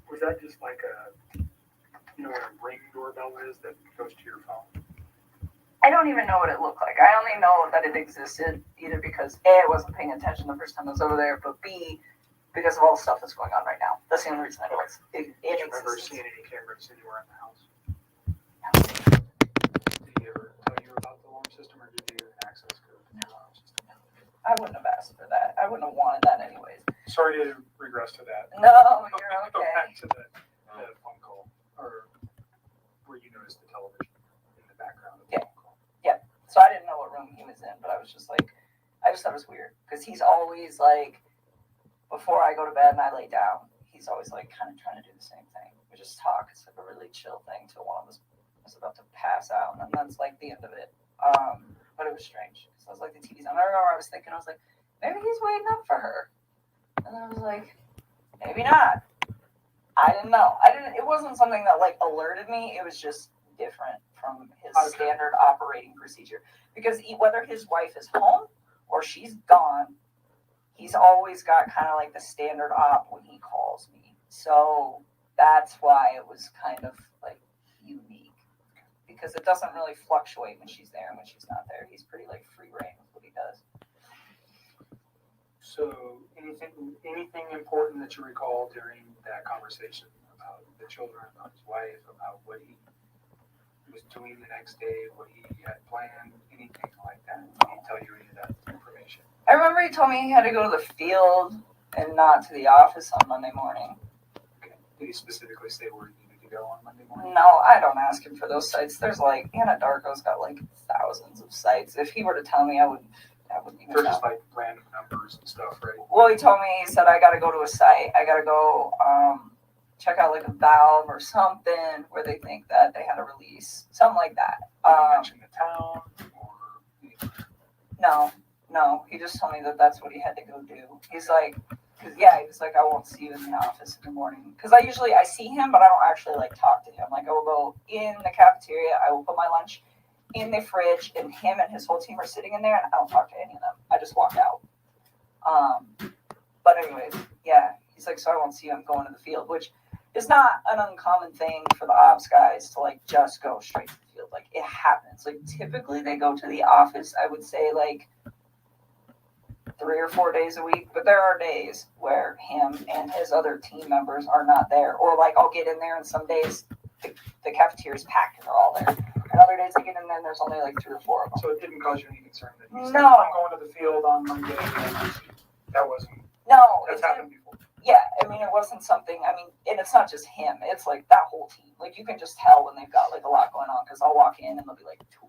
Was that just like what a Ring doorbell is that goes to your phone? I don't even know what it looked like. I only know that it existed either because A, I wasn't paying attention the first time I was over there, but B, because of all the stuff that's going on right now. That's the only reason I know it Did you ever exists. see any cameras anywhere in the house? Did he ever tell you about the alarm system, or did you access code to the alarm system? I wouldn't have asked for that. I wouldn't have wanted that anyways. Sorry to regress to that. No, you're Go okay. back to the phone call, or where you noticed the television in the background of the phone call. So I didn't know what room he was in, but I was just like, I just thought it was weird because he's always like, before I go to bed and I lay down, he's always like kind of trying to do the same thing. We just talk. It's like a really chill thing till one of us was about to pass out, and then that's like the end of it. But it was strange. So I was like, the TV's on. I remember I was thinking, I was like, maybe he's waiting up for her. And I was like, maybe not. I didn't know. It wasn't something that like alerted me. It was just different from his standard operating procedure. Because whether his wife is home or she's gone, he's always got kind of like the standard op when he calls me. So that's why it was kind of like unique. Because it doesn't really fluctuate when she's there and when she's not there. He's pretty like free reign with what he does. So anything important that you recall during that conversation the children on his wife about what he was doing the next day, what he had planned, anything like that? Did he tell you any of that information? I remember he told me he had to go to the field and not to the office on Monday morning. Okay. Did he specifically say where he needed to go on Monday morning? No, I don't ask him for those sites. There's like Anadarko's got like thousands of sites. If he were to tell me, I wouldn't even They're know. just like random numbers and stuff, right? Well, he told me, he said, I got to go to a site. I got to go check out like a valve or something where they think that they had a release. Something like that. Did he mention the town or anything? No. He just told me that that's what he had to go do. He's like, he was like, I won't see you in the office in the morning. Because I see him, but I don't actually like talk to him. Like I will go in the cafeteria. I will put my lunch in the fridge, and him and his whole team are sitting in there, and I don't talk to any of them. I just walk out. But anyways, yeah, he's like, so I won't see you. I'm going to the field, which is not an uncommon thing for the ops guys to like just go straight to the field. Like it happens. Like typically they go to the office, I would say like 3 or 4 days a week, but there are days where him and his other team members are not there. Or like I'll get in there and some days the cafeteria's packed and they're all there. And other days I get in there and there's only like 3 or 4 of them. So it didn't cause you any concern that he said, No. I'm going to the field on Monday. That wasn't, No, that's happened before. yeah, I mean, it wasn't something, and it's not just him, it's like that whole team. Like, you can just tell when they've got like a lot going on, because I'll walk in and they'll be like 2